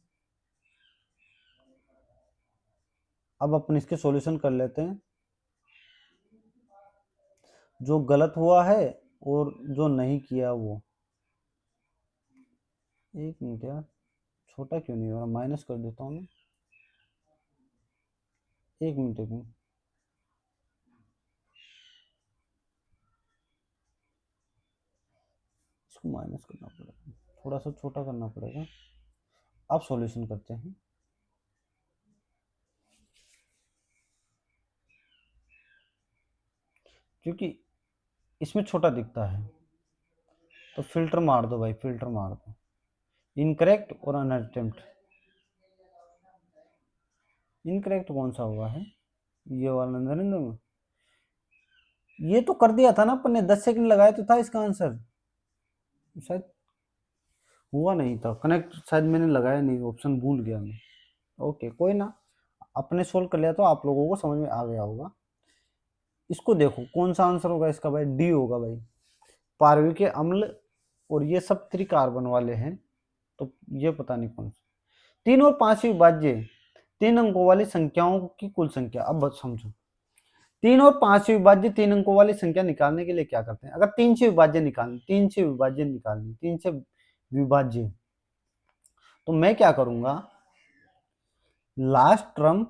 Speaker 1: अब अपन इसके सॉल्यूशन कर लेते हैं, जो गलत हुआ है और जो नहीं किया वो। एक मिनट यार, छोटा क्यों नहीं हो रहा? माइनस कर देता हूँ मैं। एक मिनट एक मिनट, इसको माइनस करना पड़ेगा, थोड़ा सा छोटा करना पड़ेगा। अब सॉल्यूशन करते हैं। क्योंकि इसमें छोटा दिखता है, तो फिल्टर मार दो भाई, फिल्टर मार दो। इनकरेक्ट और अनअटेम्प्ट। इनकरेक्ट कौन सा हुआ है? ये वाला नरेंद्र में। ये तो कर दिया था ना अपन ने, 10 सेकंड लगाया तो था इसका आंसर। शायद हुआ नहीं था कनेक्ट, शायद मैंने लगाया नहीं, ऑप्शन भूल गया मैं। ओके कोई ना, अपने सोल्व कर लिया तो आप लोगों को समझ में आ गया होगा। इसको देखो कौन सा आंसर होगा इसका भाई? डी होगा भाई। पार्विक अम्ल, और ये सब त्रिकार्बन वाले हैं, तो ये पता नहीं कौन सा। 3 और 5 विभाज्य 3 अंकों वाली संख्याओं की कुल संख्या। अब बस समझो, 3 और 5 विभाज्य 3 अंकों वाली संख्या निकालने के लिए क्या करते हैं? अगर 3 से विभाज्य निकालनी, 3 से विभाज्य निकालनी, 3 से विभाज्य, तो मैं क्या करूंगा? लास्ट टर्म,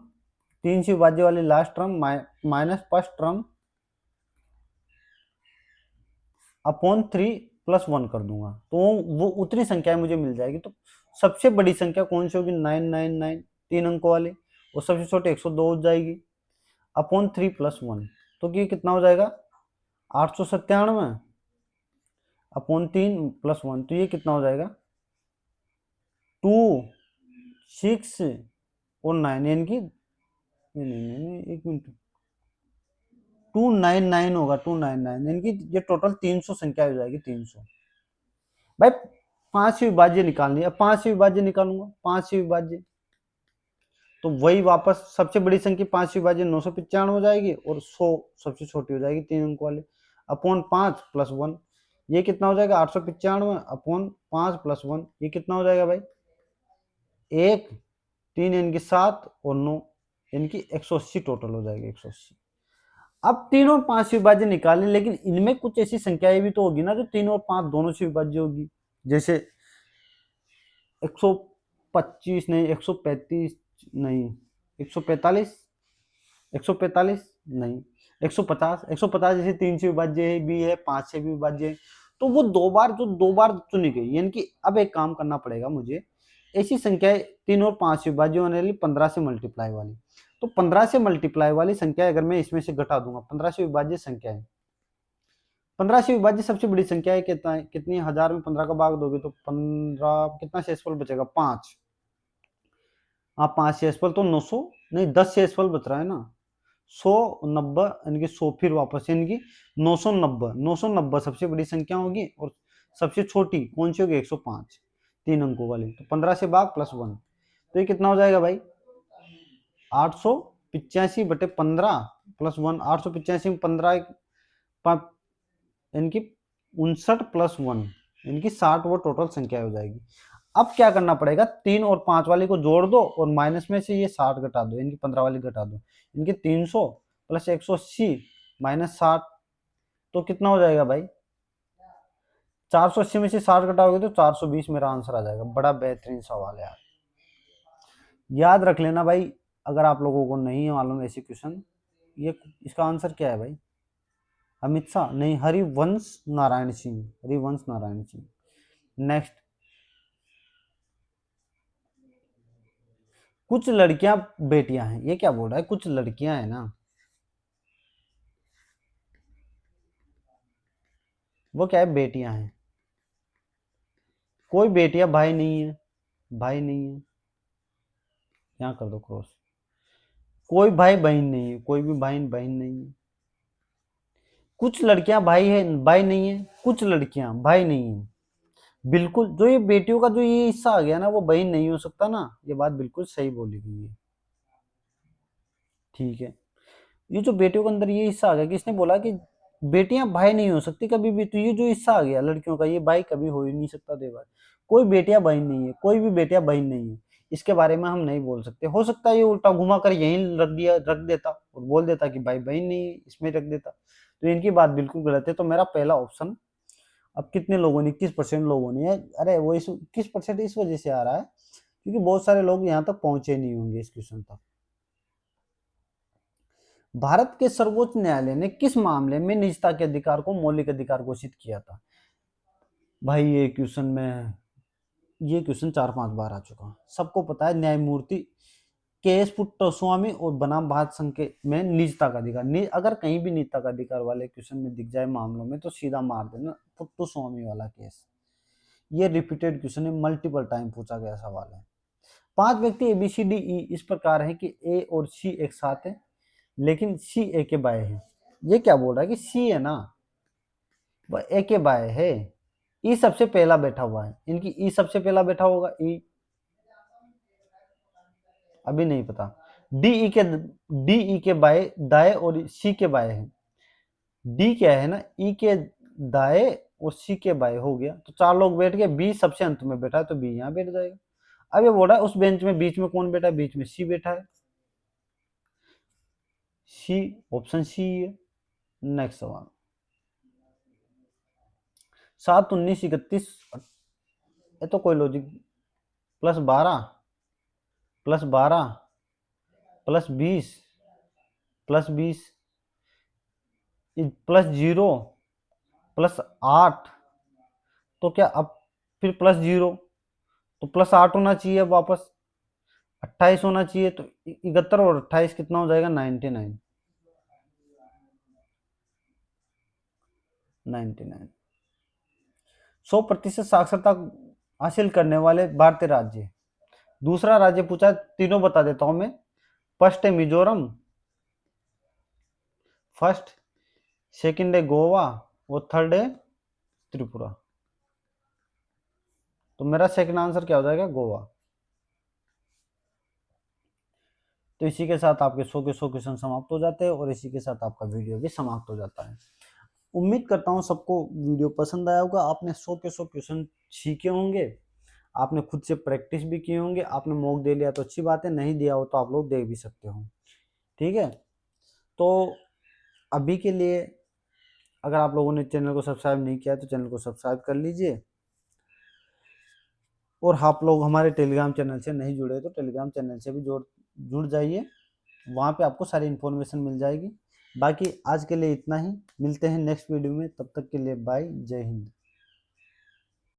Speaker 1: 3 से विभाज्य वाली last term minus first term upon 3 + 1 कर दूंगा, तो वो उतनी संख्याएं मुझे मिल जाएगी। तो सबसे बड़ी संख्या कौन सी होगी? 999, 3 अंकों वाली, और सबसे छोटी 102 हो जाएगी, अपॉन 3 + 1। तो ये कितना हो जाएगा? 897 अपॉन 3 + 1, तो ये कितना हो जाएगा? 2, 6 और 9, यानी कि नहीं, एक मिनट, 299 होगा, 299, यानी कि ये टोटल 300 संख्या हो जाएगी। 300 भाई। 5 से विभाज्य निकालनी है, 5 से विभाज्य निकालूंगा, 5 से विभाज्य, तो वही वापस सबसे बड़ी संख्या 5 से विभाज्य 995 हो जाएगी, और 100 सबसे छोटी हो जाएगी 3 अंक वाले, अपॉन 5 + 1। ये कितना हो जाएगा? 895 अपॉन 5 + 1, ये कितना हो जाएगा भाई? 1, 3 यानी कि 7 और 9, यानी कि 180 टोटल हो जाएगी, 180। अब 3 और 5 से विभाज्य निकालें, लेकिन इनमें कुछ ऐसी संख्याएं भी तो होगी ना जो 3 और 5 दोनों से विभाज्य होगी। जैसे 125 नहीं, 135 नहीं, 145, 145 नहीं, 150, 150 जैसे 3 से विभाज्य भी है, 5 से भी विभाज्य है, तो वो दो बार चुनी गई, यानी कि अब एक काम करना पड़ेगा मुझे, ऐसी संख्याएं 3 और 5 से विभाज्य होने वाली, 15 से मल्टीप्लाई वाली, तो 15 से मल्टीप्लाई वाली संख्या अगर मैं इसमें से घटा दूंगा, 15 से विभाज्य संख्या है, 15 से विभाज्य सबसे बड़ी संख्या है, कितना है, कितनी, 1000 में 15 का भाग दोगे तो 15, कितना शेषफल बचेगा, 5, हाँ 5 शेषफल तो 900, नहीं 10 शेषफल बच रहा है ना, 190, यानी कि 100 फिर वापस, यानी कि 990, 990 सबसे बड़ी संख्या होगी, और सबसे छोटी कौन सी होगी, 105, 3 अंकों वाली, तो 15 से भाग +1, तो ये कितना हो जाएगा भाई, 885 बटे 15 +1, 885 में 15, यानी कि 59 +1, यानी कि 60 वो टोटल संख्या हो जाएगी। अब क्या करना पड़ेगा, 3 और 5 वाली को जोड़ दो और माइनस में से ये 60 घटा दो, यानी कि 15 वाली घटा दो, यानी कि 300 + 180 - 60, तो कितना हो जाएगा भाई, 480 में से 60 घटाओगे तो 420 मेरा आंसर आ जाएगा। बड़ा बेहतरीन सवाल है यार, याद रख लेना भाई, अगर आप लोगों को नहीं मालूम ऐसे क्वेश्चन, ये इसका आंसर क्या है भाई, अमित शाह नहीं, हरिवंश नारायण सिंह, हरिवंश नारायण सिंह। नेक्स्ट, कुछ लड़कियां बेटियां हैं, ये क्या बोल रहा है, कुछ लड़कियां हैं ना, वो क्या है, बेटियां हैं, कोई बेटियां भाई नहीं है, भाई नहीं है, यहाँ कर दो क्रॉस, कोई भाई बहन नहीं है, कोई भी भाई बहन नहीं है, कुछ लड़कियां भाई है, भाई नहीं है, कुछ लड़कियां भाई नहीं है, बिल्कुल, जो ये बेटियों का जो ये हिस्सा आ गया ना, वो बहन नहीं हो सकता ना, ये बात बिल्कुल सही बोली गई है, ठीक है, ये जो बेटियों के अंदर ये हिस्सा आ गया, किसने बोला कि बेटियां भाई नहीं हो सकती कभी भी, तो ये जो हिस्सा आ गया लड़कियों का, ये भाई कभी हो ही नहीं सकता, देवा, कोई बेटियां बहन नहीं है, कोई भी बेटियां बहन नहीं है, इसके बारे में हम नहीं बोल सकते, हो सकता है ये उल्टा घुमा कर यहीं रख देता और बोल देता कि भाई बहन नहीं है, इसमें रख देता, तो इनकी बात बिल्कुल गलत है, तो मेरा पहला ऑप्शन, अब कितने लोगों ने, 21% लोगों ने, अरे वो इस 21% इस वजह से आ रहा है क्योंकि बहुत सारे लोग यहाँ तक पहुंचे नहीं होंगे इस क्वेश्चन तक। भारत के सर्वोच्च न्यायालय ने किस मामले में निजता के अधिकार को मौलिक अधिकार घोषित किया था, भाई ये क्वेश्चन 4-5 बार आ चुका, सबको पता है, न्यायमूर्ति के.एस. पुट्टास्वामी और बनाम भारत संघ के में निजता का अधिकार, अगर कहीं भी निजता का अधिकार वाले क्वेश्चन में दिख जाए मामलों में, तो सीधा मार देना, पुट्टास्वामी वाला केस, ये रिपीटेड क्वेश्चन है, मल्टीपल टाइम पूछा गया सवाल है। 5 व्यक्ति ABCDE इस प्रकार है कि A और C एक साथ है, लेकिन C A के बाय है, ये क्या बोल रहा है कि C है ना, वह A के बाय है, E सबसे पहला बैठा हुआ है, इनकी E सबसे पहला बैठा होगा, E अभी नहीं पता, DE के बाय दाएं और C के बाय है, D क्या है ना, E के दाएं और C के बाय हो गया, तो 4 लोग बैठ गए, B सबसे अंत में बैठा है तो B यहाँ बैठ जाएगा। अब ये बोल रहा है उस बेंच में बीच में कौन बैठा है, बीच में C बैठा है, C, ऑप्शन C है। नेक्स्ट सवाल, 7, 19, 31, ये तो कोई लॉजिक, +12, +12, +20, +20, +0, +8, तो क्या अब फिर +0, तो +8 होना चाहिए, अब वापस 28 होना चाहिए, तो 71 और 28 कितना हो जाएगा, 99, 99। 100% साक्षरता हासिल करने वाले भारतीय राज्य, दूसरा राज्य पूछा, तीनों बता देता हूं मैं, फर्स्ट है मिजोरम, फर्स्ट, सेकंड है गोवा और थर्ड है त्रिपुरा, तो मेरा सेकंड आंसर क्या हो जाएगा, गोवा। तो इसी के साथ आपके 100 के 100 क्वेश्चन समाप्त हो जाते हैं और इसी के साथ आपका वीडियो भी समाप्त हो जाता है। उम्मीद करता हूँ सबको वीडियो पसंद आया होगा, आपने 100 के 100 क्वेश्चन सीखे होंगे, आपने खुद से प्रैक्टिस भी किए होंगे, आपने मॉक दे लिया तो अच्छी बात है, नहीं दिया हो तो आप लोग दे भी सकते हो, ठीक है। तो अभी के लिए अगर आप लोगों ने चैनल को सब्सक्राइब नहीं किया तो चैनल को सब्सक्राइब कर लीजिए, और आप लोग हमारे टेलीग्राम चैनल से नहीं जुड़े तो टेलीग्राम चैनल से भी जुड़ जाइए, वहाँ पे आपको सारी इन्फॉर्मेशन मिल जाएगी, बाकी आज के लिए इतना ही, मिलते हैं नेक्स्ट वीडियो में, तब तक के लिए बाय, जय हिंद।